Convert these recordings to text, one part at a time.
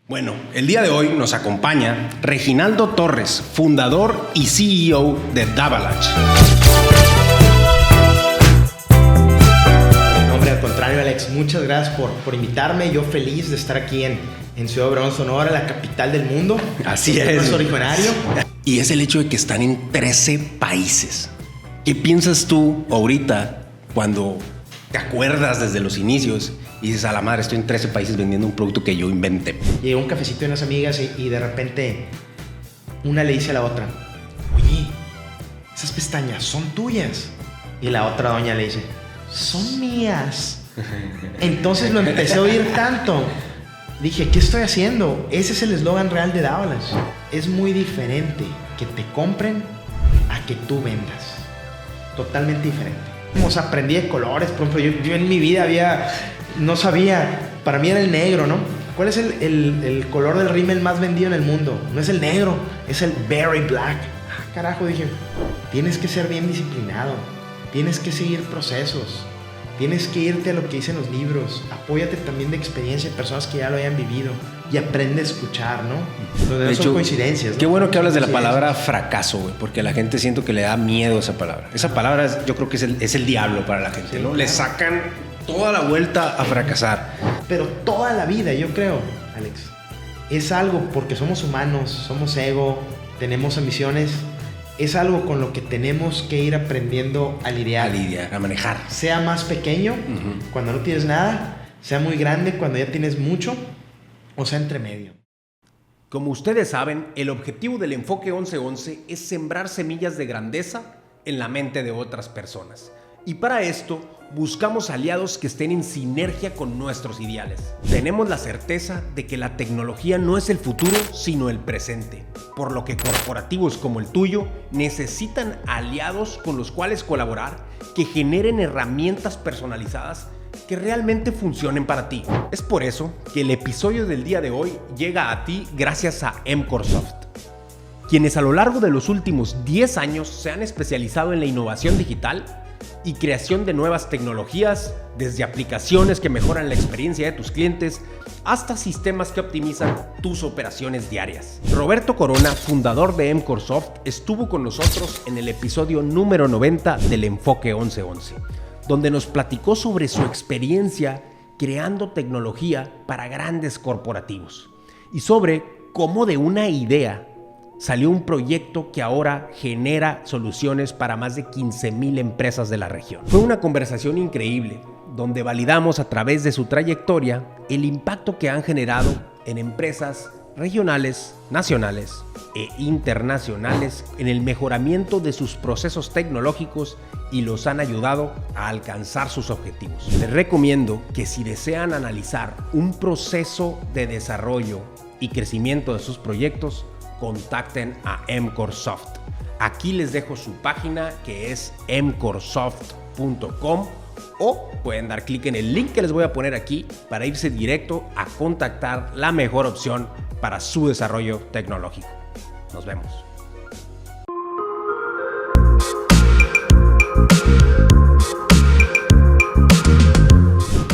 Bueno, el día de hoy nos acompaña Reginaldo Torres, fundador y CEO de Davalage. No, hombre, al contrario, Alex, muchas gracias por invitarme. Yo feliz de estar aquí en Ciudad Obregón, Sonora, la capital del mundo. Así es. Soy originario. Y es el hecho de que están en 13 países. ¿Qué piensas tú ahorita cuando te acuerdas desde los inicios y dices, a la madre, estoy en 13 países vendiendo un producto que yo inventé? Llegó un cafecito de unas amigas y de repente una le dice a la otra, oye, esas pestañas son tuyas. Y la otra doña le dice, son mías. Entonces lo empecé a oír tanto. Dije, ¿qué estoy haciendo? Ese es el eslogan real de Davalage. Es muy diferente que te compren a que tú vendas. Totalmente diferente. Aprendí de colores, por ejemplo, yo en mi vida no sabía, para mí era el negro, ¿no? ¿Cuál es el color del rímel más vendido en el mundo? No es el negro, es el berry black. Carajo, dije, tienes que ser bien disciplinado, tienes que seguir procesos, tienes que irte a lo que dicen los libros, apóyate también de experiencia de personas que ya lo hayan vivido y aprende a escuchar, ¿no? Donde no son coincidencias, ¿no? Qué bueno que hablas de la palabra fracaso, güey, porque a la gente siento que le da miedo a esa palabra. Esa palabra yo creo que es el diablo para la gente, sí, ¿no? Claro. Le sacan toda la vuelta a fracasar. Pero toda la vida, yo creo, Alex, es algo, porque somos humanos, somos ego, tenemos ambiciones, es algo con lo que tenemos que ir aprendiendo a lidiar, a manejar. Sea más pequeño, cuando no tienes nada, sea muy grande cuando ya tienes mucho, o sea, entre medio. Como ustedes saben, el objetivo del Enfoque 1111 es sembrar semillas de grandeza en la mente de otras personas. Y para esto, buscamos aliados que estén en sinergia con nuestros ideales. Tenemos la certeza de que la tecnología no es el futuro, sino el presente. Por lo que corporativos como el tuyo necesitan aliados con los cuales colaborar que generen herramientas personalizadas que realmente funcionen para ti. Es por eso que el episodio del día de hoy llega a ti gracias a Emcorsoft, quienes a lo largo de los últimos 10 años se han especializado en la innovación digital y creación de nuevas tecnologías, desde aplicaciones que mejoran la experiencia de tus clientes hasta sistemas que optimizan tus operaciones diarias. Roberto Corona, fundador de Emcorsoft, estuvo con nosotros en el episodio número 90 del Enfoque 1111, donde nos platicó sobre su experiencia creando tecnología para grandes corporativos y sobre cómo de una idea salió un proyecto que ahora genera soluciones para más de 15,000 empresas de la región. Fue una conversación increíble, donde validamos a través de su trayectoria el impacto que han generado en empresas regionales, nacionales e internacionales en el mejoramiento de sus procesos tecnológicos y los han ayudado a alcanzar sus objetivos. Les recomiendo que si desean analizar un proceso de desarrollo y crecimiento de sus proyectos, contacten a Emcorsoft. Aquí les dejo su página, que es emcorsoft.com, o pueden dar clic en el link que les voy a poner aquí para irse directo a contactar la mejor opción para su desarrollo tecnológico. Nos vemos.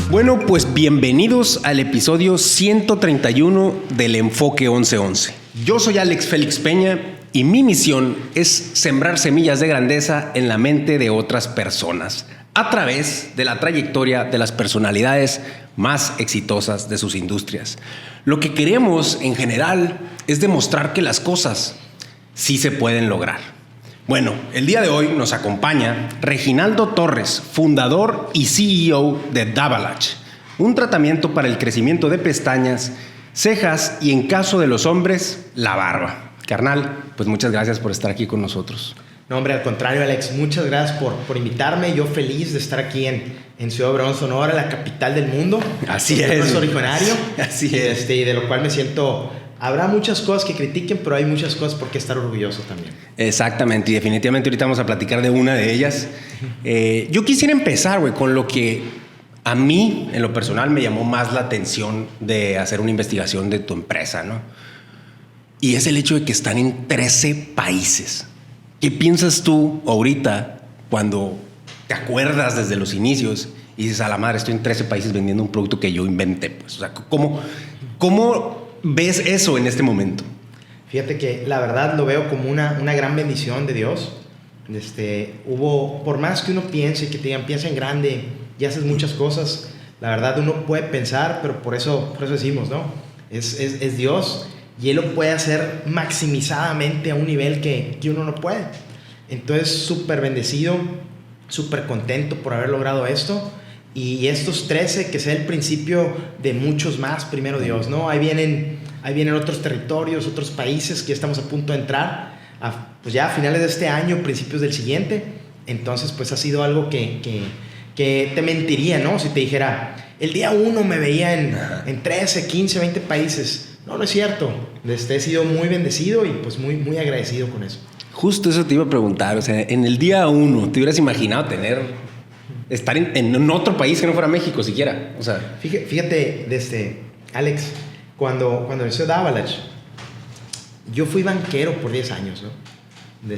Bueno, pues bienvenidos al episodio 131 del Enfoque 1111. Yo soy Alex Félix Peña y mi misión es sembrar semillas de grandeza en la mente de otras personas a través de la trayectoria de las personalidades más exitosas de sus industrias. Lo que queremos en general es demostrar que las cosas sí se pueden lograr. Bueno, el día de hoy nos acompaña Reginaldo Torres, fundador y CEO de Davalage, un tratamiento para el crecimiento de pestañas, cejas y, en caso de los hombres, la barba. Carnal, pues muchas gracias por estar aquí con nosotros. No, hombre, al contrario, Alex, muchas gracias por invitarme. Yo feliz de estar aquí en Ciudad Obregón, Sonora, la capital del mundo. Así es. Soy originario. Así es. Y de lo cual me siento... Habrá muchas cosas que critiquen, pero hay muchas cosas por qué estar orgulloso también. Exactamente, y definitivamente ahorita vamos a platicar de una de ellas. Yo quisiera empezar, güey, con lo que a mí, en lo personal, me llamó más la atención de hacer una investigación de tu empresa, ¿no? Y es el hecho de que están en 13 países. ¿Qué piensas tú ahorita cuando te acuerdas desde los inicios y dices, a la madre, estoy en 13 países vendiendo un producto que yo inventé? Pues, o sea, ¿cómo ves eso en este momento? Fíjate que la verdad lo veo como una gran bendición de Dios. Por más que uno piense, que te digan, piensa en grande y haces muchas cosas, la verdad uno puede pensar, pero por eso decimos, ¿no? Es Dios y Él lo puede hacer maximizadamente a un nivel que uno no puede. Entonces, súper bendecido, súper contento por haber logrado esto. Y estos 13, que sea el principio de muchos más, primero Dios, ¿no? Ahí vienen otros territorios, otros países que ya estamos a punto de entrar, pues ya a finales de este año, principios del siguiente. Entonces, pues ha sido algo que te mentiría, ¿no? Si te dijera, el día 1 me veía en 13, 15, 20 países. No es cierto. He sido muy bendecido y pues muy, muy agradecido con eso. Justo eso te iba a preguntar. O sea, en el día 1, ¿te hubieras imaginado estar en otro país que no fuera México siquiera? O sea, fíjate, Alex, cuando nació Davalage, yo fui banquero por 10 años, ¿no?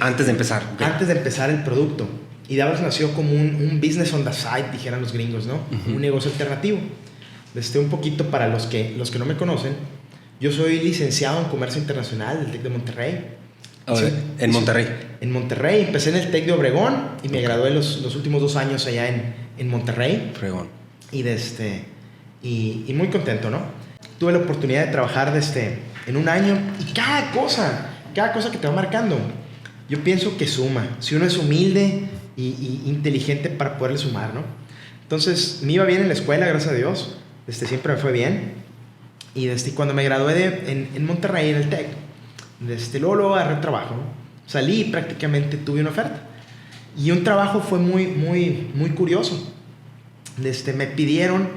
Antes de empezar. Okay. Antes de empezar el producto. Y Davalage nació como un business on the side, dijeran los gringos, ¿no? Uh-huh. Un negocio alternativo. Un poquito para los que no me conocen, yo soy licenciado en Comercio Internacional del TEC de Monterrey. Sí, en Monterrey. En Monterrey. Empecé en el TEC de Obregón y me gradué los últimos 2 años allá en Monterrey. Obregón. Y muy contento, ¿no? Tuve la oportunidad de trabajar en un año y cada cosa que te va marcando, yo pienso que suma. Si uno es humilde y inteligente para poderle sumar, ¿no? Entonces, me iba bien en la escuela, gracias a Dios. Siempre me fue bien. Y cuando me gradué en Monterrey, en el TEC, luego agarré trabajo, ¿no? Salí y prácticamente tuve una oferta. Y un trabajo fue muy, muy, muy curioso. Me pidieron,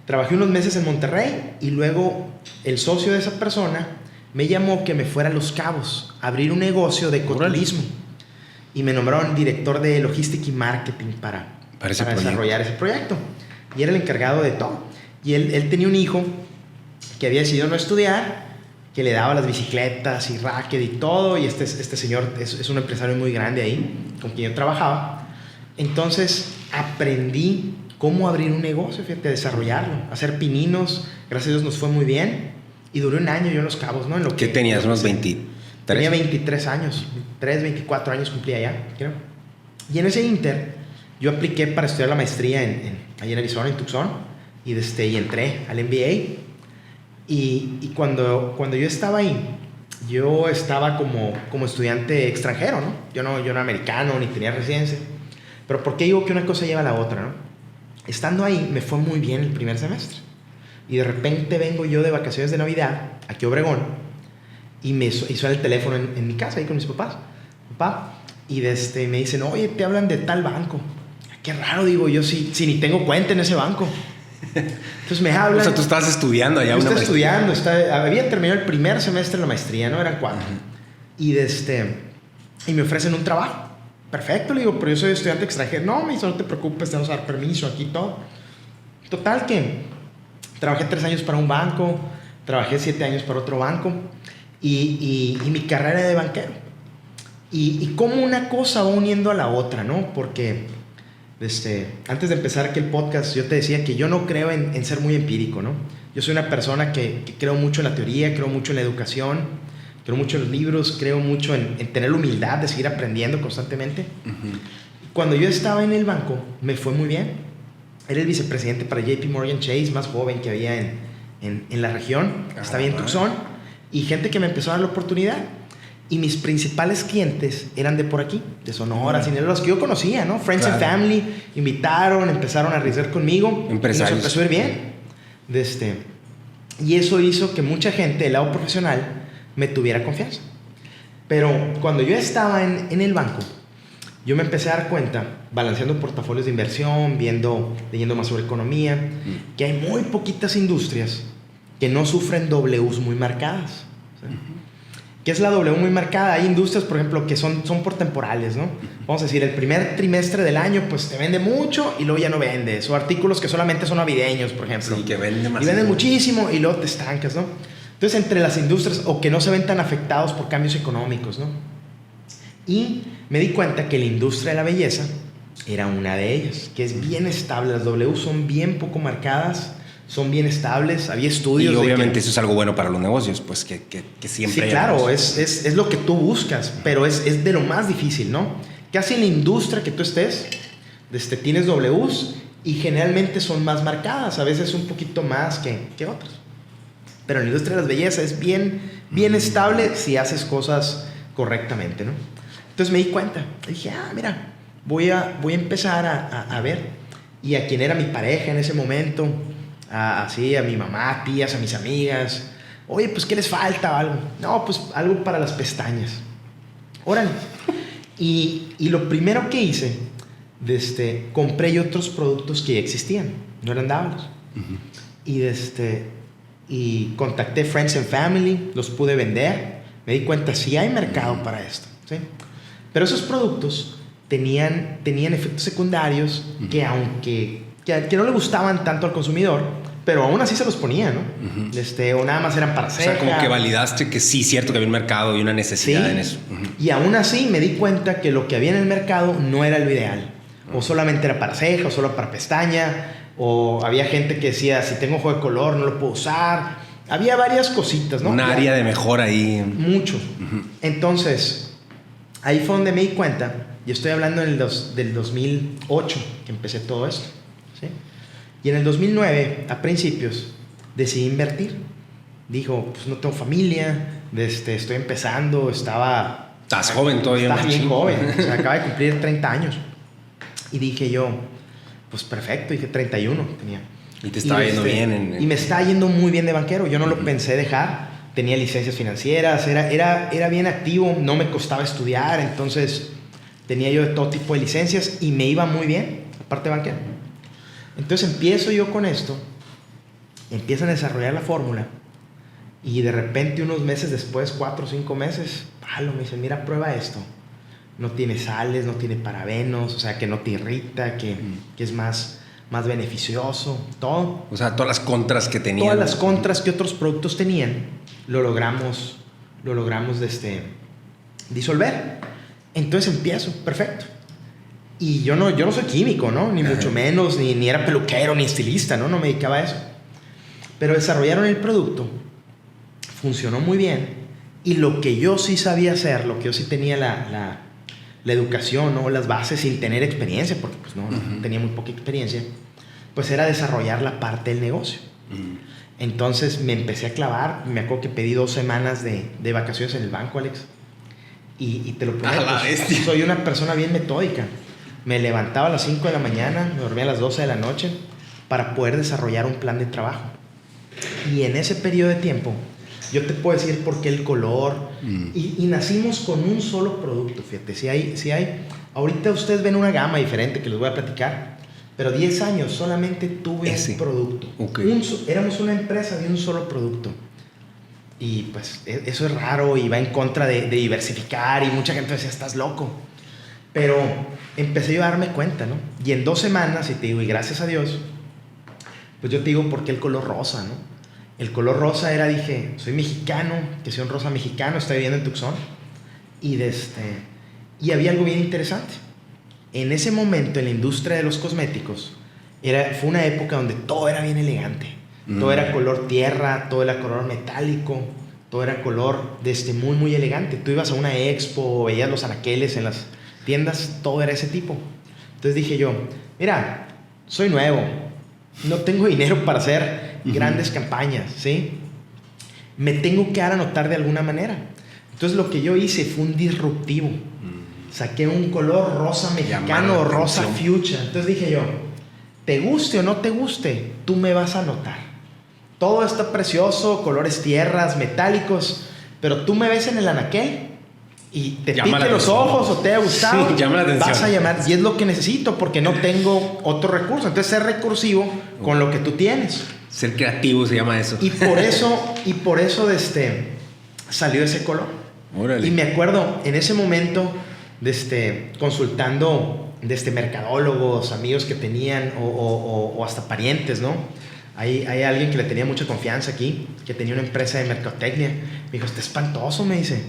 trabajé unos meses en Monterrey y luego el socio de esa persona me llamó que me fuera a Los Cabos a abrir un negocio de ecoturismo. Y me nombraron director de logística y marketing para desarrollar ese proyecto. Y era el encargado de todo. Y él tenía un hijo que había decidido no estudiar, que le daba las bicicletas y racket y todo. Y este señor es un empresario muy grande ahí, con quien yo trabajaba. Entonces aprendí cómo abrir un negocio, fíjate, desarrollarlo, hacer pininos. Gracias a Dios nos fue muy bien. Y duré un año yo en Los Cabos, ¿no? ¿Qué tenías? ¿Unos 23? Tenía 23 años. 24 años cumplía ya, creo. Y en ese inter, yo apliqué para estudiar la maestría allá en Arizona, en Tucson. Y entré al MBA. Y cuando yo estaba ahí, yo estaba como estudiante extranjero, ¿no? Yo no era americano, ni tenía residencia. Pero ¿por qué digo que una cosa lleva a la otra, no? Estando ahí, me fue muy bien el primer semestre. Y de repente vengo yo de vacaciones de Navidad, aquí a Obregón, y suena el teléfono en mi casa, ahí con mis papás. Y me dicen, oye, te hablan de tal banco. Qué raro, digo yo, si ni tengo cuenta en ese banco. Entonces me hablan. O sea, tú estabas estudiando allá. Yo estaba estudiando, había terminado el primer semestre de la maestría, ¿no? Eran 4. Uh-huh. Y me ofrecen un trabajo. Perfecto, le digo, pero yo soy estudiante extranjero. No, me dice, no te preocupes, te vamos a dar permiso aquí todo. Total que trabajé 3 años para un banco, trabajé 7 años para otro banco y mi carrera era de banquero. Y cómo una cosa va uniendo a la otra, ¿no? Porque antes de empezar aquí el podcast, yo te decía que yo no creo en ser muy empírico, ¿no? Yo soy una persona que creo mucho en la teoría, creo mucho en la educación, creo mucho en los libros, creo mucho en tener la humildad de seguir aprendiendo constantemente. Uh-huh. Cuando yo estaba en el banco, me fue muy bien. Era el vicepresidente para JP Morgan Chase, más joven que había en la región. Estaba en Tucson. Y gente que me empezó a dar la oportunidad. Y mis principales clientes eran de por aquí, de Sonora, Sinaloa, los que yo conocía, ¿no? Friends and Family, invitaron, empezaron a arriesgar conmigo. Empresarios. Y nos empezó a ir bien. Y eso hizo que mucha gente del lado profesional me tuviera confianza. Pero cuando yo estaba en el banco, yo me empecé a dar cuenta, balanceando portafolios de inversión, leyendo más sobre economía, que hay muy poquitas industrias que no sufren Ws muy marcadas. ¿Sí? ¿Qué es la W muy marcada? Hay industrias, por ejemplo, que son por temporales, ¿no? Vamos a decir, el primer trimestre del año, pues te vende mucho y luego ya no vendes. O artículos que solamente son navideños, por ejemplo. Sí, que venden más. Y venden muchísimo y luego te estancas, ¿no? Entonces, entre las industrias, o que no se ven tan afectados por cambios económicos, ¿no? Y me di cuenta que la industria de la belleza era una de ellas, que es bien estable. Las W son bien poco marcadas, son bien estables. Había estudios. Y obviamente eso es algo bueno para los negocios, pues que siempre... Sí, claro, es lo que tú buscas, pero es de lo más difícil, ¿no? Casi en la industria que tú estés, tienes Ws y generalmente son más marcadas, a veces un poquito más que otras. Pero en la industria de las bellezas es bien estable si haces cosas correctamente, ¿no? Entonces me di cuenta, dije, mira, voy a empezar a ver. Y a quien era mi pareja en ese momento, a mi mamá, tías, a mis amigas, oye, pues, ¿qué les falta o algo? No, pues, algo para las pestañas. Órale. Y lo primero que hice, compré yo otros productos que ya existían, no eran Dávalos. Y contacté Friends and Family, los pude vender, me di cuenta, sí hay mercado para esto, ¿sí? Pero esos productos tenían efectos secundarios que aunque no le gustaban tanto al consumidor, pero aún así se los ponía, ¿no? O nada más eran para ceja. O sea, como que validaste que sí, cierto que había un mercado y una necesidad en eso. Y aún así me di cuenta que lo que había en el mercado no era lo ideal. O solamente era para ceja, o solo para pestaña, o había gente que decía, si tengo ojo de color no lo puedo usar. Había varias cositas, ¿no? Un área de mejora ahí. Mucho. Entonces, ahí fue donde me di cuenta. Yo estoy hablando del 2008 que empecé todo esto, ¿sí? Y en el 2009, a principios, decidí invertir. Dijo, pues no tengo familia, estoy empezando, Estás joven todavía. Estás bien joven, o sea, acaba de cumplir 30 años. Y dije yo, pues perfecto, dije 31 tenía. Y te estaba yendo bien. Y me estaba yendo muy bien de banquero, yo no lo pensé dejar. Tenía licencias financieras, era bien activo, no me costaba estudiar, entonces tenía yo de todo tipo de licencias y me iba muy bien, aparte de banquero. Entonces empiezo yo con esto, empiezan a desarrollar la fórmula y de repente unos meses después, 4 o 5 meses, me dicen, mira, prueba esto. No tiene sales, no tiene parabenos, o sea, que no te irrita, que es más beneficioso, todo. O sea, todas las contras que tenían. Todas las contras que otros productos tenían, lo logramos disolver. Entonces empiezo, perfecto. Y yo no soy químico, ¿no? Ni mucho menos, ni era peluquero, ni estilista, ¿no? No me dedicaba a eso. Pero desarrollaron el producto, funcionó muy bien. Y lo que yo sí sabía hacer, lo que yo sí tenía la educación, ¿no? Las bases sin tener experiencia, porque pues no tenía muy poca experiencia, pues era desarrollar la parte del negocio. Entonces me empecé a clavar. Me acuerdo que pedí 2 semanas de vacaciones en el banco, Alex. Y te lo prometo, pues, soy una persona bien metódica. Me levantaba a las 5 de la mañana, me dormía a las 12 de la noche para poder desarrollar un plan de trabajo. Y en ese periodo de tiempo, yo te puedo decir por qué el color. Y nacimos con un solo producto, fíjate. Si hay, ahorita ustedes ven una gama diferente que les voy a platicar, pero 10 años solamente tuve un producto. Éramos una empresa de un solo producto. Y pues eso es raro y va en contra de diversificar, y mucha gente decía, estás loco. Pero empecé yo a darme cuenta, ¿no? Y en 2 semanas, y te digo, y gracias a Dios, pues yo te digo, ¿por qué el color rosa, no? El color rosa era, dije, soy mexicano, que soy un rosa mexicano, estoy viviendo en Tucson. Y había algo bien interesante. En ese momento, en la industria de los cosméticos, fue una época donde todo era bien elegante. Todo era color tierra, todo era color metálico, todo era color muy, muy elegante. Tú ibas a una expo, veías los anaqueles en las tiendas, todo era ese tipo. Entonces dije yo, mira, soy nuevo, no tengo dinero para hacer grandes campañas, ¿sí? Me tengo que dar a notar de alguna manera. Entonces lo que yo hice fue un disruptivo. Saqué un color rosa mexicano, rosa fuchsia. Entonces dije yo, te guste o no te guste, tú me vas a notar. Todo está precioso, colores tierras, metálicos, pero tú me ves en el anaquel y te pique los ojos o te ha gustado, sí, llama la atención. Vas a llamar. Y es lo que necesito porque no tengo otro recurso. Entonces ser recursivo con lo que tú tienes. Ser creativo se llama eso. Y por eso salió ese color. Órale. Y me acuerdo en ese momento consultando mercadólogos, amigos que tenían o hasta parientes, ¿no? Hay alguien que le tenía mucha confianza aquí, que tenía una empresa de mercadotecnia. Me dijo, está espantoso, me dice.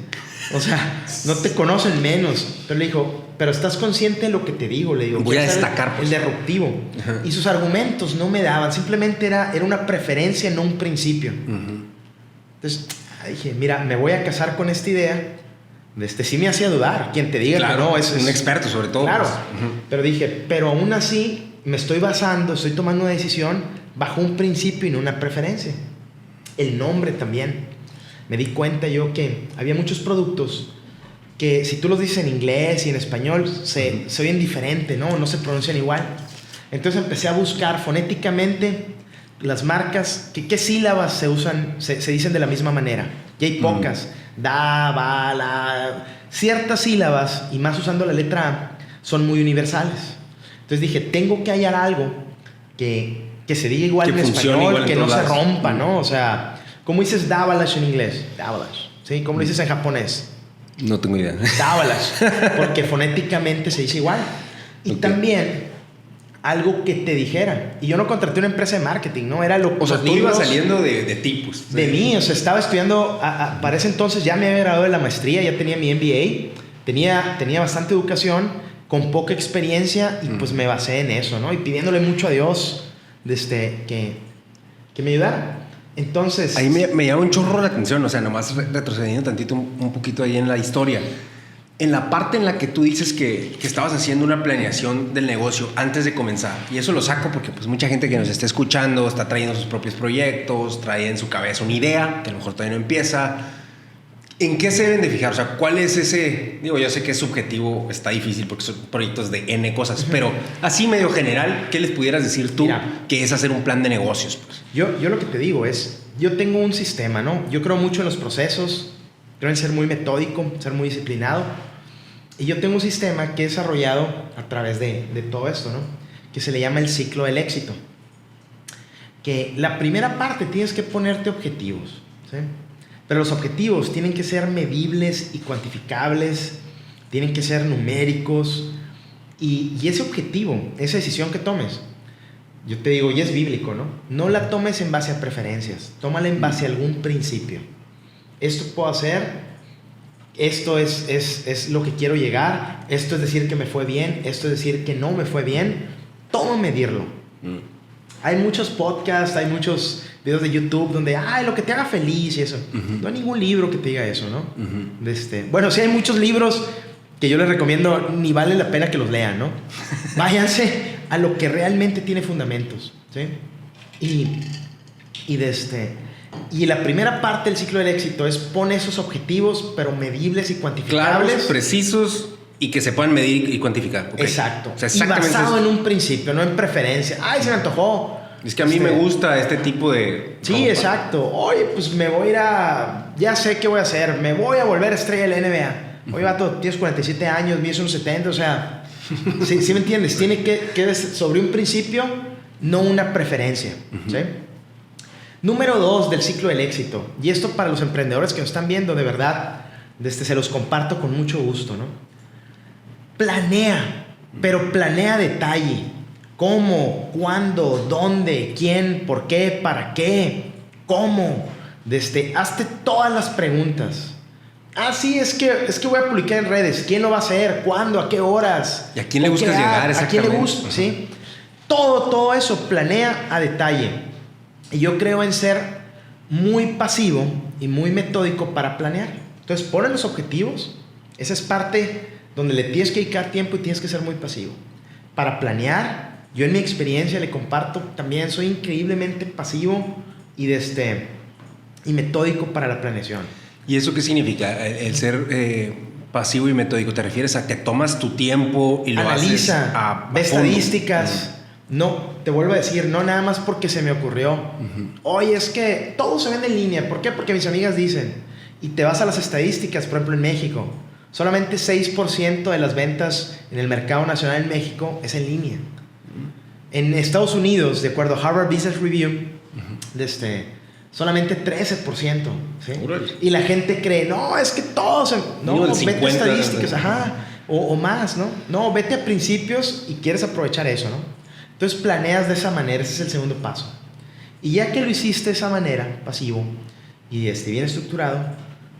O sea, no te conocen menos. Pero le dijo, pero estás consciente de lo que te digo, le digo. Voy a destacar. El disruptivo. Uh-huh. Y sus argumentos no me daban, simplemente era una preferencia, no un principio. Uh-huh. Entonces dije, mira, me voy a casar con esta idea. Sí me hacía dudar, quien te diga claro, que no. Es un experto sobre todo. Claro, pues. Uh-huh. Pero dije, pero aún así me estoy tomando una decisión bajo un principio y no una preferencia. El nombre también. Me di cuenta yo que había muchos productos que si tú los dices en inglés y en español se oyen diferente, no se pronuncian igual. Entonces empecé a buscar fonéticamente las marcas, qué sílabas se usan, se dicen de la misma manera. Y hay pocas. Da, va, la. Ciertas sílabas, y más usando la letra A, son muy universales. Entonces dije, tengo que hallar algo que se diga igual en español, que no se rompa, ¿no? O sea, ¿cómo dices Davalash en inglés? Davalash. ¿Sí? ¿Cómo lo dices en japonés? No tengo idea. Davalash. Porque fonéticamente se dice igual. Y también algo que te dijera. Y yo no contraté una empresa de marketing, ¿no? Era lo. O sea, tú ibas saliendo de tipos. De mí, o sea, estaba estudiando. Para ese entonces ya me había graduado de la maestría, ya tenía mi MBA. Tenía bastante educación, con poca experiencia, y pues me basé en eso, ¿no? Y pidiéndole mucho a Dios que me ayudara. Entonces. Ahí me llama un chorro la atención, o sea, nomás retrocediendo tantito, un poquito ahí en la historia. En la parte en la que tú dices que estabas haciendo una planeación del negocio antes de comenzar, y eso lo saco porque pues mucha gente que nos está escuchando está trayendo sus propios proyectos, trae en su cabeza una idea que a lo mejor todavía no empieza. ¿En qué se deben de fijar? O sea, ¿cuál es ese? Digo, yo sé que es subjetivo, está difícil porque son proyectos de N cosas, pero así medio general, ¿qué les pudieras decir tú que es hacer un plan de negocios? Pues? Yo lo que te digo es, yo tengo un sistema, ¿no? Yo creo mucho en los procesos, creo en ser muy metódico, ser muy disciplinado. Y yo tengo un sistema que he desarrollado a través de todo esto, ¿no? Que se le llama el ciclo del éxito. Que la primera parte tienes que ponerte objetivos, ¿sí? Pero los objetivos tienen que ser medibles y cuantificables, tienen que ser numéricos. Y ese objetivo, esa decisión que tomes, yo te digo, y es bíblico, ¿no? No la tomes en base a preferencias, tómala en base a algún principio. Esto puedo hacer. Esto es lo que quiero llegar. Esto es decir que me fue bien. Esto es decir que no me fue bien. Todo medirlo. Hay muchos podcasts, hay muchos videos de YouTube donde, lo que te haga feliz y eso. No hay ningún libro que te diga eso, ¿no? Bueno, sí hay muchos libros que yo les recomiendo, ni vale la pena que los lean, ¿no? Váyanse a lo que realmente tiene fundamentos, ¿sí? Y la primera parte del ciclo del éxito es poner esos objetivos, pero medibles y cuantificables. Claros, precisos y que se puedan medir y cuantificar. Okay. Exacto. O sea, y basado en un principio, no en preferencia. Se me antojó. Es que a mí me gusta este tipo de... Sí, exacto. Oye, pues me voy a ir a... Ya sé qué voy a hacer. Me voy a volver estrella de la NBA. Oye, vato, tienes 47 años, mides unos 70, o sea... ¿sí me entiendes? Tiene que sobre un principio, no una preferencia. ¿Sí? Número 2 del ciclo del éxito, y esto para los emprendedores que nos están viendo, de verdad, se los comparto con mucho gusto, ¿no? Planea, pero planea a detalle. ¿Cómo? ¿Cuándo? ¿Dónde? ¿Quién? ¿Por qué? ¿Para qué? ¿Cómo? Hazte todas las preguntas. Sí, es que voy a publicar en redes. ¿Quién lo va a hacer? ¿Cuándo? ¿A qué horas? ¿Y a quién le buscas llegar? ¿A quién le gusta? ¿Sí? Todo eso, planea a detalle. Y yo creo en ser muy pasivo y muy metódico para planear. Entonces, ponen los objetivos. Esa es parte donde le tienes que dedicar tiempo y tienes que ser muy pasivo. Para planear, yo en mi experiencia le comparto también, soy increíblemente pasivo y metódico para la planeación. ¿Y eso qué significa? El ser pasivo y metódico, ¿te refieres a que tomas tu tiempo y lo analiza, haces a ve estadísticas? No, te vuelvo a decir, no nada más porque se me ocurrió. Oye, es que todo se vende en línea. ¿Por qué? Porque mis amigas dicen. Y te vas a las estadísticas, por ejemplo, en México. Solamente 6% de las ventas en el mercado nacional en México es en línea. En Estados Unidos, de acuerdo a Harvard Business Review, solamente 13%. ¿sí? Y la gente cree, no, es que todos... No, vete a estadísticas, o más, ¿no? No, vete a principios y quieres aprovechar eso, ¿no? Entonces planeas de esa manera, ese es el segundo paso. Y ya que lo hiciste de esa manera, pasivo, y bien estructurado,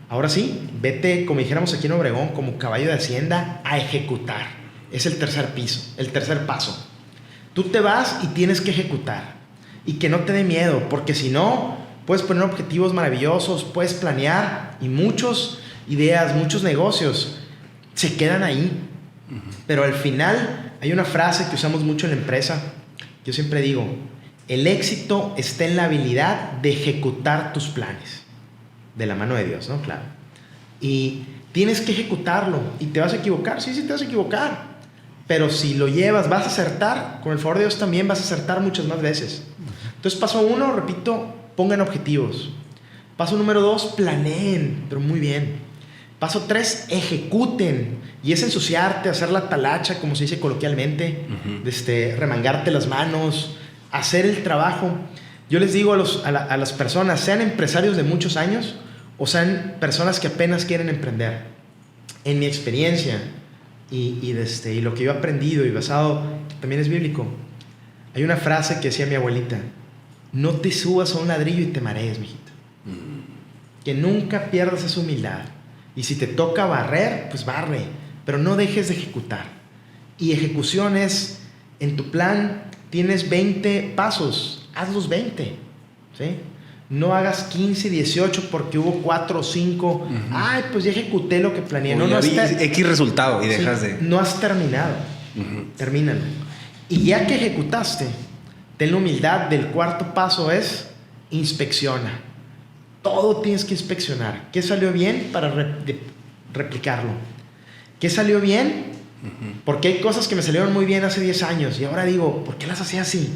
Ahora sí, vete, como dijéramos aquí en Obregón, como caballo de hacienda, a ejecutar. Es el tercer paso. Tú te vas y tienes que ejecutar. Y que no te dé miedo, porque si no, puedes poner objetivos maravillosos, puedes planear y muchas ideas, muchos negocios se quedan ahí. Pero al final hay una frase que usamos mucho en la empresa. Yo siempre digo, el éxito está en la habilidad de ejecutar tus planes. De la mano de Dios, ¿no? Claro. Y tienes que ejecutarlo. Y te vas a equivocar. Sí, te vas a equivocar. Pero si lo llevas, vas a acertar. Con el favor de Dios también vas a acertar muchas más veces. Entonces, paso 1, repito, pongan objetivos. Paso número 2, planeen, pero muy bien. Paso 3, ejecuten. Y es ensuciarte, hacer la talacha, como se dice coloquialmente, remangarte las manos, hacer el trabajo. Yo les digo a las personas, sean empresarios de muchos años o sean personas que apenas quieren emprender. En mi experiencia y lo que yo he aprendido y basado, que también es bíblico, hay una frase que decía mi abuelita: no te subas a un ladrillo y te marees, mijito. Que nunca pierdas esa humildad. Y si te toca barrer, pues barre, pero no dejes de ejecutar. Y ejecución es, en tu plan tienes 20 pasos, haz los 20, ¿sí? No hagas 15, 18 porque hubo 4 o 5. Ay, pues ya ejecuté lo que planeé. No X resultado y dejas de... No has terminado. Termínalo. Y ya que ejecutaste, ten la humildad del cuarto paso es inspecciona. Todo tienes que inspeccionar. ¿Qué salió bien para replicarlo? ¿Qué salió bien? Porque hay cosas que me salieron muy bien hace 10 años y ahora digo, ¿por qué las hacía así?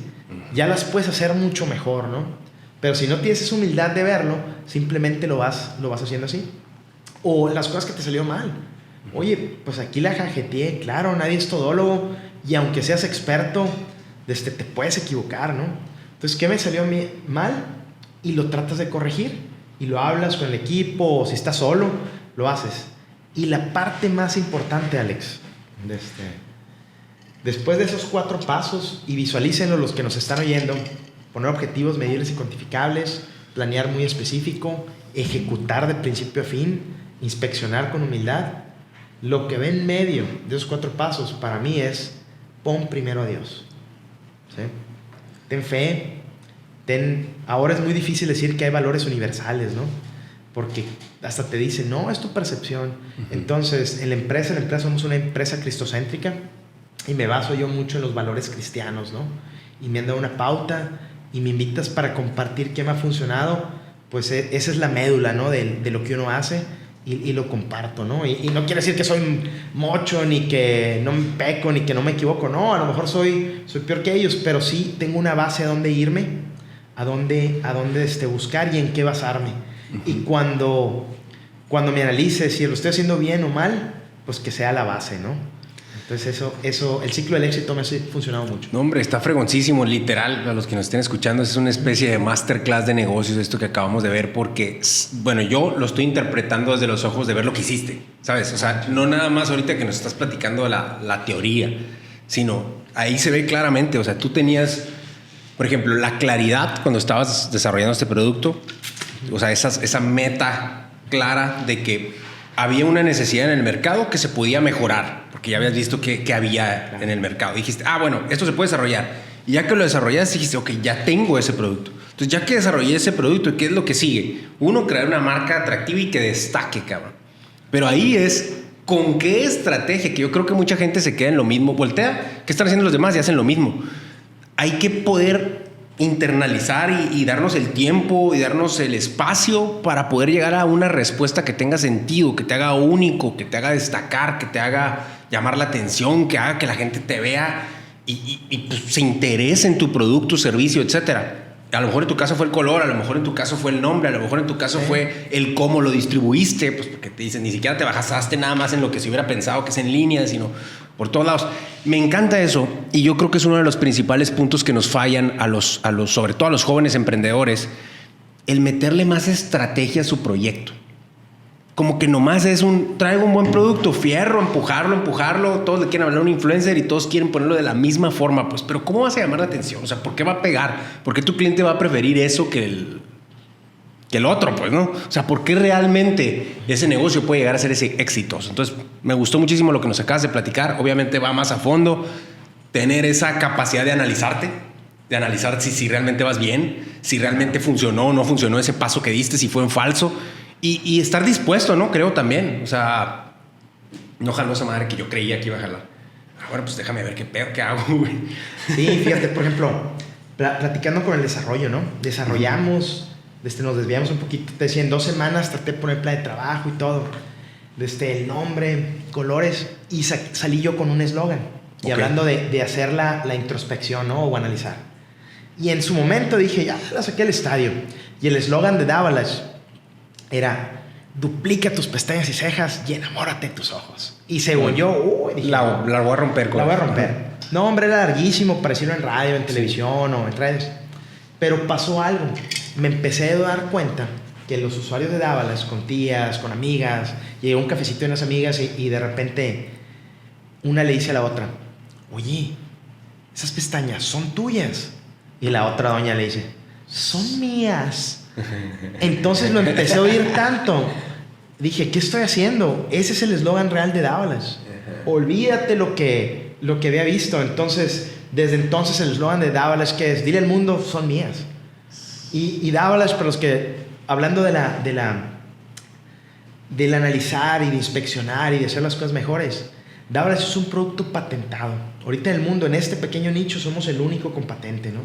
Ya las puedes hacer mucho mejor, ¿no? Pero si no tienes esa humildad de verlo, simplemente lo vas haciendo así. O las cosas que te salió mal. Oye, pues aquí la jajeteé, claro, nadie es todólogo y aunque seas experto, te puedes equivocar, ¿no? Entonces, ¿qué me salió mal? Y lo tratas de corregir y lo hablas con el equipo o si estás solo, lo haces. Y la parte más importante, Alex, después de esos 4 pasos, y visualícenlo los que nos están oyendo, poner objetivos medibles y cuantificables, planear muy específico, ejecutar de principio a fin, inspeccionar con humildad. Lo que ve en medio de esos 4 pasos para mí es pon primero a Dios, ¿sí? Ten fe, ahora es muy difícil decir que hay valores universales, ¿no? Porque hasta te dicen, no, es tu percepción. Entonces, en la empresa somos una empresa cristocéntrica y me baso yo mucho en los valores cristianos, ¿no? Y me han dado una pauta y me invitas para compartir qué me ha funcionado, pues esa es la médula, ¿no? De lo que uno hace y lo comparto, ¿no? Y no quiere decir que soy mocho, ni que no me peco, ni que no me equivoco, no, a lo mejor soy peor que ellos, pero sí tengo una base a dónde irme, a dónde buscar y en qué basarme. Y cuando me analice si lo estoy haciendo bien o mal, pues que sea la base, ¿no? Entonces eso, el ciclo del éxito me ha funcionado mucho. No, hombre, está fregoncísimo, literal. A los que nos estén escuchando, es una especie de masterclass de negocios esto que acabamos de ver, porque, bueno, yo lo estoy interpretando desde los ojos de ver lo que hiciste, ¿sabes? O sea, no nada más ahorita que nos estás platicando la teoría, sino ahí se ve claramente, o sea, tú tenías, por ejemplo, la claridad cuando estabas desarrollando este producto, o sea, esa meta clara de que había una necesidad en el mercado que se podía mejorar, porque ya habías visto que había en el mercado. Y dijiste, bueno, esto se puede desarrollar. Y ya que lo desarrollaste, dijiste, ok, ya tengo ese producto. Entonces, ya que desarrollé ese producto, ¿qué es lo que sigue? Uno, crear una marca atractiva y que destaque, cabrón. Pero ahí es, ¿con qué estrategia? Que yo creo que mucha gente se queda en lo mismo. Voltea, ¿qué están haciendo los demás? Y hacen lo mismo. Hay que poder internalizar y darnos el tiempo y darnos el espacio para poder llegar a una respuesta que tenga sentido, que te haga único, que te haga destacar, que te haga llamar la atención, que haga que la gente te vea y pues, se interese en tu producto, servicio, etcétera. A lo mejor en tu caso fue el color, a lo mejor en tu caso fue el nombre, a lo mejor en tu caso fue el cómo lo distribuiste, pues porque te dicen, ni siquiera te bajaste nada más en lo que se hubiera pensado que es en línea, sino por todos lados. Me encanta eso y yo creo que es uno de los principales puntos que nos fallan sobre todo a los jóvenes emprendedores, el meterle más estrategia a su proyecto. Como que nomás es traigo un buen producto, fierro, empujarlo, todos le quieren hablar a un influencer y todos quieren ponerlo de la misma forma, pues, pero ¿cómo vas a llamar la atención? O sea, ¿por qué va a pegar? ¿Por qué tu cliente va a preferir eso que el otro, pues, ¿no? O sea, ¿por qué realmente ese negocio puede llegar a ser ese exitoso? Entonces, me gustó muchísimo lo que nos acabas de platicar. Obviamente va más a fondo, tener esa capacidad de analizarte, de analizar si realmente vas bien, si realmente funcionó o no funcionó ese paso que diste, si fue en falso, y estar dispuesto, ¿no? Creo también, o sea, no jaló esa madre que yo creía que iba a jalar. Bueno, pues déjame ver qué pedo que hago, güey. Sí, fíjate, por ejemplo, platicando con el desarrollo, ¿no? Desarrollamos, nos desviamos un poquito. Te decía, en 2 semanas traté de poner plan de trabajo y todo. El nombre, colores, y salí yo con un eslogan. Y hablando de hacer la introspección, ¿no? O analizar. Y en su momento dije, ya la saqué al estadio. Y el eslogan de Davalos era: duplica tus pestañas y cejas y enamórate de tus ojos. Y según yo, dije, la voy a romper. La voy a romper. No, hombre, era larguísimo para decirlo en radio, en televisión o en redes. Pero pasó algo. Me empecé a dar cuenta que los usuarios de Davalos, con tías, con amigas, llegó un cafecito de unas amigas y de repente una le dice a la otra: oye, esas pestañas son tuyas. Y la otra doña le dice: son mías. Entonces lo empecé a oír tanto. Dije, ¿qué estoy haciendo? Ese es el eslogan real de Davalos. Olvídate lo que había visto. Entonces, desde entonces el eslogan de Davalos, que es: dile al mundo, son mías. Y Davalos, para los que, hablando del analizar y de inspeccionar y de hacer las cosas mejores, Davalos es un producto patentado. Ahorita en el mundo, en este pequeño nicho, somos el único con patente, ¿no?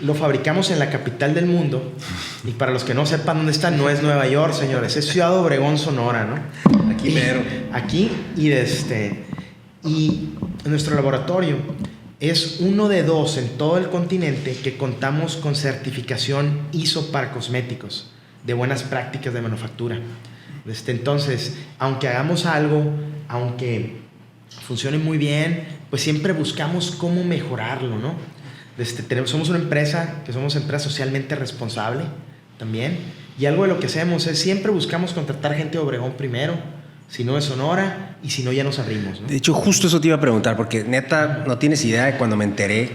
Lo fabricamos en la capital del mundo. Y para los que no sepan dónde está, no es Nueva York, señores, es Ciudad Obregón, Sonora, ¿no? Aquí mero. Aquí y y nuestro laboratorio es uno de 2 en todo el continente que contamos con certificación ISO para cosméticos de buenas prácticas de manufactura. Entonces, aunque hagamos algo, aunque funcione muy bien, pues siempre buscamos cómo mejorarlo, ¿no? Somos una empresa socialmente responsable también, y algo de lo que hacemos es siempre buscamos contratar gente de Obregón primero, si no de Sonora, y si no ya nos abrimos, ¿no? De hecho, justo eso te iba a preguntar, porque neta, no tienes idea de cuando me enteré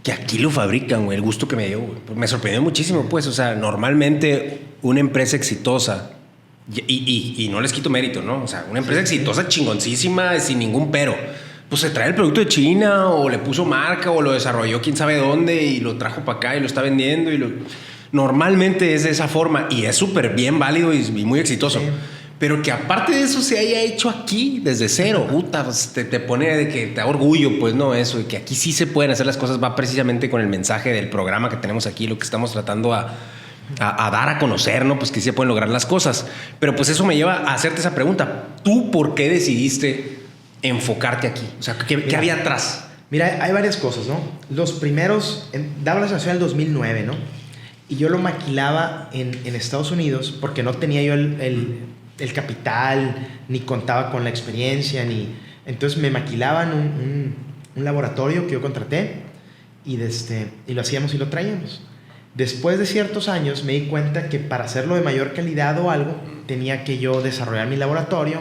que aquí lo fabrican, güey, el gusto que me dio, güey. Me sorprendió muchísimo, pues, o sea, normalmente una empresa exitosa, y no les quito mérito, ¿no? O sea, una empresa exitosa, chingoncísima, sin ningún pero, pues se trae el producto de China, o le puso marca, o lo desarrolló quién sabe dónde, y lo trajo para acá y lo está vendiendo, normalmente es de esa forma, y es súper bien válido y muy exitoso. Sí. Pero que aparte de eso se haya hecho aquí desde cero, puta, pues te pone de que te da orgullo, pues, no, eso, y que aquí sí se pueden hacer las cosas, va precisamente con el mensaje del programa que tenemos aquí, lo que estamos tratando a dar a conocer, ¿no? Pues que sí se pueden lograr las cosas. Pero pues eso me lleva a hacerte esa pregunta. ¿Tú por qué decidiste enfocarte aquí? O sea, ¿qué había atrás? Mira, hay varias cosas, ¿no? Los primeros, Davalos nació en el 2009, ¿no? Y yo lo maquilaba en Estados Unidos porque no tenía yo el capital, ni contaba con la experiencia, entonces me maquilaban un laboratorio que yo contraté y lo hacíamos y lo traíamos. Después de ciertos años me di cuenta que para hacerlo de mayor calidad o algo, tenía que yo desarrollar mi laboratorio.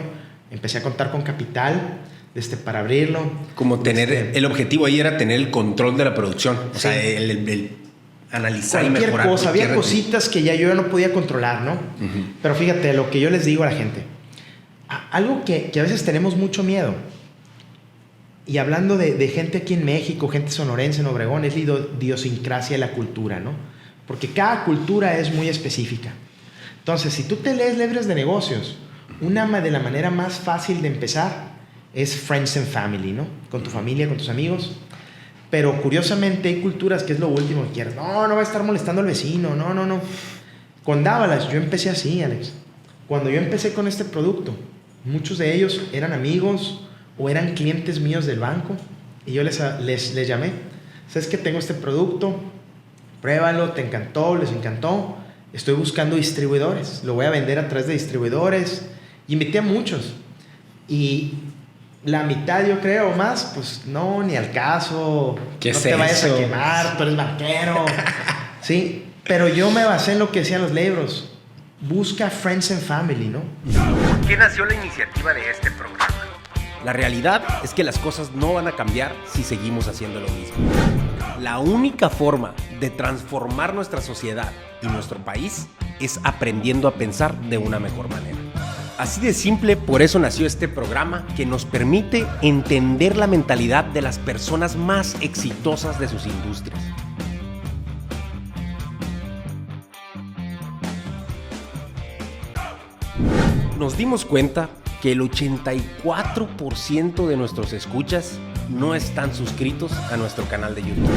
Empecé a contar con capital para abrirlo. Como tener, el objetivo ahí era tener el control de la producción. O sea, el analizar y mejorar. Cosa. Había cositas que yo no podía controlar, ¿no? Uh-huh. Pero fíjate, lo que yo les digo a la gente. Algo que a veces tenemos mucho miedo. Y hablando de gente aquí en México, gente sonorense en Obregón, es la idiosincrasia de la cultura, ¿no? Porque cada cultura es muy específica. Entonces, si tú te lees libros de negocios, de la manera más fácil de empezar es Friends and Family, ¿no? Con tu familia, con tus amigos. Pero curiosamente hay culturas que es lo último que quieres. No va a estar molestando al vecino. No. Con Davalos yo empecé así, Alex. Cuando yo empecé con este producto, muchos de ellos eran amigos o eran clientes míos del banco. Y yo les llamé. ¿Sabes que tengo este producto? Pruébalo, te encantó, les encantó. Estoy buscando distribuidores. Lo voy a vender a través de distribuidores. Y invité a muchos. Y la mitad, yo creo, más, pues no, ni al caso. ¿Qué no te vayas a quemar, tú eres banquero. Sí, pero yo me basé en lo que decían los libros. Busca Friends and Family, ¿no? ¿Por qué nació la iniciativa de este programa? La realidad es que las cosas no van a cambiar si seguimos haciendo lo mismo. La única forma de transformar nuestra sociedad y nuestro país es aprendiendo a pensar de una mejor manera. Así de simple, por eso nació este programa que nos permite entender la mentalidad de las personas más exitosas de sus industrias. Nos dimos cuenta que el 84% de nuestros escuchas no están suscritos a nuestro canal de YouTube.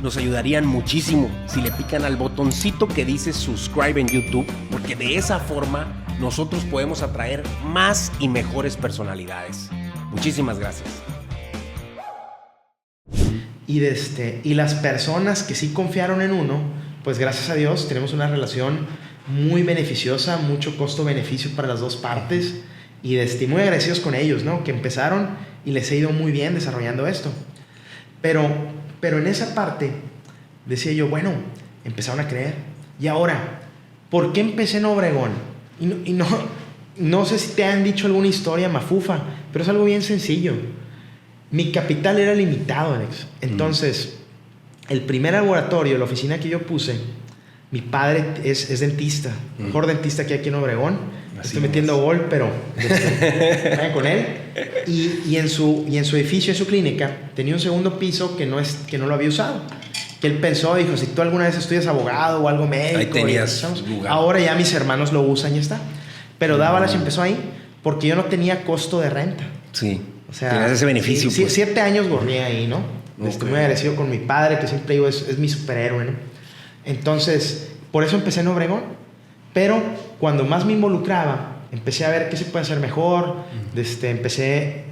Nos ayudarían muchísimo si le pican al botoncito que dice subscribe en YouTube, porque de esa forma nosotros podemos atraer más y mejores personalidades. Muchísimas gracias. Y las personas que sí confiaron en uno, pues gracias a Dios tenemos una relación muy beneficiosa, mucho costo-beneficio para las dos partes, y muy agradecidos con ellos, ¿no? Que empezaron y les ha ido muy bien desarrollando esto. Pero en esa parte decía yo, bueno, empezaron a creer. Y ahora, ¿por qué empecé en Obregón? Y no sé si te han dicho alguna historia mafufa, pero es algo bien sencillo. Mi capital era limitado, Alex. Entonces, el primer laboratorio, la oficina que yo puse, mi padre es dentista, mejor dentista que hay aquí en Obregón. Así estoy metiendo gol, pero vayan con él. Y en su edificio, en su clínica, tenía un segundo piso que no lo había usado. Que él pensó, dijo, si tú alguna vez estudias abogado o algo médico, ahí tenías lugar. Ahora ya mis hermanos lo usan y está. Pero Dávalos empezó ahí porque yo no tenía costo de renta. Sí. O sea, tenías ese beneficio. Sí, pues. 7 años gorrié ahí, ¿no? Estoy muy agradecido con mi padre, que siempre digo es mi superhéroe, ¿no? Entonces, por eso empecé en Obregón. Pero cuando más me involucraba, empecé a ver qué se puede hacer mejor. Empecé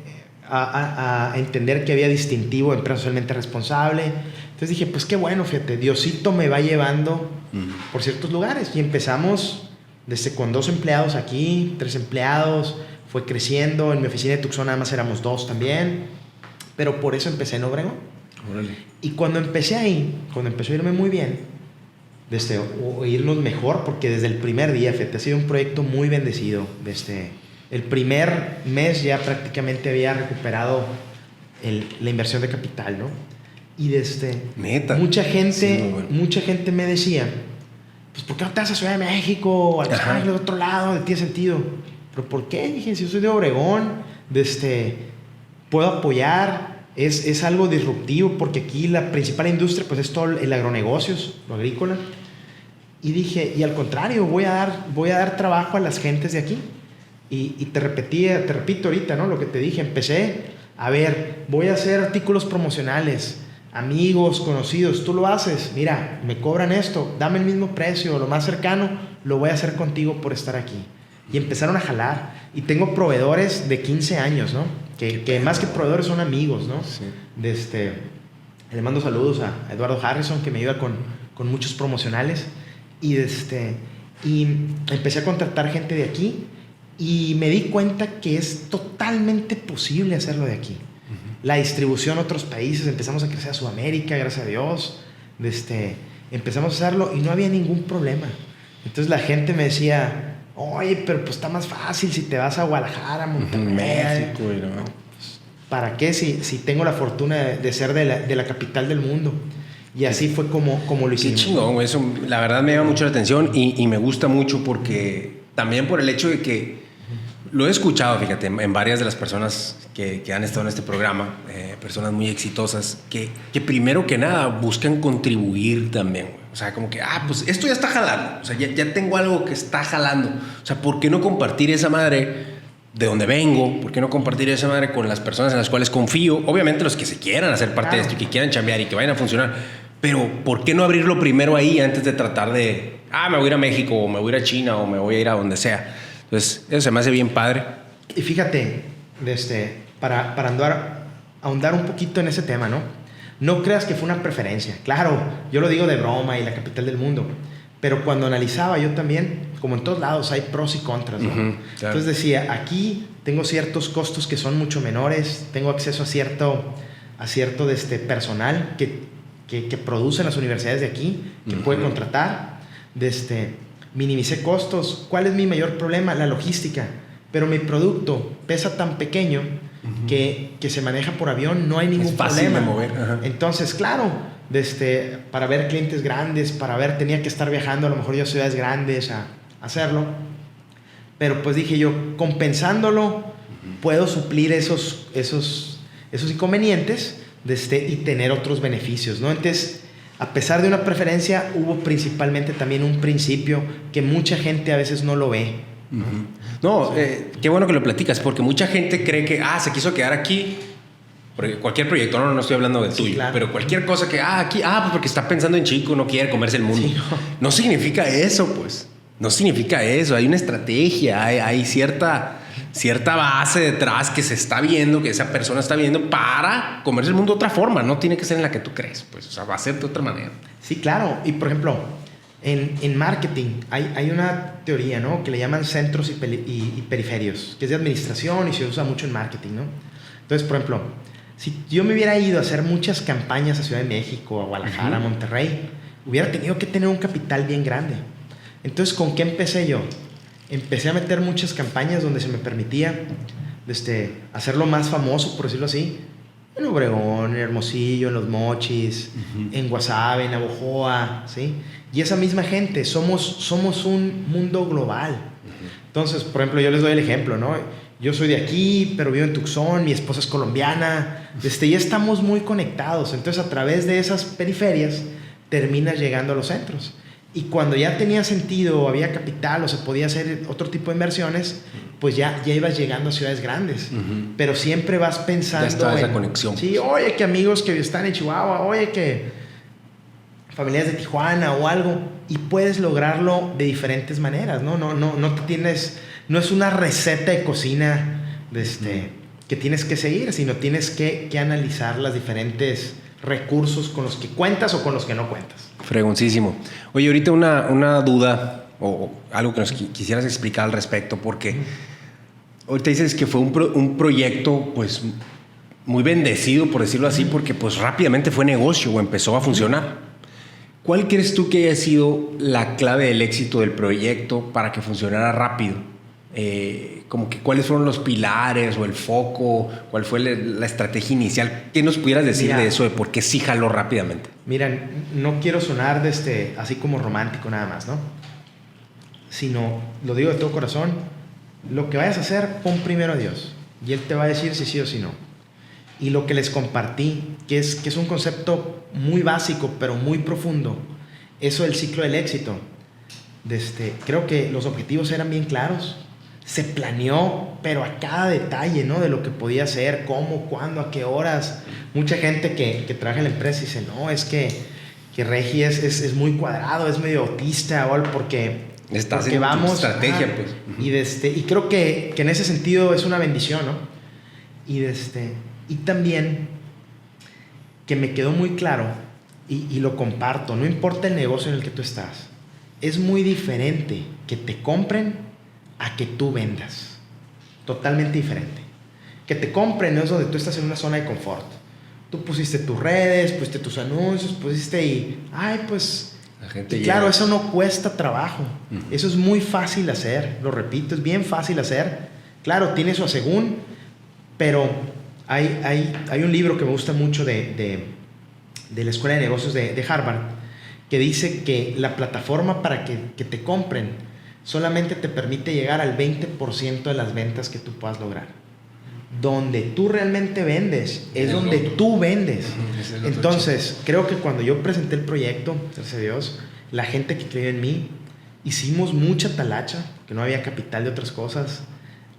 a entender que había distintivo de empresa socialmente responsable. Entonces dije, pues qué bueno, fíjate, Diosito me va llevando por ciertos lugares. Y empezamos con 2 empleados aquí, 3 empleados, fue creciendo. En mi oficina de Tucson nada más éramos 2 también. Pero por eso empecé en Obregón. Órale. Y cuando empecé ahí, cuando empezó a irme muy bien, o irnos mejor, porque desde el primer día, fíjate, ha sido un proyecto muy bendecido. El primer mes ya prácticamente había recuperado la inversión de capital, ¿no? Y Neta. mucha gente, Sí, bueno. mucha gente me decía, pues ¿por qué no te vas a Ciudad de México o a Los Ángeles, de otro lado? ¿Tiene sentido? ¿Pero por qué? Dije, si yo soy de Obregón, puedo apoyar. Es algo disruptivo porque aquí la principal industria pues es todo el agronegocios, lo agrícola. Y dije, y al contrario, voy a dar trabajo a las gentes de aquí. Y te repito ahorita, ¿no? Lo que te dije, empecé a ver, voy a hacer artículos promocionales, amigos, conocidos, tú lo haces, mira, me cobran esto, dame el mismo precio, lo más cercano, lo voy a hacer contigo por estar aquí. Y empezaron a jalar. Y tengo proveedores de 15 años, ¿no? Que más que proveedores son amigos, ¿no? Sí. Le mando saludos a Eduardo Harrison, que me ayuda con muchos promocionales. Y empecé a contratar gente de aquí y me di cuenta que es totalmente posible hacerlo de aquí. La distribución a otros países, empezamos a crecer a Sudamérica, gracias a Dios. Empezamos a hacerlo y no había ningún problema. Entonces la gente me decía, oye, pero pues está más fácil si te vas a Guadalajara, Monterrey, México, ¿no? Pues, ¿para qué si tengo la fortuna de ser de la capital del mundo? Y así fue como lo hicimos. Qué chingón, eso la verdad me llama mucho la atención y me gusta mucho porque también por el hecho de que lo he escuchado, fíjate, en varias de las personas que han estado en este programa, personas muy exitosas, que primero que nada buscan contribuir también, güey. O sea, como que, pues esto ya está jalando, o sea, ya tengo algo que está jalando. O sea, ¿por qué no compartir esa madre de donde vengo? ¿Por qué no compartir esa madre con las personas en las cuales confío? Obviamente los que se quieran hacer parte de esto y que quieran chambear y que vayan a funcionar. Pero ¿por qué no abrirlo primero ahí antes de tratar de, me voy a ir a México o me voy a ir a China o me voy a ir a donde sea? Entonces, eso se me hace bien padre. Y fíjate, para ahondar un poquito en ese tema, ¿no? No creas que fue una preferencia. Claro, yo lo digo de broma y la capital del mundo. Pero cuando analizaba yo también, como en todos lados hay pros y contras, ¿no? Claro. Entonces decía, aquí tengo ciertos costos que son mucho menores, tengo acceso a cierto personal que producen las universidades de aquí, que puede contratar. Minimicé costos. ¿Cuál es mi mayor problema? La logística. Pero mi producto pesa tan pequeño que se maneja por avión, no hay ningún es fácil problema. de mover. Ajá. Entonces, claro, para ver clientes grandes, tenía que estar viajando a lo mejor yo a ciudades grandes a hacerlo. Pero pues dije yo, compensándolo, puedo suplir esos inconvenientes y tener otros beneficios, ¿no? Entonces, a pesar de una preferencia, hubo principalmente también un principio que mucha gente a veces no lo ve. No, qué bueno que lo platicas, porque mucha gente cree que, se quiso quedar aquí. Porque cualquier proyecto, no estoy hablando del tuyo, claro. pero cualquier cosa que, aquí, pues porque está pensando en chico, no quiere comerse el mundo. Sí, no significa eso, pues. No significa eso. Hay una estrategia, hay cierta base detrás que se está viendo, que esa persona está viendo para comerse el mundo de otra forma. No tiene que ser en la que tú crees, pues. O sea, va a ser de otra manera. Sí, claro. Y, por ejemplo, en marketing hay una teoría, ¿no? Que le llaman centros y periferios, que es de administración y se usa mucho en marketing, ¿no? Entonces, por ejemplo, si yo me hubiera ido a hacer muchas campañas a Ciudad de México, a Guadalajara, a Monterrey, hubiera tenido que tener un capital bien grande. Entonces, ¿con qué empecé yo? Empecé a meter muchas campañas donde se me permitía hacerlo más famoso, por decirlo así, en Obregón, en Hermosillo, en Los Mochis, en Guasave, en Navojoa, ¿sí? Y esa misma gente, somos un mundo global. Entonces, por ejemplo, yo les doy el ejemplo, ¿no? Yo soy de aquí, pero vivo en Tucson, mi esposa es colombiana, ya estamos muy conectados. Entonces, a través de esas periferias, terminas llegando a los centros. Y cuando ya tenía sentido, había capital o se podía hacer otro tipo de inversiones, pues ya ibas llegando a ciudades grandes. Pero siempre vas pensando... Ya está esa conexión. Sí, oye, que amigos que están en Chihuahua, oye, que familiares de Tijuana o algo. Y puedes lograrlo de diferentes maneras, ¿no? No es una receta de cocina que tienes que seguir, sino tienes que analizar los diferentes recursos con los que cuentas o con los que no cuentas. Fregoncísimo. Oye, ahorita una duda o algo que nos quisieras explicar al respecto, porque ahorita dices que fue un proyecto pues muy bendecido, por decirlo así, porque pues rápidamente fue negocio o empezó a funcionar. ¿Cuál crees tú que haya sido la clave del éxito del proyecto para que funcionara rápido? Como que cuáles fueron los pilares o el foco, cuál fue la estrategia inicial. ¿Qué nos pudieras decir de eso, de por qué sí jaló rápidamente? Mira, no quiero sonar así como romántico nada más, ¿no? Sino, lo digo de todo corazón, lo que vayas a hacer, pon primero a Dios y Él te va a decir si sí o si no. Y lo que les compartí, que es un concepto muy básico pero muy profundo, eso del ciclo del éxito. Creo que los objetivos eran bien claros. Se planeó, pero a cada detalle, ¿no? De lo que podía hacer, cómo, cuándo, a qué horas. Mucha gente que trabaja en la empresa dice, no, es que Regi es muy cuadrado, es medio autista o algo porque vamos estrategia, pues. Y creo que en ese sentido es una bendición, ¿no? Y también que me quedó muy claro y lo comparto, no importa el negocio en el que tú estás, es muy diferente que te compren a que tú vendas. Totalmente diferente. Que te compren no es donde tú estás en una zona de confort. Tú pusiste tus redes, pusiste tus anuncios, la gente claro, eso no cuesta trabajo. Eso es muy fácil hacer, lo repito, es bien fácil hacer. Claro, tiene su asegún, pero hay un libro que me gusta mucho de la Escuela de Negocios de Harvard, que dice que la plataforma para que te compren solamente te permite llegar al 20% de las ventas que tú puedas lograr. Donde tú realmente vendes es donde tú vendes. Entonces, creo que cuando yo presenté el proyecto, gracias a Dios, la gente que creyó en mí, hicimos mucha talacha, que no había capital de otras cosas.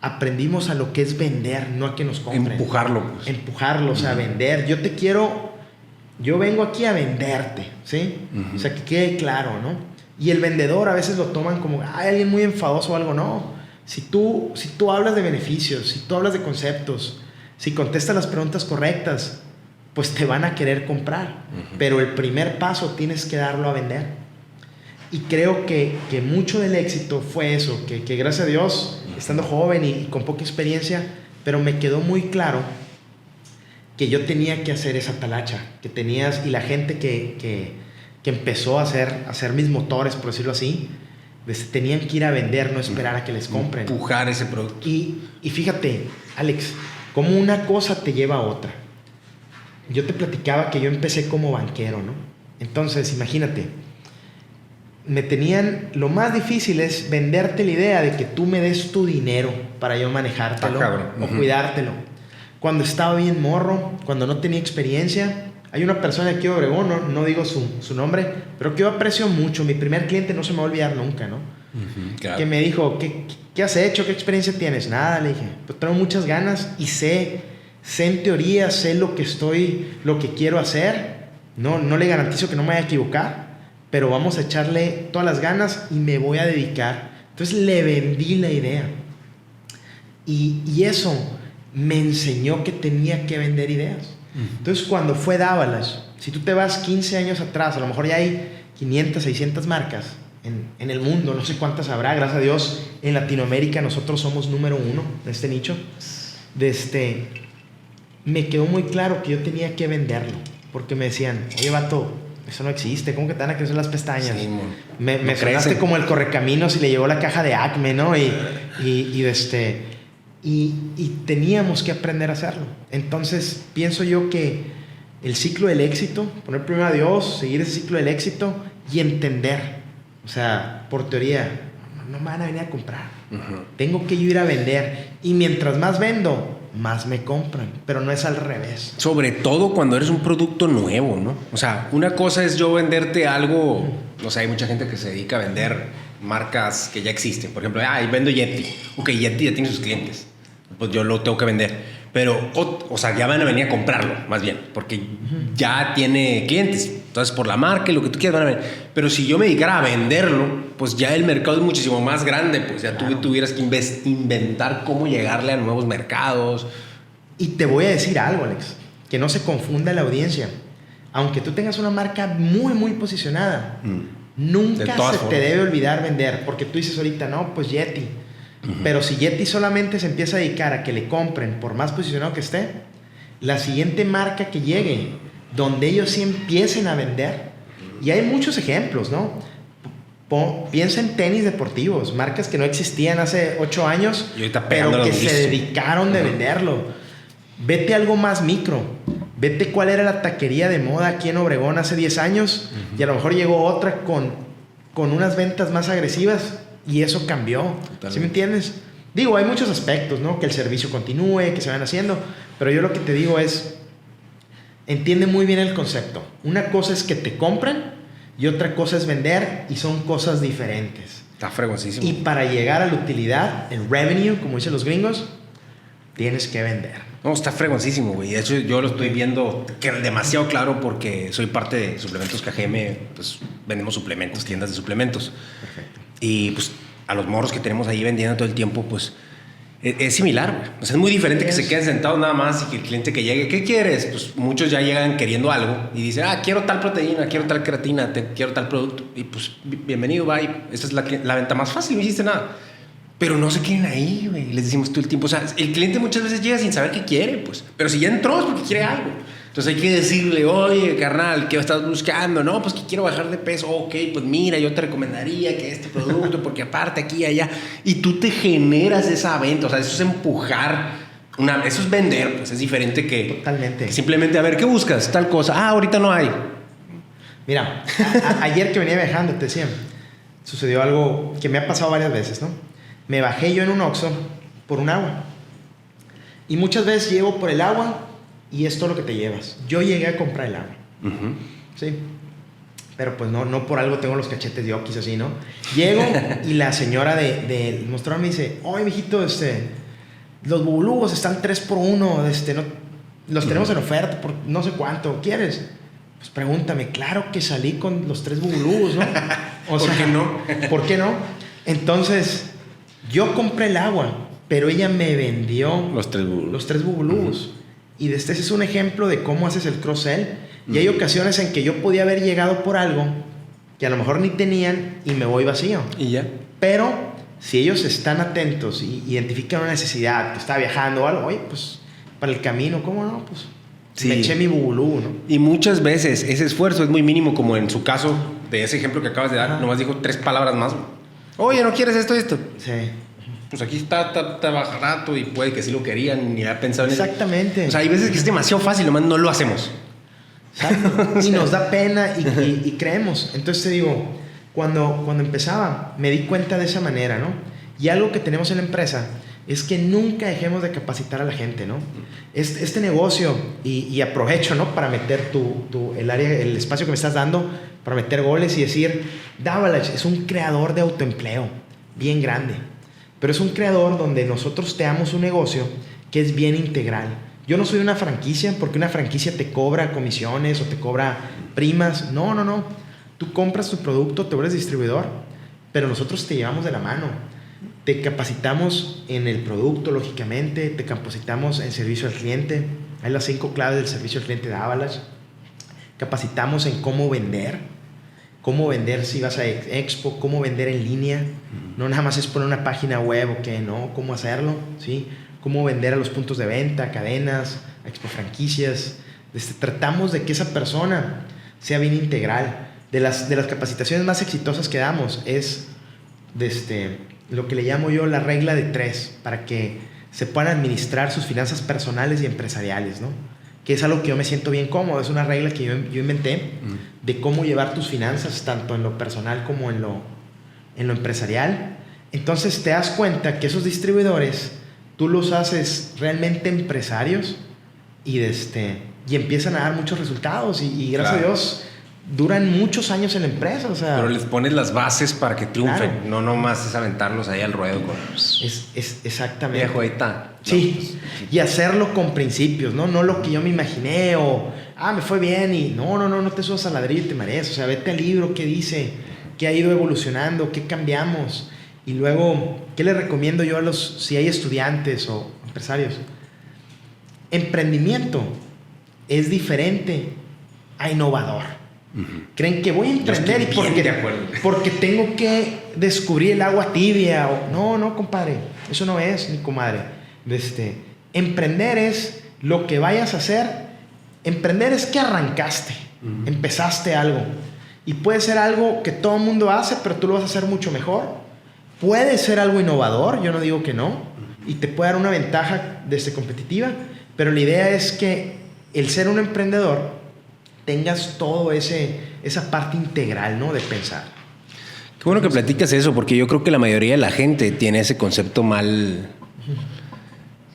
Aprendimos a lo que es vender, no a que nos compren. Empujarlo, pues. Empujarlo, o sea, vender. Yo vengo aquí a venderte, ¿sí? O sea, que quede claro, ¿no? Y el vendedor a veces lo toman como hay alguien muy enfadoso o algo. No, si tú hablas de beneficios, si tú hablas de conceptos, si contestas las preguntas correctas, pues te van a querer comprar. Pero el primer paso tienes que darlo a vender. Y creo que mucho del éxito fue eso, que gracias a Dios, estando joven y con poca experiencia, pero me quedó muy claro que yo tenía que hacer esa talacha que tenías, y la gente que empezó a hacer mis motores, por decirlo así, tenían que ir a vender, no esperar a que les compren. Empujar ese producto. Y fíjate, Alex, cómo una cosa te lleva a otra. Yo te platicaba que yo empecé como banquero, ¿no? Entonces, imagínate, lo más difícil es venderte la idea de que tú me des tu dinero para yo manejártelo o cuidártelo. Cuando estaba bien morro, cuando no tenía experiencia, hay una persona aquí de Obregón, no digo su nombre, pero que yo aprecio mucho. Mi primer cliente no se me va a olvidar nunca, ¿no? Claro. Que me dijo, ¿qué has hecho? ¿Qué experiencia tienes? Nada, le dije, pues tengo muchas ganas y sé en teoría, sé lo que quiero hacer. No le garantizo que no me vaya a equivocar, pero vamos a echarle todas las ganas y me voy a dedicar. Entonces le vendí la idea. Y eso me enseñó que tenía que vender ideas. Entonces cuando fue Dávalas, si tú te vas 15 años atrás, a lo mejor ya hay 500, 600 marcas en el mundo, no sé cuántas habrá, gracias a Dios en Latinoamérica nosotros somos número 1 en este nicho. Me quedó muy claro que yo tenía que venderlo, porque me decían, oye vato, eso no existe, ¿cómo que te van a crecer las pestañas? Sí, me sonaste como el correcaminos y le llegó la caja de Acme, ¿no? Y teníamos que aprender a hacerlo. Entonces pienso yo que el ciclo del éxito, poner primero a Dios, seguir ese ciclo del éxito y entender, o sea, por teoría, no me van a venir a comprar. Tengo que yo ir a vender, y mientras más vendo, más me compran, pero no es al revés. Sobre todo cuando eres un producto nuevo, ¿no? O sea, una cosa es yo venderte algo, no sé, hay mucha gente que se dedica a vender marcas que ya existen. Por ejemplo, vendo Yeti. Ok, Yeti ya tiene sus clientes, pues yo lo tengo que vender. Pero, o sea, ya van a venir a comprarlo, más bien, porque ya tiene clientes. Entonces, por la marca y lo que tú quieras van a ver. Pero si yo me dedicara a venderlo, pues ya el mercado es muchísimo más grande. Pues ya tú tuvieras que inventar cómo llegarle a nuevos mercados. Y te voy a decir algo, Alex, que no se confunda la audiencia. Aunque tú tengas una marca muy, muy posicionada, nunca se te debe olvidar vender. Porque tú dices ahorita, no, pues Yeti. Pero si Yeti solamente se empieza a dedicar a que le compren por más posicionado que esté, la siguiente marca que llegue, donde ellos sí empiecen a vender, y hay muchos ejemplos, ¿no? Piensa en tenis deportivos, marcas que no existían hace 8 años, pero que se dedicaron de venderlo. Vete a algo más micro. Vete cuál era la taquería de moda aquí en Obregón hace 10 años, y a lo mejor llegó otra con unas ventas más agresivas, y eso cambió. Totalmente. ¿Sí me entiendes? Digo, hay muchos aspectos, ¿no? Que el servicio continúe, que se vayan haciendo, pero yo lo que te digo es, entiende muy bien el concepto. Una cosa es que te compren y otra cosa es vender, y son cosas diferentes. Está fregoncísimo. Y para llegar a la utilidad, el revenue, como dicen los gringos, tienes que vender. No, está fregoncísimo, güey. De hecho, yo lo estoy viendo demasiado claro porque soy parte de Suplementos KGM. Pues vendemos suplementos, tiendas de suplementos. Perfecto. Y pues a los morros que tenemos ahí vendiendo todo el tiempo, pues es similar, güey. O sea, es muy diferente que se queden sentados nada más y que el cliente que llegue, ¿qué quieres? Pues muchos ya llegan queriendo algo y dicen, quiero tal proteína, quiero tal creatina, quiero tal producto. Y pues, bienvenido, bye. Esta es la venta más fácil, no hiciste nada. Pero no se quieren ahí, güey. Les decimos todo el tiempo. O sea, el cliente muchas veces llega sin saber qué quiere, pues. Pero si ya entró es porque quiere algo. Entonces hay que decirle, oye, carnal, ¿qué estás buscando? No, pues que quiero bajar de peso. Ok, pues mira, yo te recomendaría que este producto, porque aparte aquí y allá. Y tú te generas esa venta. O sea, eso es empujar. Eso es vender, pues es diferente que... Totalmente. Que simplemente, a ver, ¿qué buscas? Tal cosa. Ahorita no hay. Mira, ayer que venía viajando, te decía, sucedió algo que me ha pasado varias veces, ¿no? Me bajé yo en un Oxxo por un agua. Y muchas veces llego por el agua y es todo lo que te llevas. Yo llegué a comprar el agua. Sí. Pero pues no por algo tengo los cachetes de Oquis así, ¿no? Llego y la señora del mostrador me dice, oye, mijito, los bubulubos están 3 por 1, los tenemos en oferta por no sé cuánto, ¿quieres? Pues pregúntame. Claro que salí con los 3 bubulubos, ¿no? ¿Por qué no? ¿Por qué no? Entonces... yo compré el agua, pero ella me vendió los 3 bubulubos. Y ese es un ejemplo de cómo haces el cross-sell. Y hay ocasiones en que yo podía haber llegado por algo que a lo mejor ni tenían y me voy vacío. Y ya. Pero si ellos están atentos y identifican una necesidad, que está viajando o algo, oye, pues para el camino, ¿cómo no? Pues sí, me eché mi bubulubu, ¿no? Y muchas veces ese esfuerzo es muy mínimo, como en su caso de ese ejemplo que acabas de dar. Nomás dijo 3 palabras más. Oye, ¿no quieres esto? Sí. pues aquí está barato y puede que sí lo querían ni había pensado en eso. Exactamente. O sea, hay veces que es demasiado fácil, nomás no lo hacemos. Exacto. Y nos da pena y creemos. Entonces te digo, cuando empezaba, me di cuenta de esa manera, ¿no? Y algo que tenemos en la empresa es que nunca dejemos de capacitar a la gente, ¿no? Este negocio, y aprovecho, ¿no? Para meter el espacio que me estás dando, para meter goles y decir, Davalage es un creador de autoempleo bien grande, pero es un creador donde nosotros te damos un negocio que es bien integral. Yo no soy una franquicia, porque una franquicia te cobra comisiones o te cobra primas. No. Tú compras tu producto, te vuelves distribuidor, pero nosotros te llevamos de la mano. Te capacitamos en el producto, lógicamente. Te capacitamos en servicio al cliente. Hay las 5 claves del servicio al cliente de Avalanche. Capacitamos en cómo vender si vas a Expo, cómo vender en línea. No nada más es poner una página web o qué, no, cómo hacerlo, ¿sí? Cómo vender a los puntos de venta, cadenas, a Expo franquicias. Tratamos de que esa persona sea bien integral. De las capacitaciones más exitosas que damos es lo que le llamo yo la regla de 3, para que se puedan administrar sus finanzas personales y empresariales, ¿no? Que es algo que yo me siento bien cómodo. Es una regla que yo inventé de cómo llevar tus finanzas tanto en lo personal como en lo empresarial. Entonces te das cuenta que esos distribuidores tú los haces realmente empresarios y empiezan a dar muchos resultados y gracias a Dios duran muchos años en la empresa, o sea, pero les pones las bases para que triunfen. Claro. No nomás es aventarlos ahí al ruedo con... Es exactamente. Viejo, ahí está. Sí, y hacerlo con principios, ¿no? No lo que yo me imaginé o... me fue bien y... No te subas al ladrillo y te marees. O sea, vete al libro, qué dice, qué ha ido evolucionando, qué cambiamos. Y luego, ¿qué le recomiendo yo a si hay estudiantes o empresarios? Emprendimiento es diferente a innovador. Creen que voy a emprender y porque tengo que descubrir el agua tibia. No, compadre. Eso no es, ni comadre. Emprender es lo que vayas a hacer. Emprender es que arrancaste. Empezaste algo. Y puede ser algo que todo el mundo hace, pero tú lo vas a hacer mucho mejor. Puede ser algo innovador, yo no digo que no. Y te puede dar una ventaja competitiva. Pero la idea es que el ser un emprendedor tengas todo esa parte integral, ¿no? De pensar. Qué bueno que platicas eso, porque yo creo que la mayoría de la gente tiene ese concepto mal.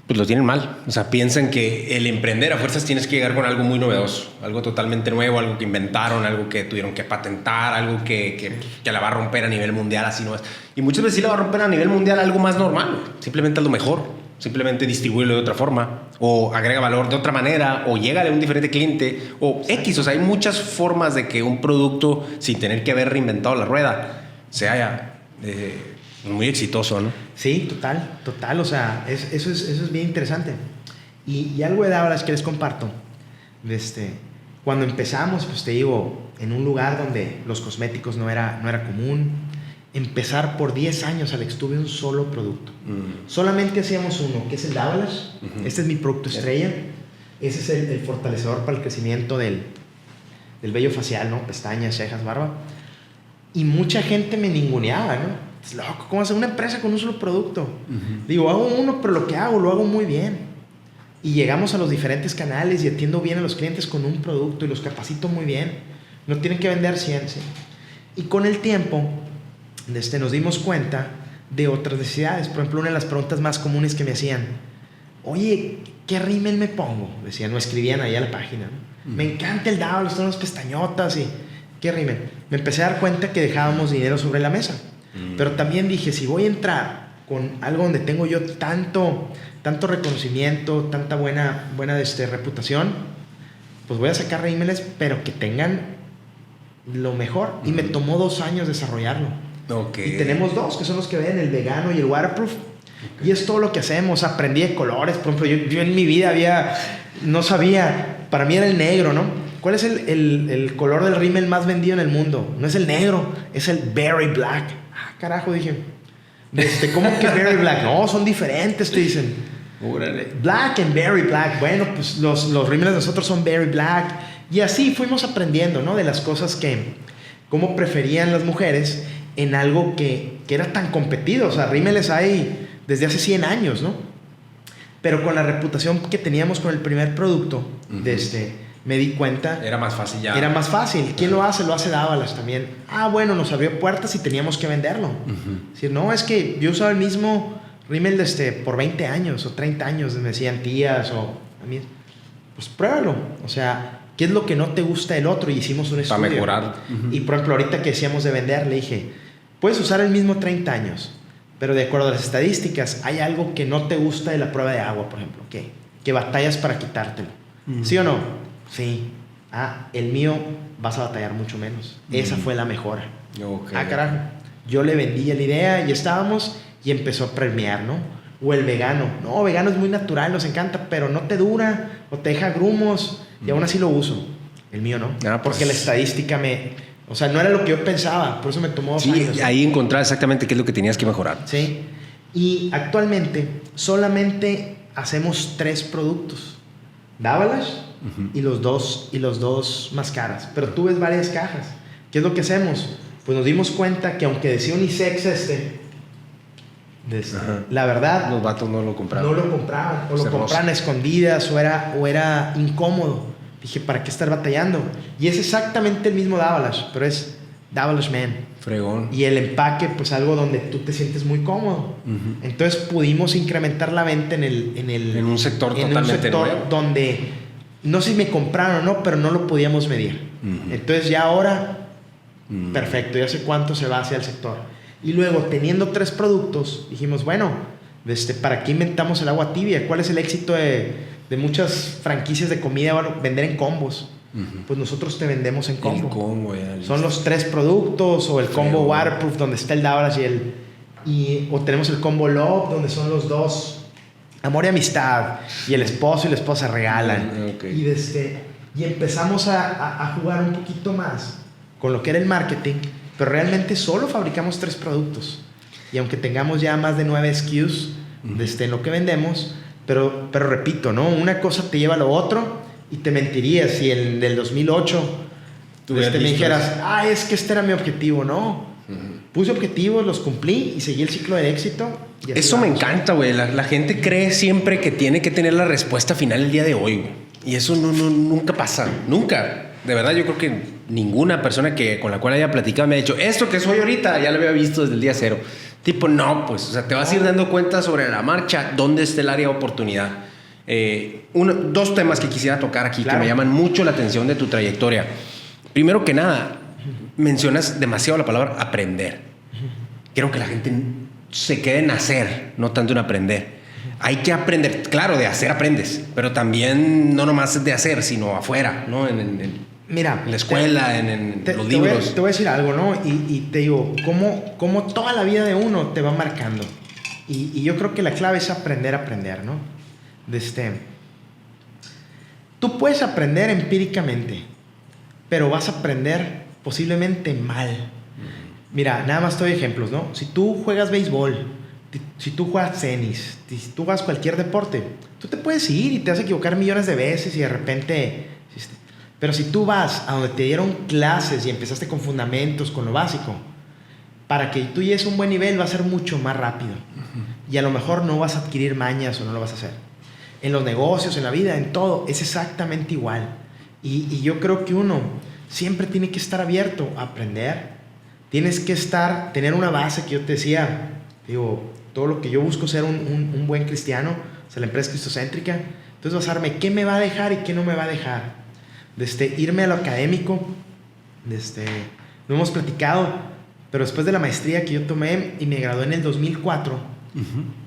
Pues lo tienen mal. O sea, piensan que el emprender a fuerzas tienes que llegar con algo muy novedoso, algo totalmente nuevo, algo que inventaron, algo que tuvieron que patentar, algo que la va a romper a nivel mundial, así no es. Y muchas veces sí la va a romper a nivel mundial algo más normal. Simplemente a lo mejor. Simplemente distribuirlo de otra forma, o agrega valor de otra manera, o llega a un diferente cliente, o X. O sea, hay muchas formas de que un producto, sin tener que haber reinventado la rueda, sea muy exitoso, ¿no? Sí, total. O sea, eso es bien interesante. Y algo de Davalage que les comparto. Cuando empezamos, pues te digo, en un lugar donde los cosméticos no era común. Empezar por 10 años, Alex, tuve un solo producto. Solamente hacíamos uno, que es el Davalage. Este es mi producto estrella. Ese es el fortalecedor para el crecimiento del vello facial, ¿no? Pestañas, cejas, barba. Y mucha gente me ninguneaba, ¿no? Es loco, ¿cómo hacer una empresa con un solo producto? Digo, hago uno, pero lo que hago, lo hago muy bien. Y llegamos a los diferentes canales y atiendo bien a los clientes con un producto y los capacito muy bien. No tienen que vender 100, ¿sí? Y con el tiempo nos dimos cuenta de otras necesidades. Por ejemplo, una de las preguntas más comunes que me hacían: oye, ¿qué rímel me pongo? Decían, no escribían ahí a la página, ¿no? Me encanta el Davalage, son las pestañotas y ¿qué rímel? Me empecé a dar cuenta que dejábamos dinero sobre la mesa. Pero también dije, si voy a entrar con algo donde tengo yo tanto reconocimiento, tanta buena reputación, pues voy a sacar rímeles, pero que tengan lo mejor. Y me tomó 2 años desarrollarlo. Okay. Y tenemos 2, que son los que ven, el vegano y el waterproof. Y es todo lo que hacemos. Aprendí de colores. Por ejemplo, yo en mi vida no sabía, para mí era el negro, ¿no? ¿Cuál es el color del rímel más vendido en el mundo? No es el negro, es el berry black. Carajo, dije. ¿Cómo que berry black? No, son diferentes, te dicen. Black and berry black. Bueno, pues los rímeles de nosotros son berry black. Y así fuimos aprendiendo, ¿no? De las cosas cómo preferían las mujeres en algo que era tan competido. O sea, rímeles hay desde hace 100 años, ¿no? Pero con la reputación que teníamos con el primer producto, me di cuenta... Era más fácil ya. Era más fácil. ¿Quién lo hace? Lo hace Dávalas también. Bueno, nos abrió puertas y teníamos que venderlo. Es decir, no, es que yo usaba el mismo rímel por 20 años o 30 años, me decían tías o a mí. Pues pruébalo. O sea, ¿qué es lo que no te gusta del otro? Y hicimos un estudio. Para mejorar. Y por ejemplo, ahorita que decíamos de vender, le dije, puedes usar el mismo 30 años, pero de acuerdo a las estadísticas, hay algo que no te gusta de la prueba de agua, por ejemplo, que batallas para quitártelo. ¿Sí o no? Sí. El mío vas a batallar mucho menos. Esa fue la mejora. Okay. Carajo. Yo le vendí la idea y estábamos y empezó a premiar, ¿no? O el vegano. No, vegano es muy natural, nos encanta, pero no te dura o te deja grumos y aún así lo uso. El mío no. Porque la estadística o sea, no era lo que yo pensaba, por eso me tomó 2 años. Sí, ahí encontrar exactamente qué es lo que tenías que mejorar. Sí. Y actualmente solamente hacemos 3 productos. Dávalas y los dos más caras. Pero tú ves varias cajas. ¿Qué es lo que hacemos? Pues nos dimos cuenta que aunque decía unisex la verdad... Los vatos no lo compraban. No lo compraban. O lo compraban a escondidas o era incómodo. Dije, ¿para qué estar batallando? Y es exactamente el mismo Dávalas, pero es Dávalas Man. Fregón. Y el empaque, pues algo donde tú te sientes muy cómodo. Entonces pudimos incrementar la venta en un sector totalmente nuevo. Donde no sé si me compraron o no, pero no lo podíamos medir. Entonces ya ahora, perfecto, ya sé cuánto se va hacia el sector. Y luego, teniendo 3 productos, dijimos, bueno, ¿para qué inventamos el agua tibia? ¿Cuál es el éxito de muchas franquicias de comida? Bueno, vender en combos. Pues nosotros te vendemos en combo. El combo son los 3 productos, o el combo waterproof donde está el Dávalas o tenemos el combo love donde son los 2 amor y amistad, y el esposo y la esposa regalan. Y empezamos a jugar un poquito más con lo que era el marketing, pero realmente solo fabricamos 3 productos, y aunque tengamos ya más de 9 SKUs en lo que vendemos, pero repito, ¿no? Una cosa te lleva a lo otro. Y te mentirías si en el 2008 me dijeras, es que este era mi objetivo. No. Puse objetivos, los cumplí y seguí el ciclo de éxito. Eso me encanta, güey. La gente cree siempre que tiene que tener la respuesta final el día de hoy, güey. Y eso nunca pasa. Nunca. De verdad, yo creo que ninguna persona con la cual haya platicado me ha dicho, esto que soy ahorita ya lo había visto desde el día 0. Tipo, no, pues, o sea, te vas a ir dando cuenta sobre la marcha dónde está el área de oportunidad. 2 temas que quisiera tocar aquí, claro, que me llaman mucho la atención de tu trayectoria. Primero que nada, mencionas demasiado la palabra aprender. Quiero que la gente se quede en hacer, no tanto en aprender. Hay que aprender, claro, de hacer aprendes, pero también no nomás de hacer, sino afuera, ¿no? Mira, en la escuela, en los libros. Te voy a decir algo, ¿no? Y te digo, cómo toda la vida de uno te va marcando. Y yo creo que la clave es aprender, ¿no? Tú puedes aprender empíricamente, pero vas a aprender posiblemente mal. Mira, nada más te doy ejemplos, ¿no? Si tú juegas béisbol, si tú juegas tenis, si tú juegas cualquier deporte, tú te puedes ir y te vas a equivocar millones de veces y de repente... Pero si tú vas a donde te dieron clases y empezaste con fundamentos, con lo básico, para que tú llegues a un buen nivel va a ser mucho más rápido. Y a lo mejor no vas a adquirir mañas o no lo vas a hacer. En los negocios, en la vida, en todo, es exactamente igual. Y yo creo que uno siempre tiene que estar abierto a aprender. Tienes que tener una base que yo te decía, todo lo que yo busco ser un buen cristiano, o sea, la empresa cristocéntrica. Entonces basarme, ¿qué me va a dejar y qué no me va a dejar? Irme a lo académico, no hemos platicado, pero después de la maestría que yo tomé y me gradué en el 2004,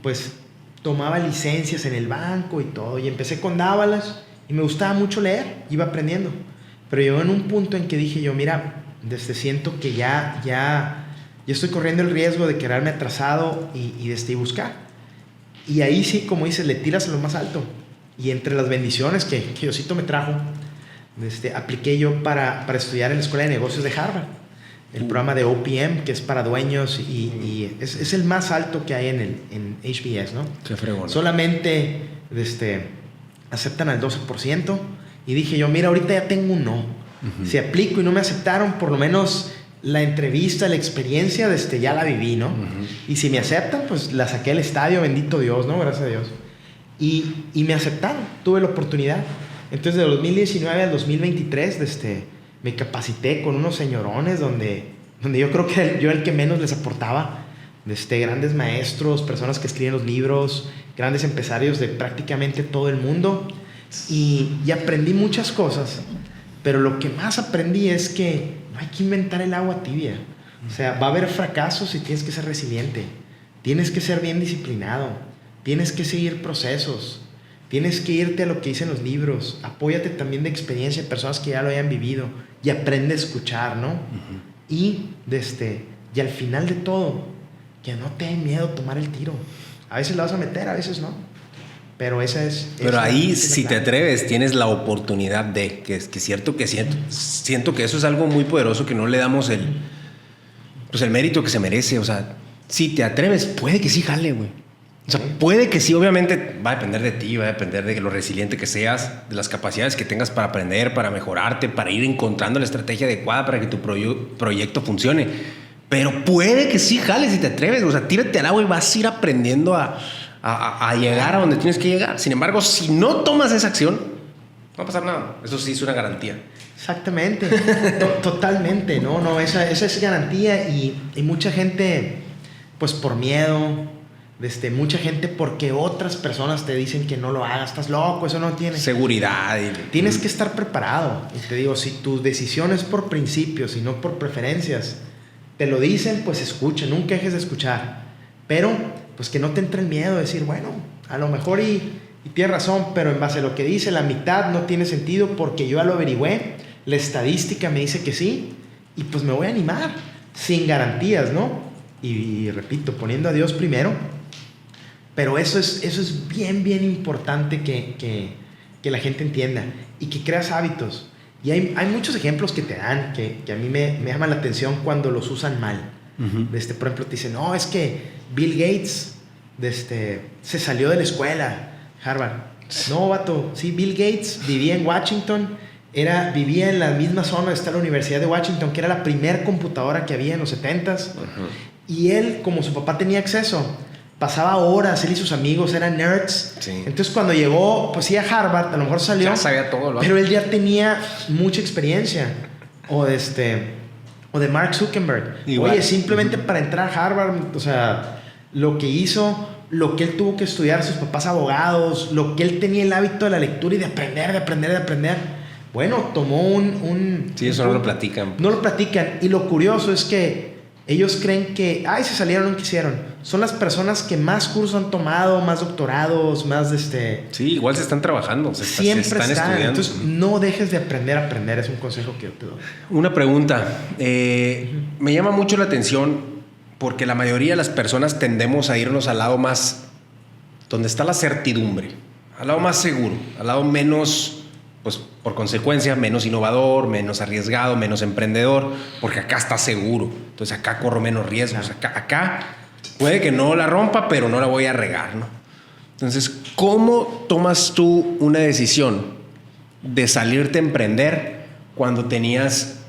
pues tomaba licencias en el banco y todo, y empecé con Dávalas y me gustaba mucho leer, iba aprendiendo, pero llegó en un punto en que dije yo, mira, siento que ya estoy corriendo el riesgo de quedarme atrasado y buscar, y ahí sí, como dices, le tiras a lo más alto, y entre las bendiciones que Diosito me trajo, apliqué yo para estudiar en la Escuela de Negocios de Harvard, el programa de OPM, que es para dueños, y es el más alto que hay en HBS, ¿no? Qué fregón. Solamente aceptan al 12%, y dije yo, mira, ahorita ya tengo un no. Si aplico y no me aceptaron, por lo menos la entrevista, la experiencia, ya la viví, ¿no? Y si me aceptan, pues la saqué al estadio, bendito Dios, ¿no? Gracias a Dios. Y me aceptaron, tuve la oportunidad. Entonces, de 2019 al 2023, me capacité con unos señorones donde yo creo que yo era el que menos les aportaba. Grandes maestros, personas que escriben los libros, grandes empresarios de prácticamente todo el mundo. Y aprendí muchas cosas, pero lo que más aprendí es que no hay que inventar el agua tibia. O sea, va a haber fracasos y tienes que ser resiliente. Tienes que ser bien disciplinado. Tienes que seguir procesos. Tienes que irte a lo que dicen los libros. Apóyate también de experiencia de personas que ya lo hayan vivido y aprende a escuchar, ¿no? Y al final de todo, que no te dé miedo tomar el tiro. A veces la vas a meter, a veces no. Pero Pero ahí, si te atreves, tienes la oportunidad de, que es cierto que siento que eso es algo muy poderoso, que no le damos el mérito que se merece. O sea, si te atreves, puede que sí jale, güey. O sea, puede que sí, obviamente va a depender de ti, va a depender de lo resiliente que seas, de las capacidades que tengas para aprender, para mejorarte, para ir encontrando la estrategia adecuada para que tu proyecto funcione. Pero puede que sí jale si te atreves. O sea, tírate al agua y vas a ir aprendiendo a llegar a donde tienes que llegar. Sin embargo, si no tomas esa acción, no va a pasar nada. Eso sí es una garantía. Exactamente. Totalmente, ¿no? Esa es garantía. Y mucha gente, pues por miedo, mucha gente porque otras personas te dicen que no lo hagas, estás loco, eso no tiene seguridad. Tienes que estar preparado. Y te digo, si tu decisión es por principios y no por preferencias, te lo dicen, pues escucha, nunca dejes de escuchar. Pero, pues que no te entre el miedo de decir, bueno, a lo mejor y tienes razón, pero en base a lo que dice, la mitad no tiene sentido porque yo ya lo averigüé, la estadística me dice que sí, y pues me voy a animar, sin garantías, ¿no? Y repito, poniendo a Dios primero. Pero eso es bien, bien importante que la gente entienda y que creas hábitos. Y hay muchos ejemplos que te dan que a mí me llaman la atención cuando los usan mal. Por ejemplo, te dicen, no, es que Bill Gates se salió de la escuela, Harvard. No, vato, sí, Bill Gates vivía en Washington, vivía en la misma zona donde está la Universidad de Washington, que era la primera computadora que había en los 70s. Y él, como su papá tenía acceso, pasaba horas, él y sus amigos eran nerds. Sí. Entonces cuando llegó, pues sí, a Harvard, a lo mejor salió, ya sabía todo, ¿no? Pero él ya tenía mucha experiencia. O de Mark Zuckerberg. Igual. Oye, simplemente para entrar a Harvard, o sea, lo que hizo, lo que él tuvo que estudiar, sus papás abogados, lo que él tenía el hábito de la lectura y de aprender. Bueno, tomó Sí, eso no lo platican. No lo platican. Y lo curioso es que ellos creen que, se salieron, no quisieron. Son las personas que más cursos han tomado, más doctorados, más Sí, igual se están trabajando, siempre están estudiando. Entonces, no dejes de aprender, es un consejo que yo te doy. Una pregunta. Me llama mucho la atención porque la mayoría de las personas tendemos a irnos al lado más, donde está la certidumbre, al lado más seguro, al lado menos, pues por consecuencia, menos innovador, menos arriesgado, menos emprendedor, porque acá está seguro. Entonces acá corro menos riesgos. Acá puede que no la rompa, pero no la voy a regar, ¿no? Entonces, ¿cómo tomas tú una decisión de salirte a emprender cuando tenías,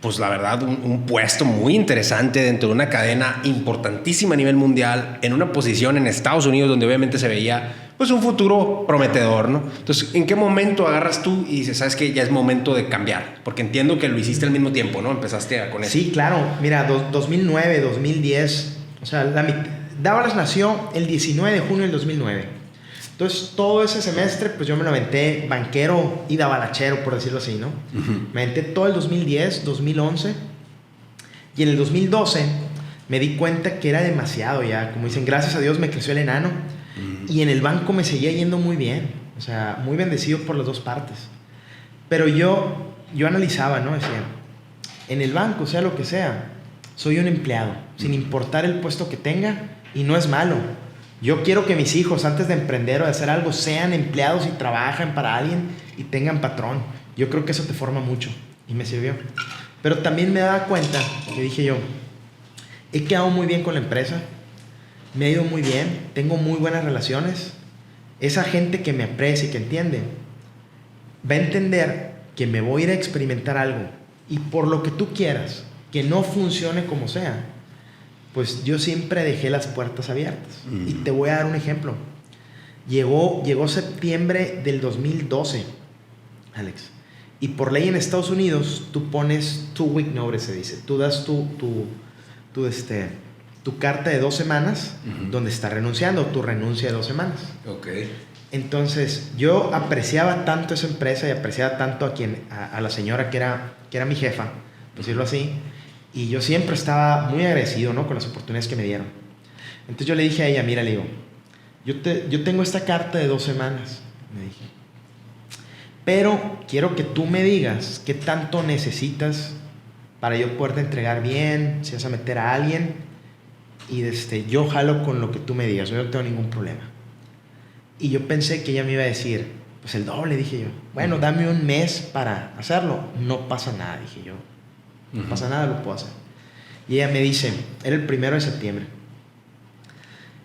pues la verdad, un puesto muy interesante dentro de una cadena importantísima a nivel mundial, en una posición en Estados Unidos donde obviamente se veía pues un futuro prometedor, ¿no? Entonces, ¿en qué momento agarras tú y dices, sabes que ya es momento de cambiar? Porque entiendo que lo hiciste al mismo tiempo, ¿no? Empezaste con eso. Sí, claro. Mira, 2009, 2010, o sea, Davalos nació el 19 de junio del 2009. Entonces, todo ese semestre, pues yo me lo aventé banquero y dabalachero, por decirlo así, ¿no? Me aventé todo el 2010, 2011. Y en el 2012 me di cuenta que era demasiado ya. Como dicen, gracias a Dios me creció el enano. Y en el banco me seguía yendo muy bien. O sea, muy bendecido por las dos partes. Pero yo analizaba, ¿no? Decía, en el banco, sea lo que sea, soy un empleado, sin importar el puesto que tenga, y no es malo. Yo quiero que mis hijos, antes de emprender o de hacer algo, sean empleados y trabajen para alguien y tengan patrón. Yo creo que eso te forma mucho y me sirvió. Pero también me daba cuenta que dije yo, he quedado muy bien con la empresa, me ha ido muy bien, tengo muy buenas relaciones. Esa gente que me aprecia y que entiende va a entender que me voy a ir a experimentar algo, y por lo que tú quieras, que no funcione como sea, pues yo siempre dejé las puertas abiertas. Y te voy a dar un ejemplo. Llegó septiembre del 2012, Alex. Y por ley en Estados Unidos, tú pones 2-week notice, se dice. Tú das tu carta de 2 semanas, donde estás renunciando, tu renuncia de 2 semanas. Ok. Entonces, yo apreciaba tanto esa empresa y apreciaba tanto a la señora que era mi jefa, por decirlo así. Y yo siempre estaba muy agradecido, ¿no?, con las oportunidades que me dieron. Entonces yo le dije a ella, mira, le digo, yo tengo esta carta de 2 semanas, me dije. Pero quiero que tú me digas qué tanto necesitas para yo poderte entregar bien, si vas a meter a alguien. Y yo jalo con lo que tú me digas, yo no tengo ningún problema. Y yo pensé que ella me iba a decir, pues el doble, dije yo. Bueno, dame un mes para hacerlo. No pasa nada, dije yo. No pasa nada, lo puedo hacer. Y ella me dice, era el 1 de septiembre.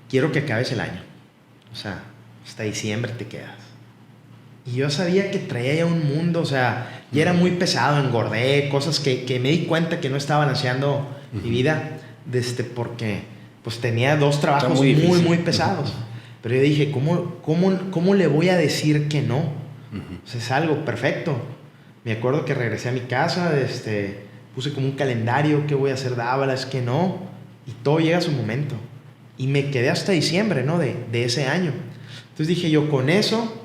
Quiero que acabes el año. O sea, hasta diciembre te quedas. Y yo sabía que traía ya un mundo, o sea, ya era muy pesado, engordé, cosas que me di cuenta que no estaba balanceando mi vida, porque pues tenía 2 trabajos muy pesados. Pero yo dije, ¿cómo le voy a decir que no? O sea, es algo perfecto. Me acuerdo que regresé a mi casa, puse como un calendario, ¿qué voy a hacer? Dábalas, que no. Y todo llega a su momento. Y me quedé hasta diciembre, ¿no?, de ese año. Entonces dije yo, con eso,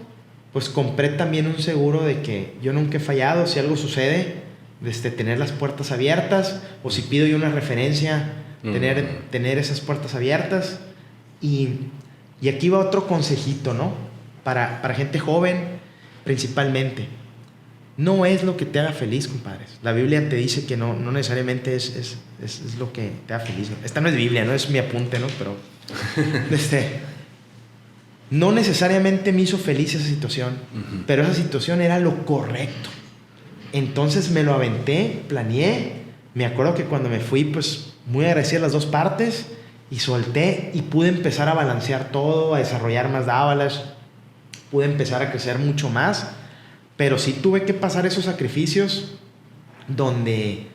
pues compré también un seguro de que yo nunca he fallado. Si algo sucede, tener las puertas abiertas. O si pido yo una referencia, tener esas puertas abiertas. Y aquí va otro consejito, ¿no? Para gente joven, principalmente. No es lo que te haga feliz, compadres. La Biblia te dice que no necesariamente es lo que te haga feliz. Esta no es Biblia, no es mi apunte, ¿no? Pero no necesariamente me hizo feliz esa situación, pero esa situación era lo correcto. Entonces me lo aventé, planeé. Me acuerdo que cuando me fui, pues muy agradecido a las 2 partes, y solté y pude empezar a balancear todo, a desarrollar más dábalas, pude empezar a crecer mucho más. Pero sí tuve que pasar esos sacrificios donde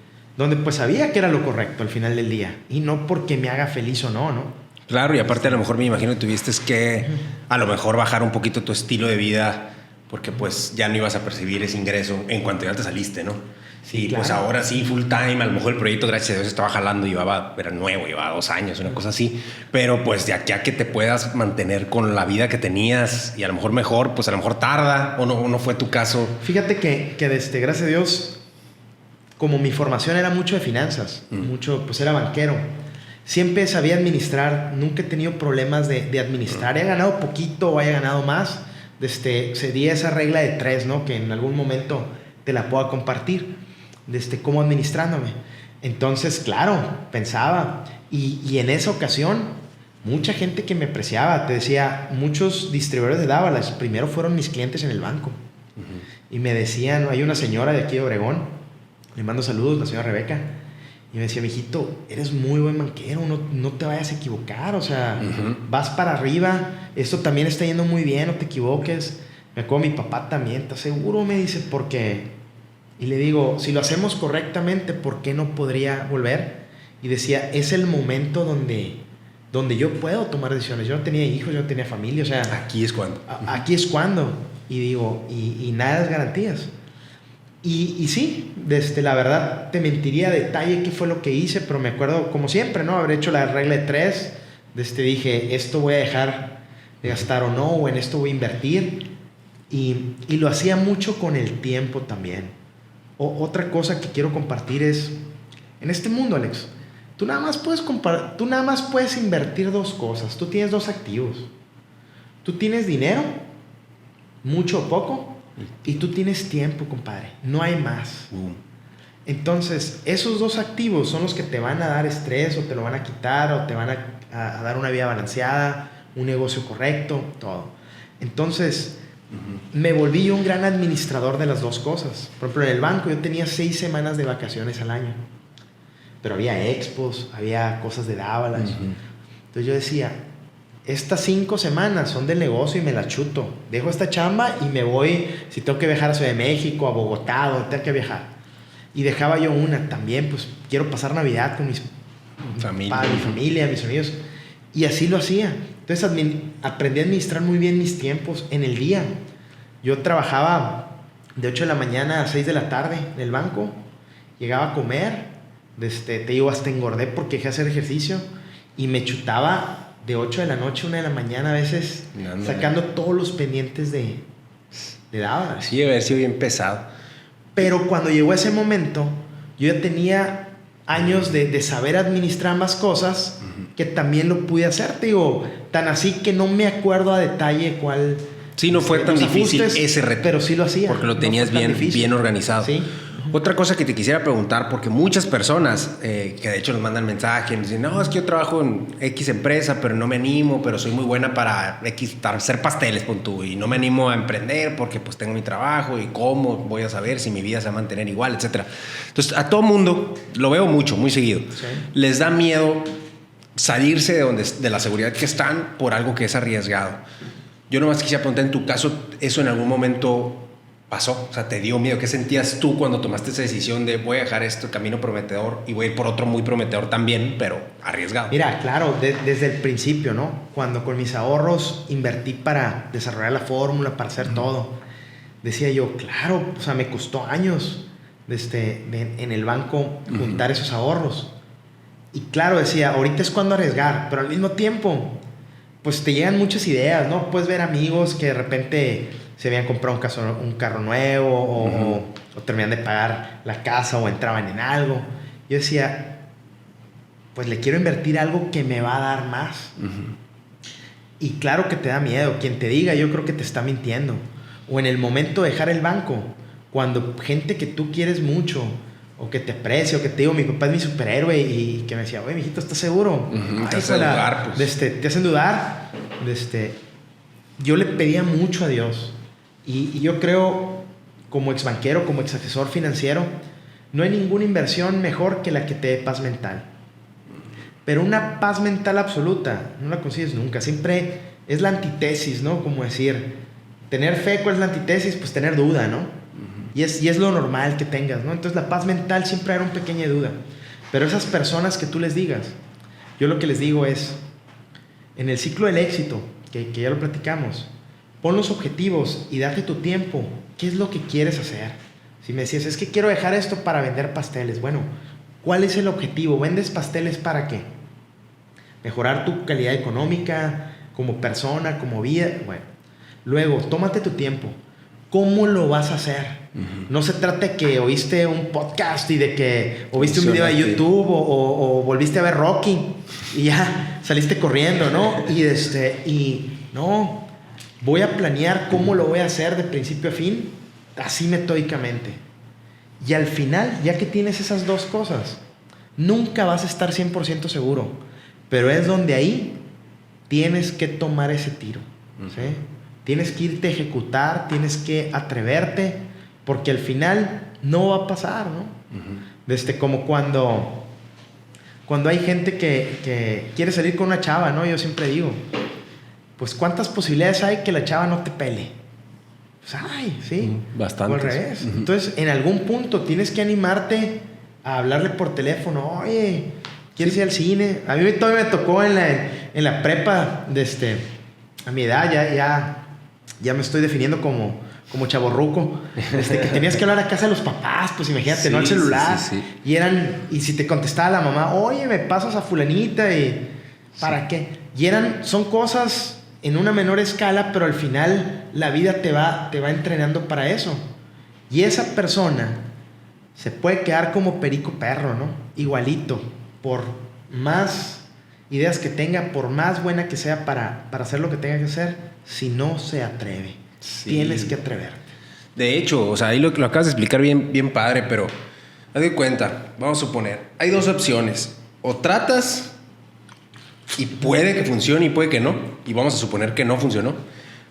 pues sabía que era lo correcto al final del día. Y no porque me haga feliz o no, ¿no? Claro, y aparte a lo mejor me imagino que tuviste que a lo mejor bajar un poquito tu estilo de vida, porque pues ya no ibas a percibir ese ingreso en cuanto ya te saliste, ¿no? Sí, y claro. Pues ahora sí, full time, a lo mejor el proyecto, gracias a Dios, estaba jalando, era nuevo, llevaba 2 años, una cosa así. Pero pues de aquí a que te puedas mantener con la vida que tenías y a lo mejor mejor, pues a lo mejor tarda, o no fue tu caso. Fíjate que gracias a Dios, como mi formación era mucho de finanzas, mucho, pues era banquero, siempre sabía administrar, nunca he tenido problemas de administrar. He ganado poquito o haya ganado más, sería esa regla de 3, ¿no?, que en algún momento te la pueda compartir, cómo administrándome. Entonces, claro, pensaba, y en esa ocasión, mucha gente que me apreciaba, te decía, muchos distribuidores de dábalas, primero fueron mis clientes en el banco. Y me decían, hay una señora de aquí de Obregón, le mando saludos, la señora Rebeca, y me decía, mijito, eres muy buen banquero, no te vayas a equivocar, o sea, vas para arriba, esto también está yendo muy bien, no te equivoques. Me acuerdo, mi papá también, ¿estás seguro? Me dice, ¿por qué? Y le digo, si lo hacemos correctamente, ¿por qué no podría volver? Y decía, es el momento donde yo puedo tomar decisiones. Yo no tenía hijos, yo no tenía familia, o sea... Aquí es cuando. Aquí es cuando. Y digo, y nada es garantías. Y sí, la verdad, te mentiría a detalle qué fue lo que hice, pero me acuerdo, como siempre, ¿no?, haber hecho la regla de 3. Dije, esto voy a dejar de gastar o no, o en esto voy a invertir. Y lo hacía mucho con el tiempo también. Otra cosa que quiero compartir es, en este mundo, Alex, tú nada más puedes invertir 2 cosas. Tú tienes 2 activos. Tú tienes dinero, mucho o poco, y tú tienes tiempo, compadre. No hay más. Entonces, esos 2 activos son los que te van a dar estrés, o te lo van a quitar, o te van a dar una vida balanceada, un negocio correcto, todo. Entonces... me volví un gran administrador de las 2 cosas. Por ejemplo, en el banco yo tenía 6 semanas de vacaciones al año. Pero había expos, había cosas de dábalas. Entonces yo decía, estas 5 semanas son del negocio y me las chuto. Dejo esta chamba y me voy, si tengo que viajar a Ciudad de México, a Bogotá, donde tenga que viajar. Y dejaba yo una también, pues quiero pasar Navidad con mi familia, mis amigos. Y así lo hacía. Entonces aprendí a administrar muy bien mis tiempos en el día. Yo trabajaba de 8 de la mañana a 6 de la tarde en el banco. Llegaba a comer. Te digo, hasta engordé porque dejé de hacer ejercicio. Y me chutaba de 8 de la noche a 1 de la mañana a veces, sacando todos los pendientes de deuda. Sí, debe haber sido bien pesado. Pero cuando llegó ese momento, yo ya tenía años de saber administrar ambas cosas, que también lo pude hacer, te digo, tan así que no me acuerdo a detalle cuál... Sí, no fue tan difícil ese reto. Pero sí lo hacía. Porque lo tenías bien organizado. Sí. Otra cosa que te quisiera preguntar, porque muchas personas que de hecho nos mandan mensajes, nos dicen, no, es que yo trabajo en X empresa, pero no me animo, pero soy muy buena para hacer pasteles, pon tú, y no me animo a emprender porque pues tengo mi trabajo y cómo voy a saber si mi vida se va a mantener igual, etcétera. Entonces, a todo mundo, lo veo mucho, muy seguido, sí, les da miedo salirse de la seguridad que están por algo que es arriesgado. Yo nomás quisiera preguntar, en tu caso, ¿eso en algún momento pasó? O sea, ¿te dio miedo? ¿Qué sentías tú cuando tomaste esa decisión de voy a dejar este camino prometedor y voy a ir por otro muy prometedor también, pero arriesgado? Mira, claro, desde el principio, ¿no? Cuando con mis ahorros invertí para desarrollar la fórmula, para hacer todo, decía yo, claro, o sea, me costó años en el banco juntar esos ahorros. Y claro, decía, ahorita es cuando arriesgar, pero al mismo tiempo, pues te llegan muchas ideas, ¿no? Puedes ver amigos que de repente se habían comprado un carro nuevo o terminan de pagar la casa o entraban en algo. Yo decía, pues le quiero invertir algo que me va a dar más. Y claro que te da miedo. Quien te diga, yo creo que te está mintiendo. O en el momento de dejar el banco, cuando gente que tú quieres mucho o que te aprecia o que te digo, mi papá es mi superhéroe y que me decía, oye, mijito, ¿estás seguro? Te hacen dudar, pues. Te hacen dudar. Yo le pedía mucho a Dios. Y yo creo, como ex banquero, como ex asesor financiero, no hay ninguna inversión mejor que la que te dé paz mental. Pero una paz mental absoluta no la consigues nunca. Siempre es la antítesis, ¿no? Como decir, tener fe, ¿cuál es la antítesis? Pues tener duda, ¿no? Y es lo normal que tengas, ¿no? Entonces la paz mental siempre era una pequeña duda. Pero esas personas que tú les digas, yo lo que les digo es, en el ciclo del éxito, que ya lo platicamos, pon los objetivos y date tu tiempo. ¿Qué es lo que quieres hacer? Si me decías, es que quiero dejar esto para vender pasteles. Bueno, ¿cuál es el objetivo? ¿Vendes pasteles para qué? Mejorar tu calidad económica, como persona, como vida. Bueno, luego, tómate tu tiempo. ¿Cómo lo vas a hacer? No se trata de que oíste un podcast y de que o viste un video de YouTube o volviste a ver Rocky y ya saliste corriendo, ¿no? Y no, voy a planear cómo lo voy a hacer de principio a fin, así metódicamente. Y al final, ya que tienes esas dos cosas, nunca vas a estar 100% seguro, pero es donde ahí tienes que tomar ese tiro, ¿sí? Tienes que irte a ejecutar, tienes que atreverte, porque al final no va a pasar, ¿no? Como cuando hay gente que quiere salir con una chava, ¿no? Yo siempre digo, pues ¿cuántas posibilidades hay que la chava no te pele? Pues hay, ¿sí? Bastantes. O al revés. Entonces, en algún punto tienes que animarte a hablarle por teléfono. Oye, ¿quieres ir al cine? A mí todavía me tocó en la prepa, a mi edad, ya me estoy definiendo como chavorruco, que tenías que hablar a casa de los papás, pues imagínate, no al celular. Sí. Y si te contestaba la mamá, oye, me pasas a fulanita y ¿para qué? Y son cosas en una menor escala, pero al final la vida te va entrenando para eso. Y esa persona se puede quedar como perico perro, ¿no? Igualito, por más ideas que tenga, por más buena que sea para hacer lo que tenga que hacer, si no se atreve. Sí. Tienes que atreverte. De hecho, o sea, ahí lo acabas de explicar bien padre, pero haz de cuenta, vamos a suponer, hay dos opciones. O tratas y puede que funcione y puede que no, y vamos a suponer que no funcionó.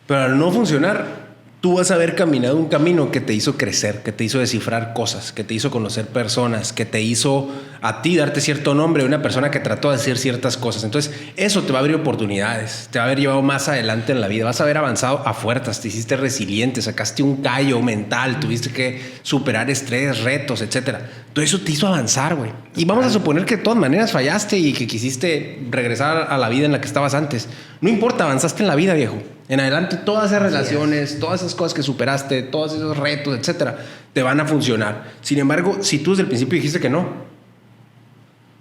Pero al no funcionar, tú vas a haber caminado un camino que te hizo crecer, que te hizo descifrar cosas, que te hizo conocer personas, que te hizo a ti darte cierto nombre de una persona que trató de hacer ciertas cosas. Entonces, eso te va a abrir oportunidades, te va a haber llevado más adelante en la vida, vas a haber avanzado a fuerzas, te hiciste resiliente, sacaste un callo mental, tuviste que superar estrés, retos, etcétera. Todo eso te hizo avanzar, güey. Y vamos a suponer que de todas maneras fallaste y que quisiste regresar a la vida en la que estabas antes. No importa, avanzaste en la vida, viejo. En adelante, todas esas relaciones, todas esas cosas que superaste, todos esos retos, etcétera, te van a funcionar. Sin embargo, si tú desde el principio dijiste que no,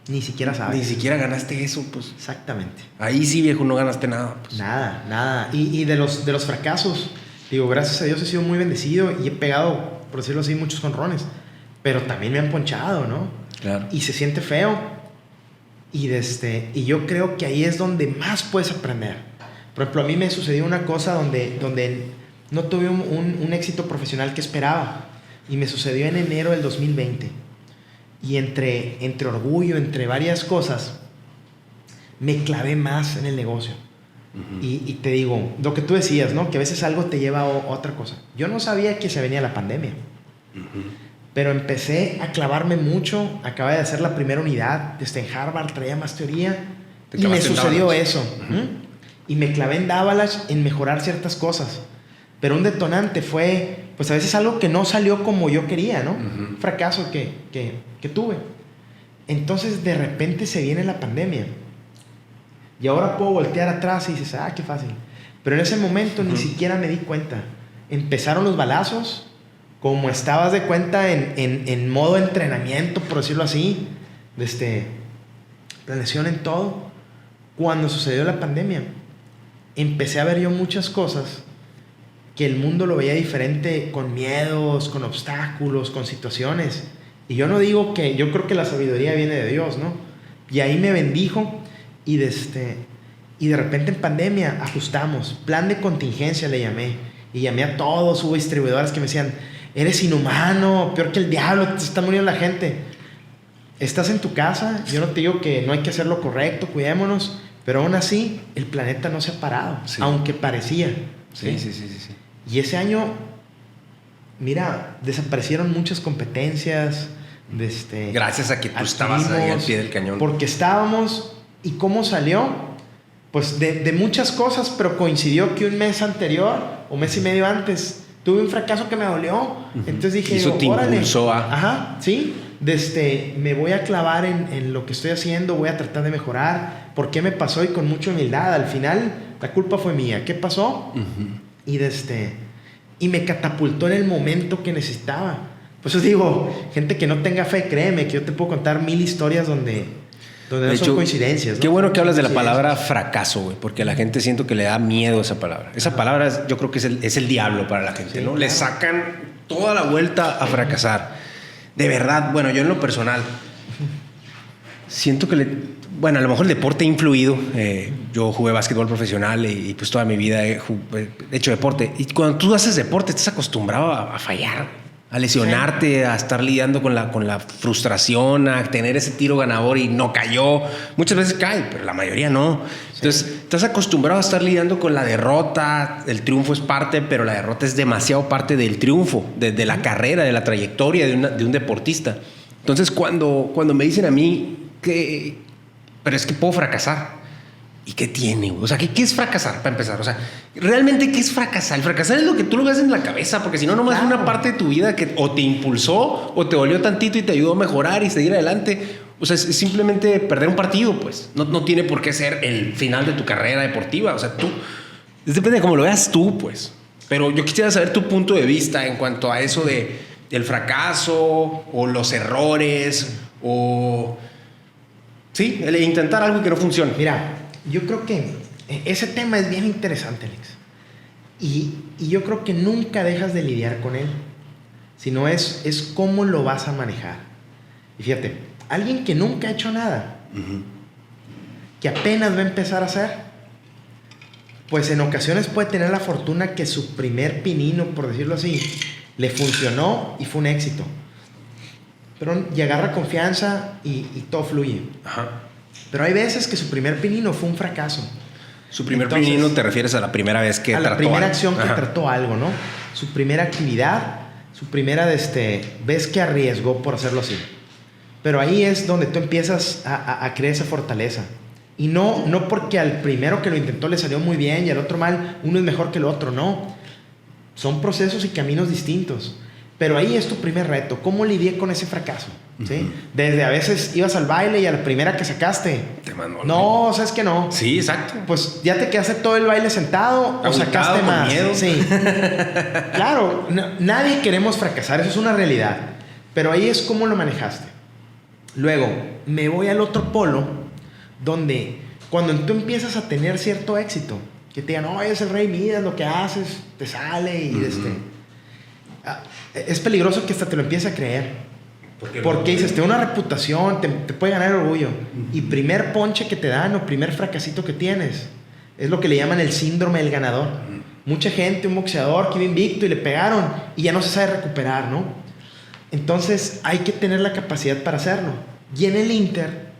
ni siquiera sabes. Ni siquiera ganaste eso, pues. Exactamente. Ahí sí, viejo, no ganaste nada. Pues. Nada. Y de los fracasos, digo, gracias a Dios he sido muy bendecido y he pegado, por decirlo así, muchos jonrones. Pero también me han ponchado, ¿no? Claro. Y se siente feo. Y yo creo que ahí es donde más puedes aprender. Por ejemplo, a mí me sucedió una cosa donde no tuve un éxito profesional que esperaba. Y me sucedió en enero del 2020. Y entre orgullo, entre varias cosas, me clavé más en el negocio. Uh-huh. Y te digo, lo que tú decías, ¿no? Que a veces algo te lleva a otra cosa. Yo no sabía que se venía la pandemia. Uh-huh. Pero empecé a clavarme mucho. Acabé de hacer la primera unidad. En Harvard traía más teoría. Y me sucedió eso. Uh-huh. Y me clavé en Davalanche en mejorar ciertas cosas. Pero un detonante fue, pues a veces algo que no salió como yo quería, ¿no? Uh-huh. Un fracaso que tuve. Entonces de repente se viene la pandemia. Y ahora puedo voltear atrás y dices, qué fácil. Pero en ese momento ni siquiera me di cuenta. Empezaron los balazos, como estabas de cuenta en modo entrenamiento, por decirlo así, planeación en todo. Cuando sucedió la pandemia, empecé a ver yo muchas cosas que el mundo lo veía diferente, con miedos, con obstáculos, con situaciones. Y yo no digo que, yo creo que la sabiduría viene de Dios, ¿no? Y ahí me bendijo y de repente en pandemia ajustamos, plan de contingencia le llamé. Y llamé a todos, hubo distribuidores que me decían, eres inhumano, peor que el diablo, te está muriendo la gente. Estás en tu casa, yo no te digo que no hay que hacer lo correcto, cuidémonos, pero aún así el planeta no se ha parado, sí. Aunque parecía. Sí. Y ese año, mira, desaparecieron muchas competencias. Gracias a que tú estabas ahí al pie del cañón. Porque estábamos, ¿y cómo salió? Pues de muchas cosas, pero coincidió que un mes anterior o mes y medio antes tuve un fracaso que me dolió. Uh-huh. Entonces dije, eso te impulsó a... Ajá, sí. Me voy a clavar en lo que estoy haciendo, voy a tratar de mejorar. ¿Por qué me pasó? Y con mucha humildad. Al final, la culpa fue mía. ¿Qué pasó? Uh-huh. Y me catapultó en el momento que necesitaba. Por eso digo, gente que no tenga fe, créeme que yo te puedo contar 1000 historias donde no son coincidencias, ¿no? Qué bueno que hablas de la palabra fracaso, güey, porque a la gente siento que le da miedo esa palabra. Esa palabra yo creo que es el diablo para la gente, sí, ¿no? Claro. Le sacan toda la vuelta a fracasar. De verdad, bueno, yo en lo personal siento que a lo mejor el deporte ha influido. Yo jugué básquetbol profesional y pues toda mi vida he hecho deporte. Y cuando tú haces deporte estás acostumbrado a fallar, a lesionarte, sí. A estar lidiando con la frustración, a tener ese tiro ganador y no cayó. Muchas veces cae, pero la mayoría no. Sí. Entonces estás acostumbrado a estar lidiando con la derrota. El triunfo es parte, pero la derrota es demasiado parte del triunfo, de la carrera, de la trayectoria de un deportista. Entonces cuando me dicen a mí pero es que puedo fracasar. ¿Y qué tiene? O sea, ¿qué es fracasar para empezar? O sea, ¿realmente qué es fracasar? El fracasar es lo que tú lo ves en la cabeza, porque si no, nomás es una parte de tu vida que o te impulsó o te dolió tantito y te ayudó a mejorar y seguir adelante. O sea, es simplemente perder un partido, pues. No tiene por qué ser el final de tu carrera deportiva. O sea, depende de cómo lo veas tú, pues. Pero yo quisiera saber tu punto de vista en cuanto a eso del fracaso o los errores o... Sí, el intentar algo que no funcione. Mira, yo creo que ese tema es bien interesante, Alex. Y yo creo que nunca dejas de lidiar con él, sino es cómo lo vas a manejar. Y fíjate, alguien que nunca ha hecho nada, uh-huh. que apenas va a empezar a hacer, pues en ocasiones puede tener la fortuna que su primer pinino, por decirlo así, le funcionó y fue un éxito. Y agarra confianza y todo fluye. Ajá. Pero hay veces que su primer pinino fue un fracaso. Su primer pinino te refieres a la primera vez que trató algo. A la primera acción que trató algo, ¿no? su primera actividad, su primera vez que arriesgó por hacerlo así. Pero ahí es donde tú empiezas a crear esa fortaleza. Y no porque al primero que lo intentó le salió muy bien y al otro mal, uno es mejor que el otro, no. Son procesos y caminos distintos. Pero ahí es tu primer reto. ¿Cómo lidié con ese fracaso? ¿Sí? Desde a veces ibas al baile y a la primera que sacaste, te mandó. No, ¿sabes que no? Sí, exacto. Pues ya te quedaste todo el baile sentado o sacaste más. Miedo. Sí. Claro, nadie queremos fracasar, eso es una realidad. Pero ahí es cómo lo manejaste. Luego, me voy al otro polo, donde cuando tú empiezas a tener cierto éxito, que te digan, no, eres el rey Midas, lo que haces te sale y es peligroso que hasta te lo empieces a creer. Porque dices, tengo una reputación, te puede ganar el orgullo. Y primer ponche que te dan o primer fracasito que tienes, es lo que le llaman el síndrome del ganador. Mucha gente, un boxeador que iba invicto y le pegaron y ya no se sabe recuperar, ¿no? Entonces hay que tener la capacidad para hacerlo. Y en el Inter,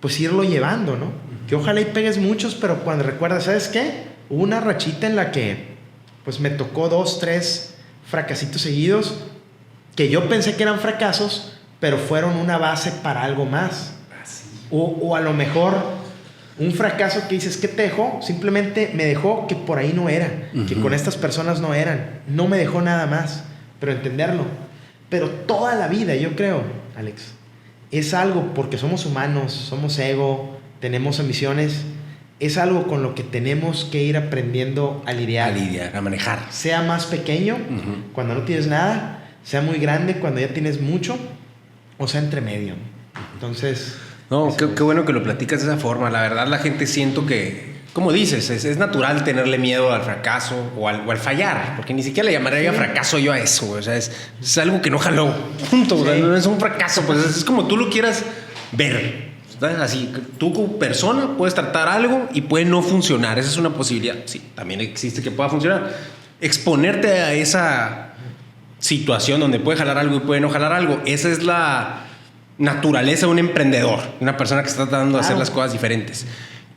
pues irlo llevando, ¿no? Que ojalá y pegues muchos, pero cuando recuerdas, ¿sabes qué? Hubo una rachita en la que pues me tocó 2, 3 fracasitos seguidos que yo pensé que eran fracasos, pero fueron una base para algo más. O a lo mejor un fracaso que dices, ¿qué te dejó? Simplemente me dejó que por ahí no era, que con estas personas no eran. No me dejó nada más, pero entenderlo. Pero toda la vida, yo creo, Alex, es algo, porque somos humanos, somos ego, tenemos ambiciones, es algo con lo que tenemos que ir aprendiendo a lidiar. A manejar. Sea más pequeño, cuando no tienes nada, sea muy grande cuando ya tienes mucho, o sea entre medio. Entonces... No, qué bueno que lo platicas de esa forma. La verdad, la gente siento que, como dices, es natural tenerle miedo al fracaso o al fallar, porque ni siquiera le llamaría fracaso yo a eso. O sea, es algo que no jaló. Punto. Sí. O sea, no es un fracaso, pues es como tú lo quieras ver. ¿Sabes? Así, tú como persona puedes tratar algo y puede no funcionar. Esa es una posibilidad. Sí, también existe que pueda funcionar. Exponerte a esa situación donde puede jalar algo y puede no jalar algo, esa es la naturaleza de un emprendedor, una persona que está tratando de hacer las cosas diferentes.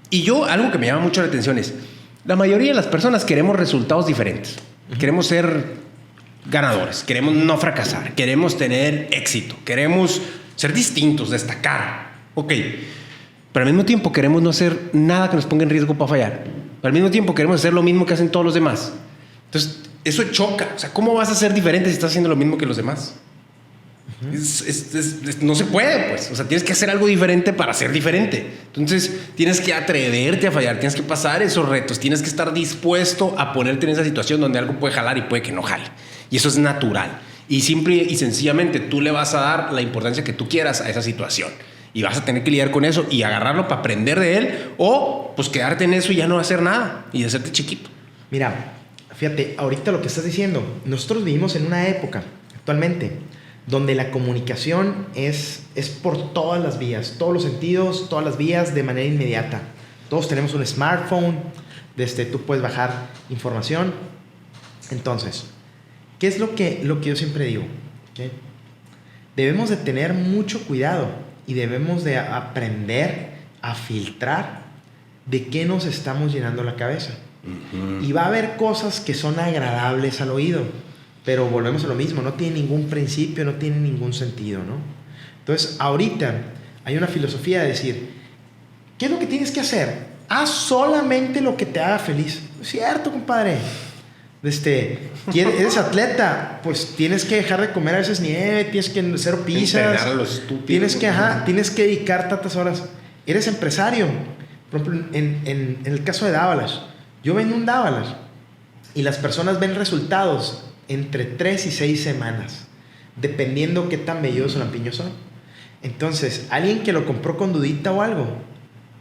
Y algo que me llama mucho la atención es, la mayoría de las personas queremos resultados diferentes. Queremos ser ganadores, queremos no fracasar, queremos tener éxito, queremos ser distintos, destacar. Ok, pero al mismo tiempo queremos no hacer nada que nos ponga en riesgo para fallar. Pero al mismo tiempo queremos hacer lo mismo que hacen todos los demás. Entonces, eso choca. O sea, ¿cómo vas a ser diferente si estás haciendo lo mismo que los demás? No se puede, pues. O sea, tienes que hacer algo diferente para ser diferente. Entonces, tienes que atreverte a fallar, tienes que pasar esos retos, tienes que estar dispuesto a ponerte en esa situación donde algo puede jalar y puede que no jale. Y eso es natural. Y simple y sencillamente tú le vas a dar la importancia que tú quieras a esa situación. Y vas a tener que lidiar con eso y agarrarlo para aprender de él, o pues quedarte en eso y ya no hacer nada y hacerte chiquito. Mira, fíjate, ahorita lo que estás diciendo, nosotros vivimos en una época actualmente donde la comunicación es por todas las vías, todos los sentidos, todas las vías de manera inmediata. Todos tenemos un smartphone, tú puedes bajar información. Entonces, ¿qué es lo que yo siempre digo? ¿Okay? Debemos de tener mucho cuidado y debemos de aprender a filtrar de qué nos estamos llenando la cabeza. Y va a haber cosas que son agradables al oído, pero volvemos a lo mismo, no tiene ningún principio, no tiene ningún sentido, ¿no? Entonces, ahorita hay una filosofía de decir, ¿qué es lo que tienes que hacer? Haz solamente lo que te haga feliz. ¿Cierto, compadre? ¿Eres atleta? Pues tienes que dejar de comer a veces nieve, tienes que hacer pizzas, tienes que dedicar tantas horas. Eres empresario, por ejemplo, en el caso de Dávalos, yo vendo un Dávalos y las personas ven resultados entre 3 y 6 semanas, dependiendo qué tan bellos o lampiños son. Entonces, alguien que lo compró con dudita o algo,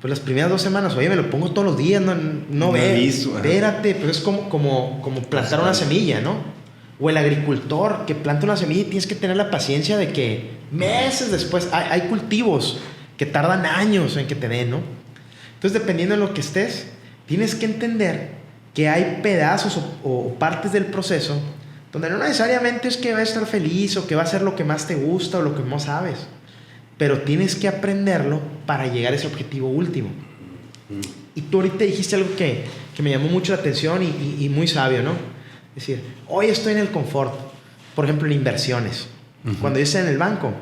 pues las primeras 2 semanas, oye, me lo pongo todos los días, no ve, espérate, pues es como plantar una semilla, ¿no? O el agricultor que planta una semilla y tienes que tener la paciencia de que meses después, hay cultivos que tardan años en que te den, ¿no? Entonces, dependiendo de lo que estés, tienes que entender que hay pedazos o partes del proceso donde no necesariamente es que va a estar feliz o que va a ser lo que más te gusta o lo que más sabes, pero tienes que aprenderlo para llegar a ese objetivo último. Y tú ahorita dijiste algo que me llamó mucho la atención y muy sabio, ¿no? Es decir, hoy estoy en el confort. Por ejemplo, en inversiones. Cuando yo estaba en el banco,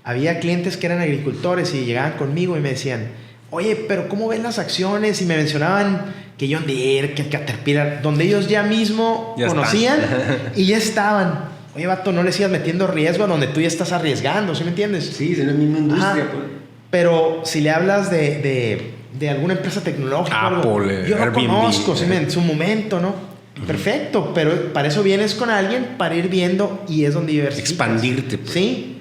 había clientes que eran agricultores y llegaban conmigo y me decían, oye, pero ¿cómo ven las acciones? Y me mencionaban que John Deere, que Caterpillar, donde ellos ya mismo ya conocían y ya estaban. Oye, vato, no le sigas metiendo riesgo a donde tú ya estás arriesgando, ¿sí me entiendes? Sí, es en la misma industria. Pues. Pero si le hablas de alguna empresa tecnológica, Apple, yo lo Airbnb, conozco, ¿sí? En su momento, ¿no? Perfecto, pero para eso vienes con alguien para ir viendo y es donde diversificas. Expandirte. Pues. Sí,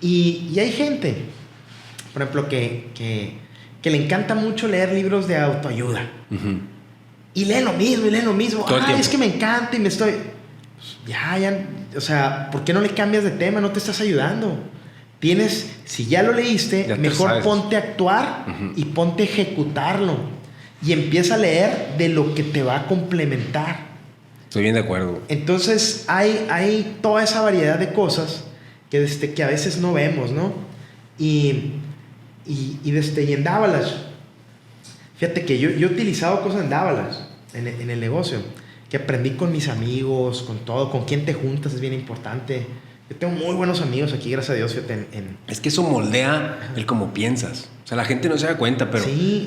y hay gente, por ejemplo, que le encanta mucho leer libros de autoayuda. Y leen lo mismo. Es que me encanta y me estoy... Ya, o sea, ¿por qué no le cambias de tema? No te estás ayudando. Si ya lo leíste, ya mejor ponte a actuar y ponte a ejecutarlo. Y empieza a leer de lo que te va a complementar. Estoy bien de acuerdo. Entonces, hay toda esa variedad de cosas que a veces no vemos, ¿no? Y en Dávalas, fíjate que yo he utilizado cosas en Dávalas, en el negocio, que aprendí con mis amigos, con todo, con quién te juntas es bien importante. Yo tengo muy buenos amigos aquí, gracias a Dios, fíjate. Es que eso moldea el cómo piensas. O sea, la gente no se da cuenta, pero sí.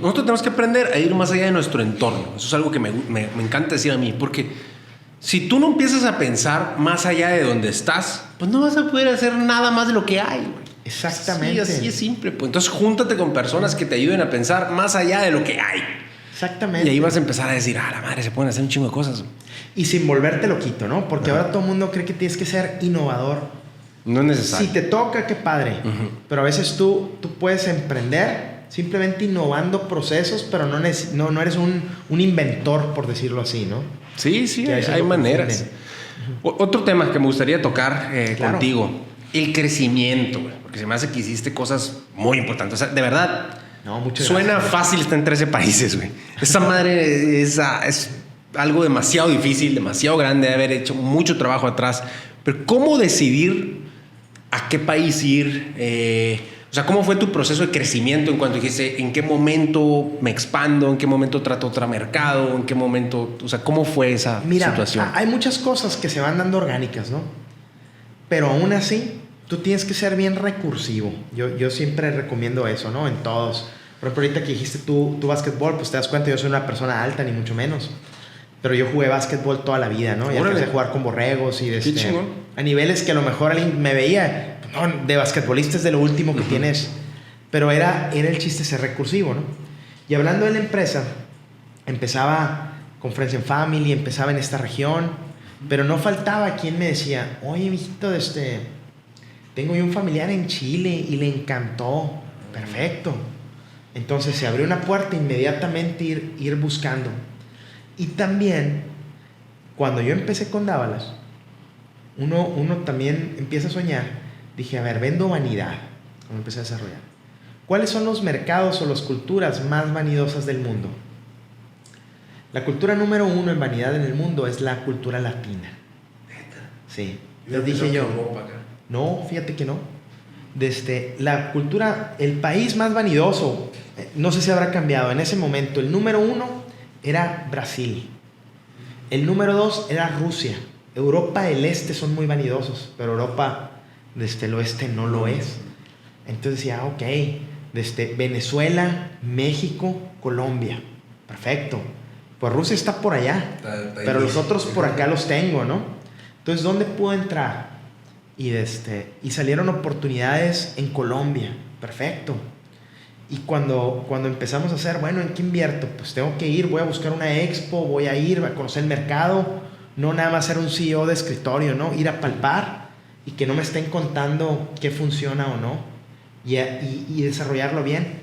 Nosotros tenemos que aprender a ir más allá de nuestro entorno. Eso es algo que me encanta decir a mí, porque si tú no empiezas a pensar más allá de donde estás, pues no vas a poder hacer nada más de lo que hay. Exactamente. Sí, así es simple. Pues entonces júntate con personas que te ayuden a pensar más allá de lo que hay. Exactamente. Y ahí vas a empezar a decir, la madre, se pueden hacer un chingo de cosas. Y sin volverte loquito, ¿no? Porque ahora todo el mundo cree que tienes que ser innovador. No es necesario. Si te toca, qué padre. Pero a veces tú puedes emprender simplemente innovando procesos, pero no eres un inventor, por decirlo así, ¿no? Sí, hay maneras. Otro tema que me gustaría tocar claro. contigo, el crecimiento, porque se me hace que hiciste cosas muy importantes. O sea, de verdad, suena fácil estar en 13 países, güey. Esa madre es algo demasiado difícil, demasiado grande, de haber hecho mucho trabajo atrás. Pero ¿cómo decidir a qué país ir? O sea, ¿cómo fue tu proceso de crecimiento en cuanto dijiste en qué momento me expando, en qué momento trato otro mercado, en qué momento... O sea, ¿cómo fue esa situación? Hay muchas cosas que se van dando orgánicas, ¿no? Pero aún así, tú tienes que ser bien recursivo. Yo siempre recomiendo eso, ¿no? En todos. Por ejemplo, ahorita que dijiste tú básquetbol, pues te das cuenta, yo soy una persona alta, ni mucho menos. Pero yo jugué básquetbol toda la vida, ¿no? Y empecé a jugar con borregos y a niveles que a lo mejor alguien me veía, no, de basquetbolista es de lo último que tienes. Pero era el chiste ser recursivo, ¿no? Y hablando de la empresa, empezaba con Friends and Family, empezaba en esta región, pero no faltaba quien me decía, oye, mijito, tengo yo un familiar en Chile y le encantó. Perfecto. Entonces se abrió una puerta inmediatamente ir buscando. Y también, cuando yo empecé con Dávalas, uno también empieza a soñar. Dije, a ver, vendo vanidad. Cuando empecé a desarrollar. ¿Cuáles son los mercados o las culturas más vanidosas del mundo? La cultura número 1 en vanidad en el mundo es la cultura latina. Sí. Les dije yo. No, fíjate que no. La cultura, el país más vanidoso, no sé si habrá cambiado. En ese momento, el número 1 era Brasil. El número 2 era Rusia. Europa del Este son muy vanidosos, pero Europa el Oeste no lo es. Entonces decía, ok, Venezuela, México, Colombia. Perfecto. Pues Rusia está por allá, pero los otros por acá los tengo, ¿no? Entonces, ¿dónde puedo entrar? Y salieron oportunidades en Colombia. Perfecto. Y cuando empezamos a hacer, bueno, ¿en qué invierto? Pues tengo que ir, voy a buscar una expo, voy a ir a conocer el mercado, no nada más ser un CEO de escritorio, ¿no? Ir a palpar y que no me estén contando qué funciona o no y desarrollarlo bien.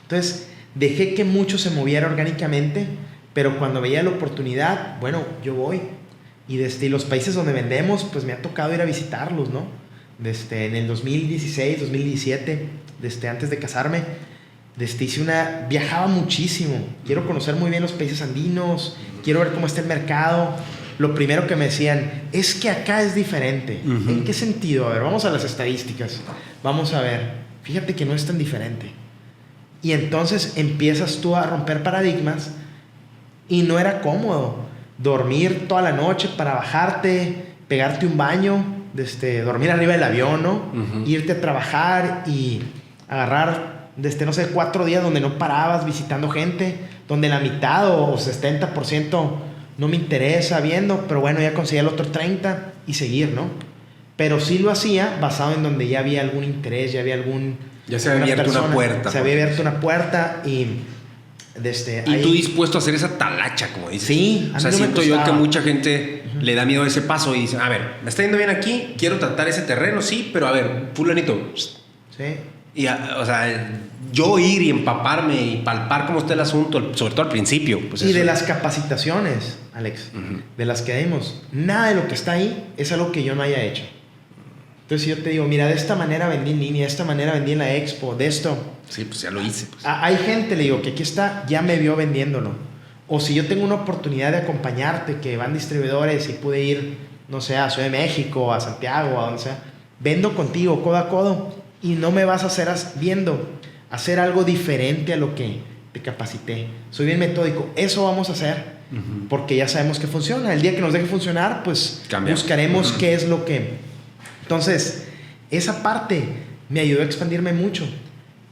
Entonces, dejé que mucho se moviera orgánicamente, pero cuando veía la oportunidad, bueno, yo voy. Y los países donde vendemos, pues me ha tocado ir a visitarlos, ¿no? En el 2016, 2017, antes de casarme, viajaba muchísimo. Quiero conocer muy bien los países andinos, quiero ver cómo está el mercado. Lo primero que me decían, es que acá es diferente. ¿En qué sentido? A ver, vamos a las estadísticas. Vamos a ver, fíjate que no es tan diferente. Y entonces empiezas tú a romper paradigmas y no era cómodo. dormir toda la noche para bajarte, pegarte un baño, dormir arriba del avión, ¿no? Irte a trabajar y agarrar, no sé, 4 días donde no parabas visitando gente, donde la mitad o 70% no me interesa viendo, pero bueno, ya conseguía el otro 30 y seguir, ¿no? Pero sí lo hacía basado en donde ya había algún interés, ya había Ya se había abierto una puerta. Se había abierto una puerta y... y tú dispuesto a hacer esa talacha, como dices. Sí, o sea, siento yo que mucha gente le da miedo a ese paso y dice, a ver, me está yendo bien aquí, quiero tratar ese terreno, sí, pero a ver, fulanito. Sí. Y, o sea, yo ir y empaparme y palpar cómo está el asunto, sobre todo al principio. Pues y eso. de las capacitaciones, Alex, de las que dimos, nada de lo que está ahí es algo que yo no haya hecho. Entonces yo te digo, mira, de esta manera vendí en línea, de esta manera vendí en la expo, de esto. Sí, pues ya lo hice. Pues. Hay gente, le digo, que aquí está, ya me vio vendiéndolo. O si yo tengo una oportunidad de acompañarte, que van distribuidores y pude ir, no sé, a Ciudad de México, a Santiago, a donde sea, vendo contigo codo a codo y no me vas a hacer hacer algo diferente a lo que te capacité. Soy bien metódico. Eso vamos a hacer porque ya sabemos que funciona. El día que nos deje funcionar, pues cambia. Buscaremos qué es lo que... Entonces, esa parte me ayudó a expandirme mucho.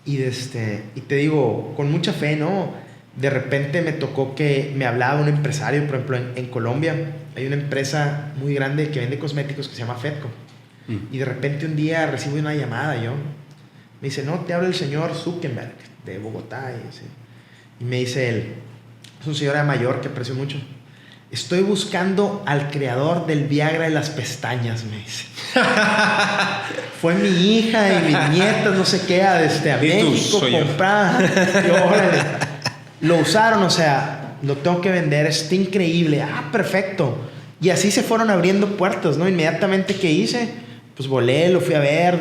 Y te digo, con mucha fe, ¿no? De repente me tocó que me hablaba un empresario, por ejemplo, en Colombia. Hay una empresa muy grande que vende cosméticos que se llama Fedco. Y de repente un día recibo una llamada yo. Me dice, no, te habla el señor Zuckerberg de Bogotá. Y me dice él, es un señor mayor que aprecio mucho. Estoy buscando al creador del Viagra de las pestañas, me dice. Fue mi hija y mis nietas, no sé qué, a México comprar. Y órale. Lo usaron, o sea, lo tengo que vender, está increíble. Ah, perfecto. Y así se fueron abriendo puertas, ¿no? Inmediatamente que hice, pues volé, lo fui a ver,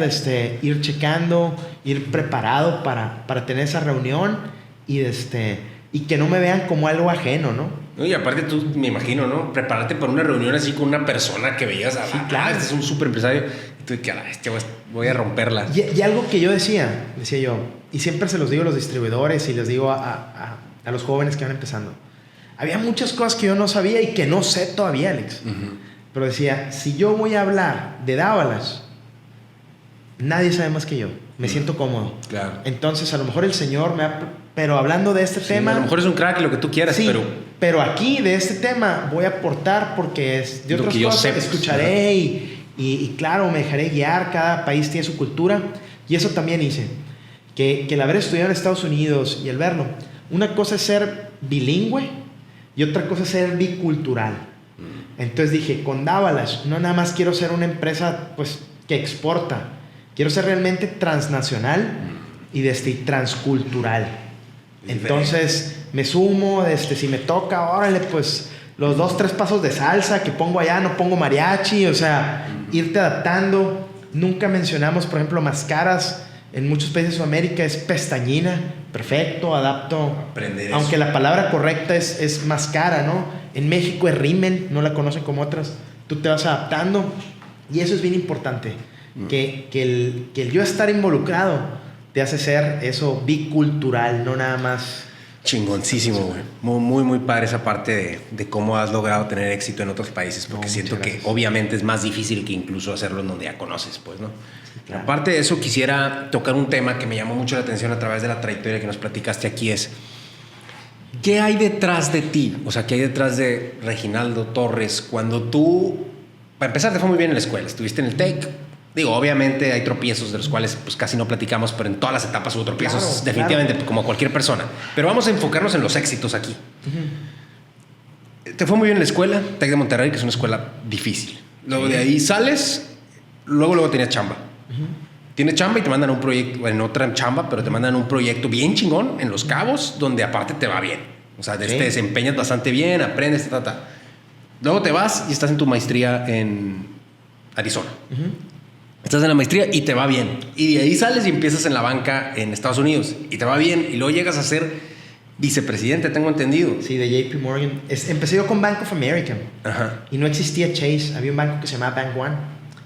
ir checando, ir preparado para tener esa reunión y que no me vean como algo ajeno, ¿no? Y aparte tú, me imagino, ¿no? Prepararte para una reunión así con una persona que veías, sí, claro. Este es un súper empresario. Y tú, que voy a romperla. Y algo que yo decía yo, y siempre se los digo a los distribuidores y les digo a los jóvenes que van empezando. Había muchas cosas que yo no sabía y que no sé todavía, Alex. Pero decía, si yo voy a hablar de Dávalas, nadie sabe más que yo. Me siento cómodo. Claro. Entonces, a lo mejor el señor pero hablando de este tema... A lo mejor es un crack, lo que tú quieras, sí, pero aquí, de este tema, voy a aportar porque de otras cosas escucharé y claro, me dejaré guiar. Cada país tiene su cultura. Y eso también hice. Que el haber estudiado en Estados Unidos y el verlo, una cosa es ser bilingüe y otra cosa es ser bicultural. Entonces dije, con Dávalas, no nada más quiero ser una empresa pues, que exporta. Quiero ser realmente transnacional y transcultural. Entonces me sumo, si me toca, órale, pues los 2, 3 pasos de salsa que pongo allá, no pongo mariachi, o sea, irte adaptando. Nunca mencionamos, por ejemplo, máscaras. En muchos países de Sudamérica es pestañina, perfecto, adapto. Aprender aunque eso. La palabra correcta es máscara, ¿no? En México es rímel, no la conocen como otras. Tú te vas adaptando y eso es bien importante. Que el yo estar involucrado te hace ser eso bicultural, no nada más. Chingoncísimo, güey. Muy, muy padre esa parte de cómo has logrado tener éxito en otros países, porque siento que obviamente es más difícil que incluso hacerlo en donde ya conoces, pues, ¿no? Sí, claro. Aparte de eso, quisiera tocar un tema que me llamó mucho la atención a través de la trayectoria que nos platicaste aquí, es ¿qué hay detrás de ti? O sea, ¿qué hay detrás de Reginaldo Torres cuando tú, para empezar, te fue muy bien en la escuela, estuviste en el TEC? Digo, obviamente hay tropiezos de los cuales pues casi no platicamos, pero en todas las etapas hubo tropiezos, claro, definitivamente, claro. Como cualquier persona. Pero vamos a enfocarnos en los éxitos aquí. Te fue muy bien en la escuela, TEC de Monterrey, que es una escuela difícil. Luego de ahí sales, luego tenías chamba. Tienes chamba y te mandan un proyecto, en otra chamba, pero te mandan un proyecto bien chingón en Los Cabos, donde aparte te va bien. O sea, te desempeñas bastante bien, aprendes, Luego te vas y estás en tu maestría en Arizona. Estás en la maestría y te va bien. Y de ahí sales y empiezas en la banca en Estados Unidos y te va bien. Y luego llegas a ser vicepresidente, tengo entendido. Sí, de JP Morgan. Empecé yo con Bank of America. Ajá. Y no existía Chase. Había un banco que se llamaba Bank One.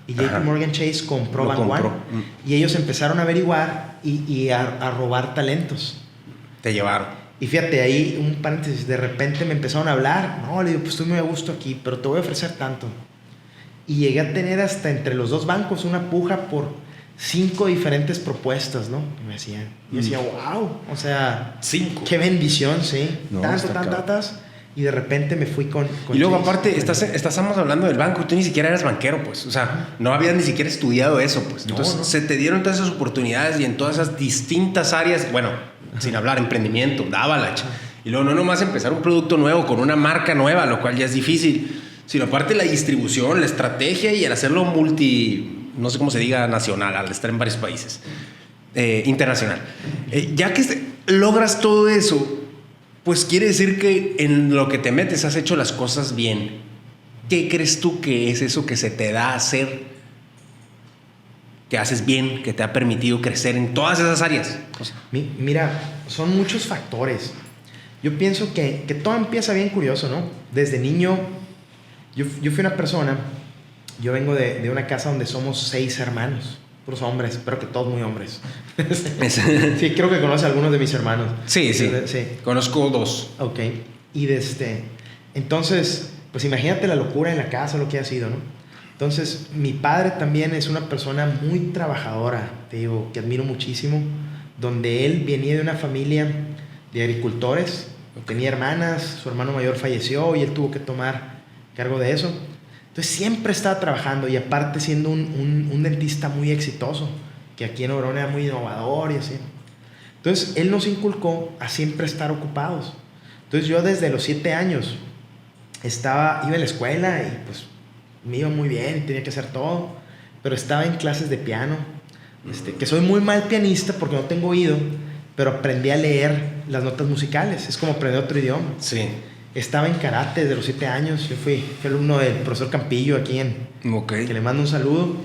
Y JP Morgan Chase compró Bank One. Y ellos empezaron a averiguar y a robar talentos. Te llevaron. Y fíjate, ahí un paréntesis, de repente me empezaron a hablar. No, le digo, pues estoy muy a gusto aquí, pero te voy a ofrecer tanto. Y llegué a tener hasta entre los dos bancos una puja por 5 diferentes propuestas, ¿no? Y me decían, yo decía, wow, o sea, 5. qué bendición, sí. No, Tantas. Y de repente me fui con y luego Chase. aparte, estamos hablando del banco, tú ni siquiera eras banquero, pues. O sea, no habías ni siquiera estudiado eso, pues. Entonces, No. se te dieron todas esas oportunidades y en todas esas distintas áreas, bueno, sin hablar, emprendimiento, Avalanche. Y luego no nomás empezar un producto nuevo con una marca nueva, lo cual ya es difícil, sino aparte la distribución, la estrategia y el hacerlo no sé cómo se diga nacional, al estar en varios países, internacional. Ya que logras todo eso, pues quiere decir que en lo que te metes has hecho las cosas bien. ¿Qué crees tú que es eso que se te da a hacer, que haces bien, que te ha permitido crecer en todas esas áreas? Mira, son muchos factores. Yo pienso que todo empieza bien curioso, ¿no? Desde niño, yo fui una persona, yo vengo de una casa donde somos 6 hermanos, puros hombres, espero que todos muy hombres. Sí, creo que conoces a algunos de mis hermanos. Sí. Conozco 2. Ok. Y entonces, pues imagínate la locura en la casa, lo que ha sido, ¿no? Entonces, mi padre también es una persona muy trabajadora, te digo, que admiro muchísimo, donde él venía de una familia de agricultores, tenía hermanas, su hermano mayor falleció y él tuvo que tomar cargo de eso. Entonces siempre estaba trabajando y aparte siendo un dentista muy exitoso, que aquí en Obregón era muy innovador y así. Entonces él nos inculcó a siempre estar ocupados. Entonces yo desde los 7 años iba en la escuela y pues me iba muy bien y tenía que hacer todo, pero estaba en clases de piano, que soy muy mal pianista porque no tengo oído, pero aprendí a leer las notas musicales, es como aprender otro idioma. Sí. Estaba en karate desde los 7 años. Yo fui alumno del profesor Campillo aquí que le mando un saludo.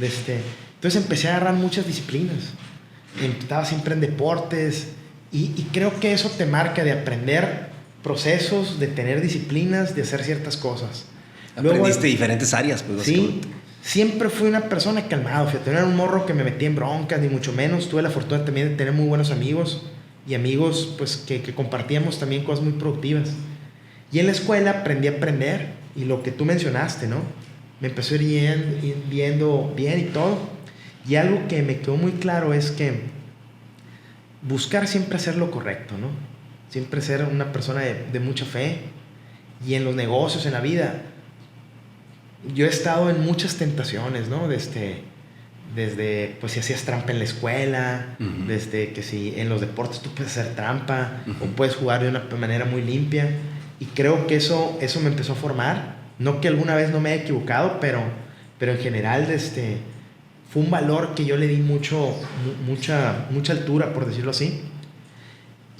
Entonces empecé a agarrar muchas disciplinas. Estaba siempre en deportes y creo que eso te marca de aprender procesos, de tener disciplinas, de hacer ciertas cosas. Aprendiste diferentes áreas, pues. Sí, siempre fui una persona calmada. Fíjate, no era un morro que me metía en broncas, ni mucho menos. Tuve la fortuna también de tener muy buenos amigos y amigos pues que compartíamos también cosas muy productivas. Y en la escuela aprendí a aprender y lo que tú mencionaste, ¿no? Me empezó a ir viendo bien y todo. Y algo que me quedó muy claro es que buscar siempre hacer lo correcto, ¿no? Siempre ser una persona de mucha fe. Y en los negocios, en la vida, yo he estado en muchas tentaciones, ¿no? Desde pues si hacías trampa en la escuela, desde que si en los deportes tú puedes hacer trampa o puedes jugar de una manera muy limpia. Y creo que eso me empezó a formar. No que alguna vez no me haya equivocado, pero en general fue un valor que yo le di mucha altura, por decirlo así.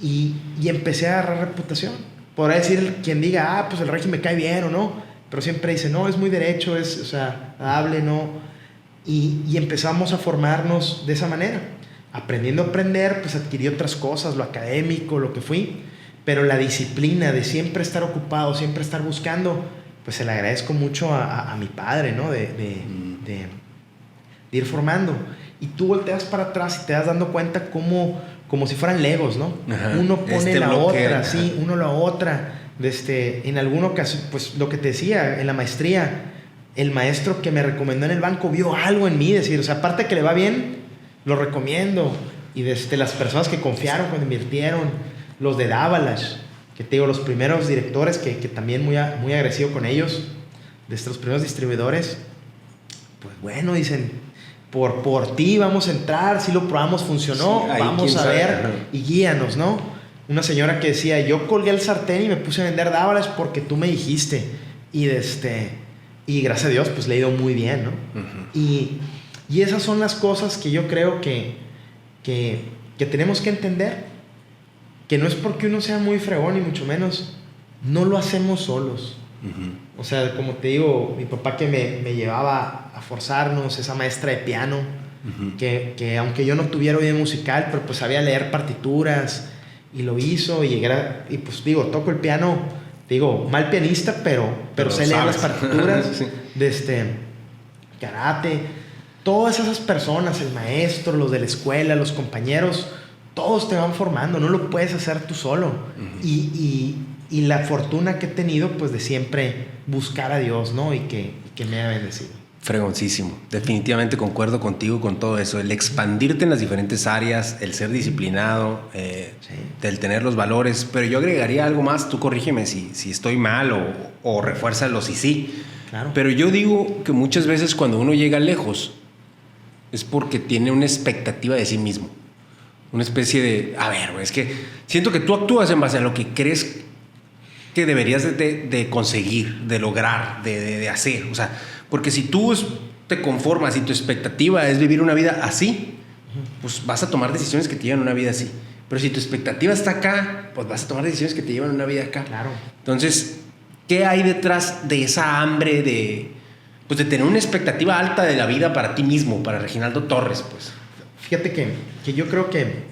Y empecé a agarrar reputación. Podrá decir quien diga, pues el Regi me cae bien o no. Pero siempre dice, no, es muy derecho, o sea, hable, no. Y empezamos a formarnos de esa manera. Aprendiendo a aprender, pues adquirí otras cosas, lo académico, lo que fui. Pero la disciplina de siempre estar ocupado, siempre estar buscando, pues se le agradezco mucho a mi padre, ¿no? De ir formando. Y tú volteas para atrás y te das dando cuenta como si fueran legos, ¿no? Ajá. Uno pone la otra, ajá. sí, uno la otra. En alguna ocasión, pues lo que te decía, en la maestría, el maestro que me recomendó en el banco vio algo en mí, decir, o sea, aparte que le va bien, lo recomiendo. Y las personas que confiaron cuando invirtieron, los de Avalanche, que te digo, los primeros directores, que también muy agresivo con ellos, los primeros distribuidores, pues bueno, dicen, por ti vamos a entrar, si lo probamos, funcionó, sí, vamos a ver ajá. Y guíanos, ¿no? Una señora que decía, yo colgué el sartén y me puse a vender Avalanche porque tú me dijiste, y gracias a Dios, pues le ha ido muy bien, ¿no? Y esas son las cosas que yo creo que tenemos que entender, que no es porque uno sea muy fregón, ni mucho menos, no lo hacemos solos. O sea, como te digo, mi papá que me llevaba a forzarnos, esa maestra de piano, que aunque yo no tuviera oído musical, pero pues sabía leer partituras, y lo hizo, y pues digo, toco el piano, digo, mal pianista, pero sé leer las partituras, sí. Karate, todas esas personas, el maestro, los de la escuela, los compañeros, todos te van formando, no lo puedes hacer tú solo. Y la fortuna que he tenido, pues de siempre buscar a Dios, ¿no? Y que me ha bendecido. Fregoncísimo. Definitivamente concuerdo contigo con todo eso. El expandirte en las diferentes áreas, el ser disciplinado, el tener los valores. Pero yo agregaría algo más, tú corrígeme si estoy mal o refuérzalo si sí. Claro. Pero yo digo que muchas veces cuando uno llega lejos es porque tiene una expectativa de sí mismo. Una especie de, a ver, es que siento que tú actúas en base a lo que crees que deberías de conseguir, de lograr, de hacer. O sea, porque si tú te conformas y tu expectativa es vivir una vida así, pues vas a tomar decisiones que te llevan a una vida así. Pero si tu expectativa está acá, pues vas a tomar decisiones que te llevan a una vida acá. Claro. Entonces, ¿qué hay detrás de esa hambre de tener una expectativa alta de la vida para ti mismo, para Reginaldo Torres, pues? Fíjate que yo creo que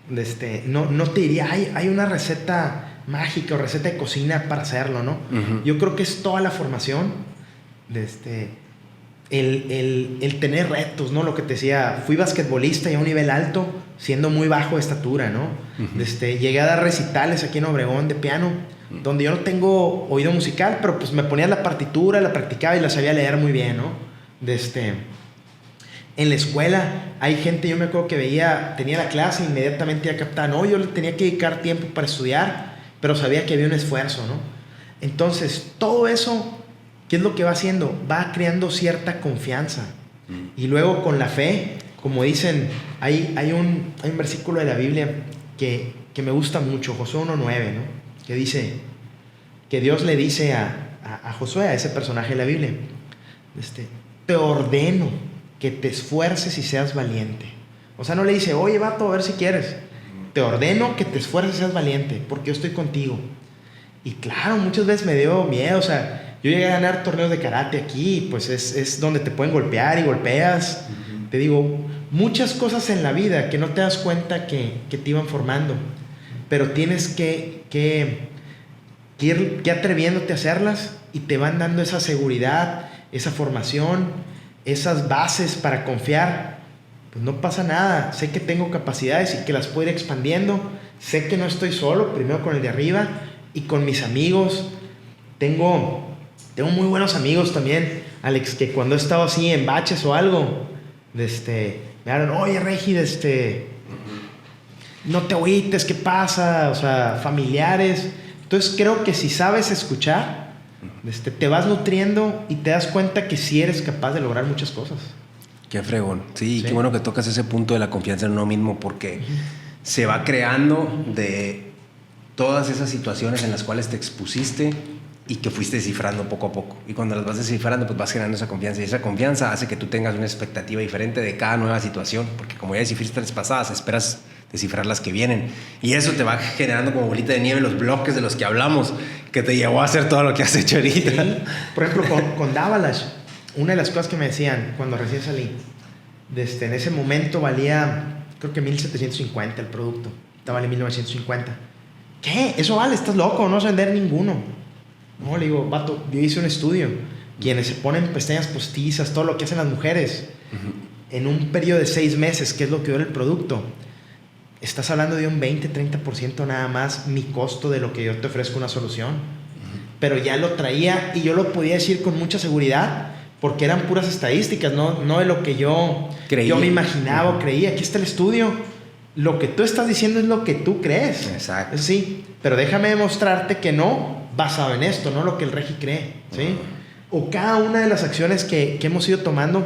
no te diría, hay una receta mágica o receta de cocina para hacerlo, ¿no? Yo creo que es toda la formación, el tener retos, ¿no? Lo que te decía, fui basquetbolista y a un nivel alto, siendo muy bajo de estatura, ¿no? Llegué a dar recitales aquí en Obregón de piano, donde yo no tengo oído musical, pero pues me ponía la partitura, la practicaba y la sabía leer muy bien, ¿no? En la escuela hay gente, yo me acuerdo que tenía la clase e inmediatamente ya captaba, no, yo le tenía que dedicar tiempo para estudiar, pero sabía que había un esfuerzo, ¿no? Entonces, todo eso, ¿qué es lo que va haciendo? Va creando cierta confianza. Y luego con la fe, como dicen, hay un versículo de la Biblia que me gusta mucho, Josué 1:9, ¿no? Que dice, que Dios le dice a Josué, a ese personaje de la Biblia, te ordeno que te esfuerces y seas valiente. O sea, no le dice, oye, vato, a ver si quieres. Te ordeno que te esfuerces y seas valiente, porque yo estoy contigo. Y claro, muchas veces me dio miedo, o sea, yo llegué a ganar torneos de karate aquí, pues es donde te pueden golpear y golpeas. Te digo, muchas cosas en la vida que no te das cuenta que te iban formando, pero tienes que ir atreviéndote a hacerlas y te van dando esa seguridad, esa formación, esas bases para confiar. Pues no pasa nada, sé que tengo capacidades y que las puedo ir expandiendo, sé que no estoy solo, primero con el de arriba y con mis amigos. Tengo muy buenos amigos también, Alex, que cuando he estado así en baches o algo, me hablan, oye Regi, no te agüites, ¿qué pasa? O sea, familiares. Entonces creo que si sabes escuchar, te vas nutriendo y te das cuenta que sí eres capaz de lograr muchas cosas. Qué fregón. Sí, qué bueno que tocas ese punto de la confianza en uno mismo, porque se va creando de todas esas situaciones en las cuales te expusiste y que fuiste descifrando poco a poco. Y cuando las vas descifrando, pues vas generando esa confianza. Y esa confianza hace que tú tengas una expectativa diferente de cada nueva situación, porque como ya descifraste las pasadas, esperas descifrar las que vienen. Y eso te va generando como bolita de nieve los bloques de los que hablamos, que te llevó a hacer todo lo que has hecho ahorita. Sí. Por ejemplo, con Davalash, una de las cosas que me decían cuando recién salí, en ese momento valía, creo que 1,750 el producto. Estaba vale 1,950. ¿Qué? Eso vale, estás loco, no vas a vender ninguno. No, le digo, vato, yo hice un estudio. Quienes se ponen pestañas postizas, todo lo que hacen las mujeres, en un periodo de 6 meses, que es lo que dura el producto, estás hablando de un 20-30% nada más mi costo de lo que yo te ofrezco una solución. Pero ya lo traía y yo lo podía decir con mucha seguridad porque eran puras estadísticas, no de lo que yo me imaginaba o creía. Aquí está el estudio. Lo que tú estás diciendo es lo que tú crees. Exacto. Sí, pero déjame demostrarte que no, basado en esto, no lo que el Regi cree. ¿Sí? O cada una de las acciones que hemos ido tomando,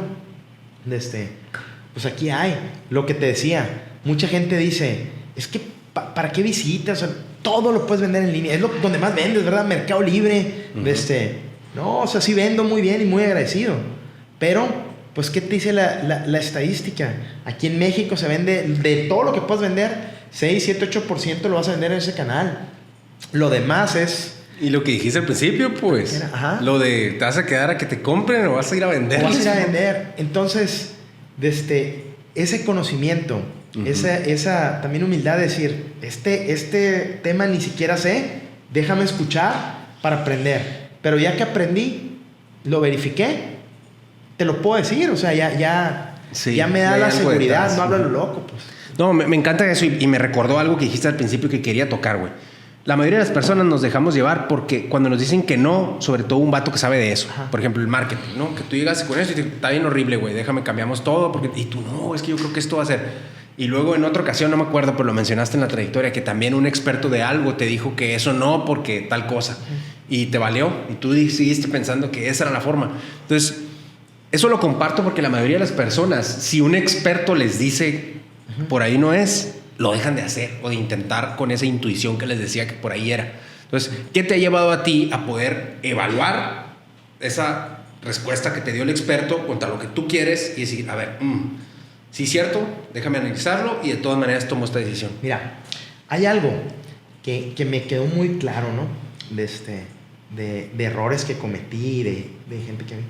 pues aquí hay. Lo que te decía, mucha gente dice, es que ¿para qué visitas? O sea, todo lo puedes vender en línea. Es donde más vendes, ¿verdad? Mercado Libre. No, o sea, sí vendo muy bien y muy agradecido. Pero, pues, ¿qué te dice la estadística? Aquí en México se vende, de todo lo que puedes vender, 6, 7, 8% lo vas a vender en ese canal. Lo demás es... Y lo que dijiste al principio, pues, lo de te vas a quedar a que te compren o vas a ir a vender. O vas a ir a vender. Entonces, ese conocimiento, esa también humildad de decir, este tema ni siquiera sé, déjame escuchar para aprender. Pero ya que aprendí, lo verifiqué, te lo puedo decir, o sea, ya me da la seguridad, no hablo a lo loco, pues. No, me encanta eso y me recordó algo que dijiste al principio que quería tocar, güey. La mayoría de las personas nos dejamos llevar porque cuando nos dicen que no, sobre todo un vato que sabe de eso, Ajá. por ejemplo, el marketing, ¿no? Que tú llegas con eso y te está bien horrible, güey, déjame, cambiamos todo, porque... y tú, no, es que yo creo que esto va a ser... Y luego en otra ocasión, no me acuerdo, pero lo mencionaste en la trayectoria, que también un experto de algo te dijo que eso no, porque tal cosa. Y te valió, y tú seguiste pensando que esa era la forma. Entonces, eso lo comparto porque la mayoría de las personas, si un experto les dice, por ahí no es, lo dejan de hacer o de intentar con esa intuición que les decía que por ahí era. Entonces, ¿qué te ha llevado a ti a poder evaluar esa respuesta que te dio el experto contra lo que tú quieres y decir, a ver, sí es cierto, déjame analizarlo y de todas maneras tomo esta decisión? Mira, hay algo que me quedó muy claro, ¿no? De errores que cometí, de gente que vi.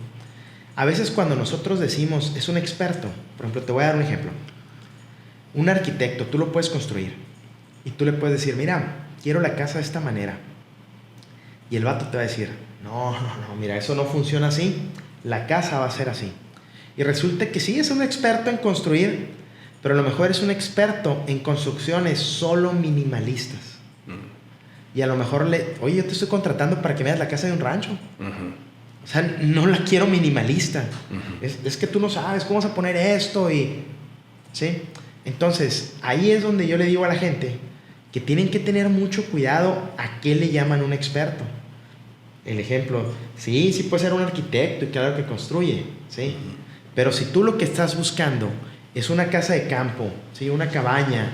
A veces cuando nosotros decimos, es un experto, por ejemplo, te voy a dar un ejemplo. Un arquitecto, tú lo puedes construir y tú le puedes decir, mira, quiero la casa de esta manera. Y el vato te va a decir, no, mira, eso no funciona así, la casa va a ser así. Y resulta que sí, es un experto en construir, pero a lo mejor es un experto en construcciones solo minimalistas. Y a lo mejor oye, yo te estoy contratando para que me hagas la casa de un rancho. O sea, no la quiero minimalista. Es que tú no sabes cómo vas a poner esto y... ¿sí? Entonces, ahí es donde yo le digo a la gente que tienen que tener mucho cuidado a qué le llaman un experto. El ejemplo, sí puede ser un arquitecto y claro que construye, ¿sí? Pero si tú lo que estás buscando es una casa de campo, ¿sí? Una cabaña,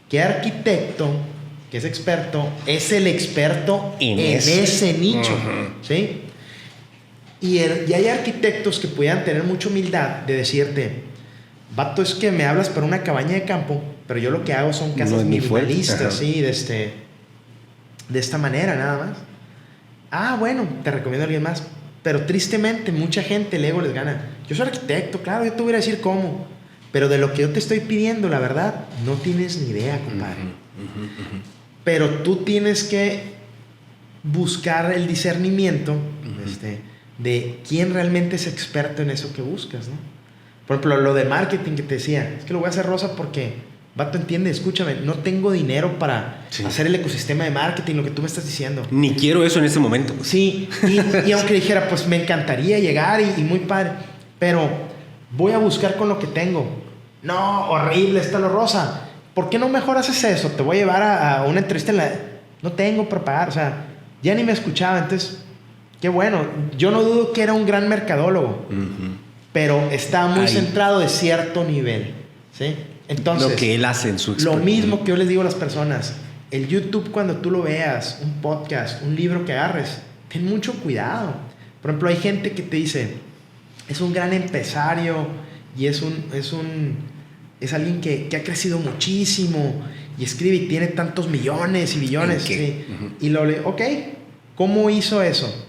¿qué arquitecto que es experto es el experto en ese nicho? ¿Sí? Y hay arquitectos que puedan tener mucha humildad de decirte, vato, es que me hablas para una cabaña de campo, pero yo lo que hago son casas minimalistas, ¿sí? De esta manera nada más. Ah, bueno, te recomiendo a alguien más. Pero tristemente mucha gente el ego les gana. Yo soy arquitecto, claro, yo te voy a decir cómo, pero de lo que yo te estoy pidiendo, la verdad, no tienes ni idea, compadre. Pero tú tienes que buscar el discernimiento de quién realmente es experto en eso que buscas, ¿no? Por ejemplo, lo de marketing que te decía, es que lo voy a hacer rosa porque, vato, entiende, escúchame, no tengo dinero para hacer el ecosistema de marketing, lo que tú me estás diciendo. Ni quiero eso en este momento. Sí, y aunque dijera, pues me encantaría llegar y muy padre, pero voy a buscar con lo que tengo. No, horrible, está lo rosa. ¿Por qué no mejor haces eso? Te voy a llevar a una entrevista No tengo para pagar, o sea, ya ni me escuchaba, entonces, qué bueno. Yo no dudo que era un gran mercadólogo, pero está muy centrado de cierto nivel, ¿sí? Entonces, lo que él hace en su expertise. Lo mismo que yo les digo a las personas, el YouTube cuando tú lo veas, un podcast, un libro que agarres, ten mucho cuidado. Por ejemplo, hay gente que te dice, es un gran empresario y es alguien que ha crecido muchísimo y escribe y tiene tantos millones y billones. ¿Sí? Y ok, ¿cómo hizo eso?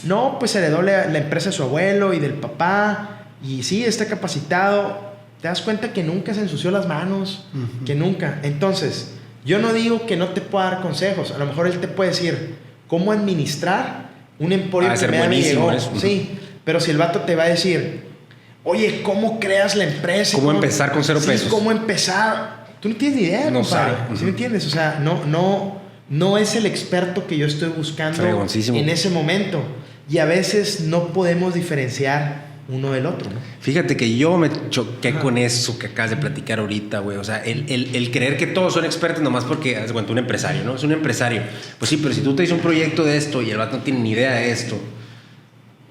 No, pues heredó la empresa de su abuelo y del papá y sí, está capacitado. Te das cuenta que nunca se ensució las manos, que nunca. Entonces, yo no digo que no te pueda dar consejos. A lo mejor él te puede decir cómo administrar un emporio que me llegó. Sí, pero si el vato te va a decir, oye, ¿cómo creas la empresa? ¿Cómo empezar con 0 pesos? ¿Cómo empezar? Tú no tienes ni idea, no compadre. sabe. ¿Sí me entiendes? O sea, no es el experto que yo estoy buscando en ese momento. Y a veces no podemos diferenciar uno del otro, ¿no? Fíjate que yo me choqué con eso que acabas de platicar ahorita, güey. O sea, el creer que todos son expertos nomás porque, haz de cuenta, un empresario, ¿no? Es un empresario. Pues sí, pero si tú te dices un proyecto de esto y el vato no tiene ni idea de esto,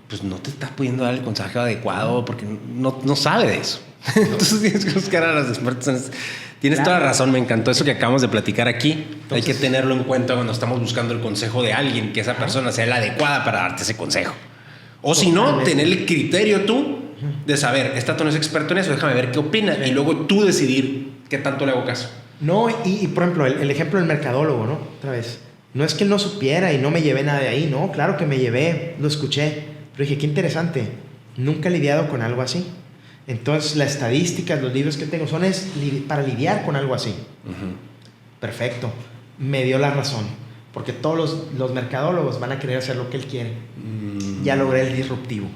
pues no te estás pudiendo dar el consejo adecuado porque no sabe de eso. Entonces tienes que buscar a los expertos. Tienes toda la razón, me encantó eso que acabamos de platicar aquí. Entonces, hay que tenerlo en cuenta cuando estamos buscando el consejo de alguien, que esa persona sea la adecuada para darte ese consejo. O si no, tener el criterio tú de saber, esta no es experto en eso, déjame ver qué opina y luego tú decidir qué tanto le hago caso. No, y por ejemplo, el ejemplo del mercadólogo, ¿no? Otra vez. No es que él no supiera y no me llevé nada de ahí, no, claro que me llevé, lo escuché, pero dije, qué interesante, nunca he lidiado con algo así. Entonces, las estadísticas, los libros que tengo son para lidiar con algo así. Perfecto, me dio la razón, porque todos los mercadólogos van a querer hacer lo que él quiere. Ya logré el disruptivo.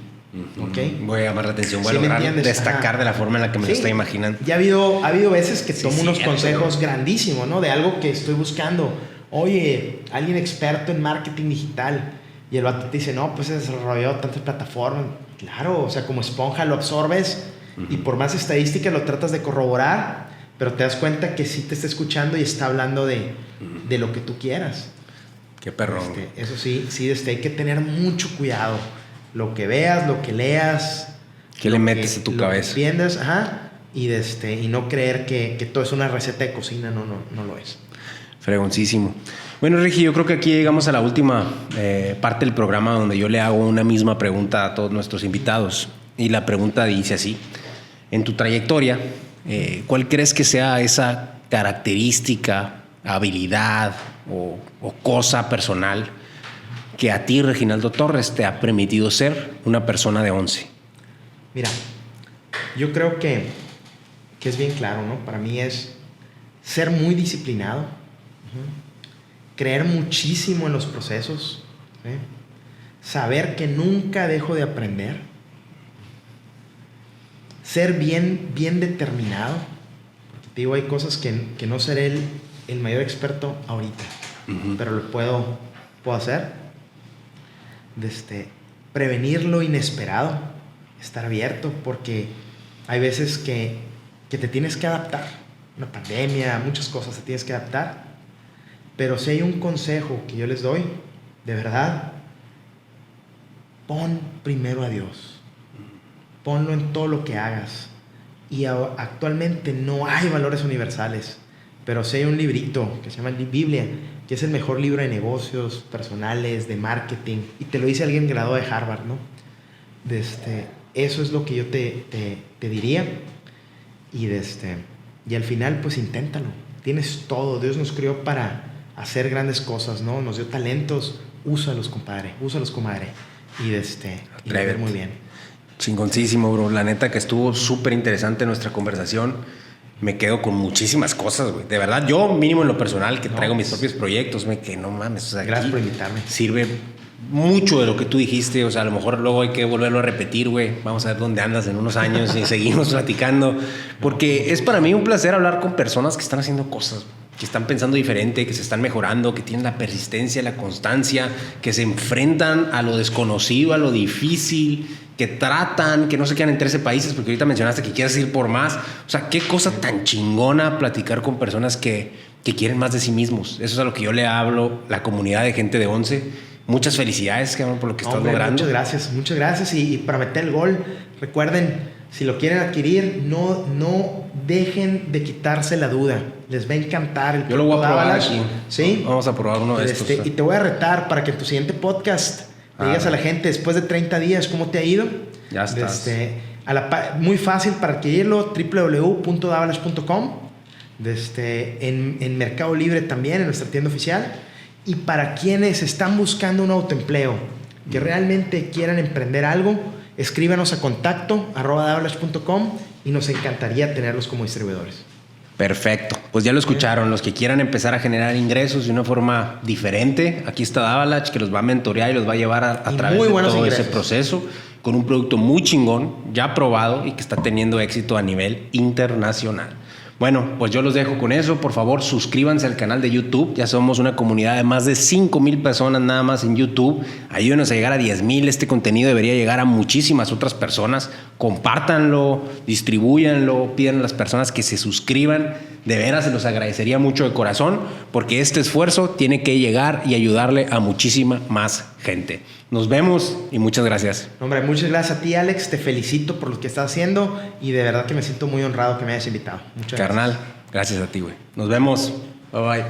¿Ok? Voy a llamar la atención, voy a ¿Sí me lograr entiendes? destacar Ajá. de la forma en la que me lo estoy imaginando. Ya ha habido veces que tomo unos cierto. consejos grandísimos, ¿no? De algo que estoy buscando. Oye, alguien experto en marketing digital. Y el vato te dice, no, pues se desarrolló tantas plataformas. Claro, o sea, como esponja lo absorbes y por más estadísticas lo tratas de corroborar, pero te das cuenta que sí te está escuchando y está hablando de lo que tú quieras. Qué perrón. Eso sí, hay que tener mucho cuidado. Lo que veas, lo que leas. ¿Qué le metes a tu cabeza? Lo que entiendes, y no creer que todo es una receta de cocina, no lo es. Fregoncísimo. Bueno, Regi, yo creo que aquí llegamos a la última parte del programa donde yo le hago una misma pregunta a todos nuestros invitados. Y la pregunta dice así: en tu trayectoria, ¿cuál crees que sea esa característica, habilidad o cosa personal que a ti, Reginaldo Torres, te ha permitido ser una persona de 11? Mira, yo creo que es bien claro, ¿no? Para mí es ser muy disciplinado, creer muchísimo en los procesos, ¿sí? Saber que nunca dejo de aprender, ser bien determinado, porque te digo, hay cosas que no seré el mayor experto ahorita, pero lo puedo hacer. Prevenir lo inesperado, estar abierto, porque hay veces que te tienes que adaptar. Una pandemia, muchas cosas te tienes que adaptar. Pero si hay un consejo que yo les doy, de verdad, pon primero a Dios. Ponlo en todo lo que hagas. Y actualmente no hay valores universales, pero sí hay un librito que se llama Biblia, que es el mejor libro de negocios personales, de marketing, y te lo dice alguien graduado de Harvard, ¿no? Eso es lo que yo te diría. Y al final, pues inténtalo. Tienes todo. Dios nos creó para hacer grandes cosas, ¿no? Nos dio talentos. Úsalos, compadre. Úsalos, comadre. Y va a ir muy bien. Chingoncísimo, bro. La neta que estuvo súper interesante nuestra conversación. Me quedo con muchísimas cosas, güey. De verdad, yo mínimo en lo personal, que traigo mis propios proyectos, que no mames. O sea, gracias por invitarme. Sirve mucho de lo que tú dijiste. O sea, a lo mejor luego hay que volverlo a repetir, güey. Vamos a ver dónde andas en unos años y seguimos platicando. Porque es para mí un placer hablar con personas que están haciendo cosas, que están pensando diferente, que se están mejorando, que tienen la persistencia, la constancia, que se enfrentan a lo desconocido, a lo difícil, que tratan, que no se quedan en 13 países, porque ahorita mencionaste que quieres ir por más. O sea, qué cosa tan chingona platicar con personas que quieren más de sí mismos. Eso es a lo que yo le hablo, la comunidad de gente de 11. Muchas felicidades, cabrón, por lo que estás logrando. Muchas gracias. Y para meter el gol, recuerden, si lo quieren adquirir, no dejen de quitarse la duda. Les va a encantar el Yo lo voy a probar Dávalas, aquí. ¿sí? Vamos a probar uno de estos. Y te voy a retar para que en tu siguiente podcast le digas a la gente después de 30 días cómo te ha ido. Ya estás. Muy fácil para adquirirlo, www.davalas.com. En Mercado Libre también, en nuestra tienda oficial. Y para quienes están buscando un autoempleo, que realmente quieran emprender algo, escríbanos a contacto@davalas.com y nos encantaría tenerlos como distribuidores. Perfecto, pues ya lo escucharon. Los que quieran empezar a generar ingresos de una forma diferente, aquí está Dávalas, que los va a mentorear y los va a llevar a través de todo ese proceso, con un producto muy chingón, ya probado y que está teniendo éxito a nivel internacional. Bueno, pues yo los dejo con eso. Por favor, suscríbanse al canal de YouTube. Ya somos una comunidad de más de 5,000 personas nada más en YouTube. Ayúdenos a llegar a 10,000. Este contenido debería llegar a muchísimas otras personas. Compártanlo, distribúyanlo, pidan a las personas que se suscriban. De veras, se los agradecería mucho de corazón, porque este esfuerzo tiene que llegar y ayudarle a muchísima más gente. Nos vemos y muchas gracias. Hombre, muchas gracias a ti, Alex. Te felicito por lo que estás haciendo y de verdad que me siento muy honrado que me hayas invitado. Muchas gracias. Carnal, gracias a ti, güey. Nos vemos. Bye bye.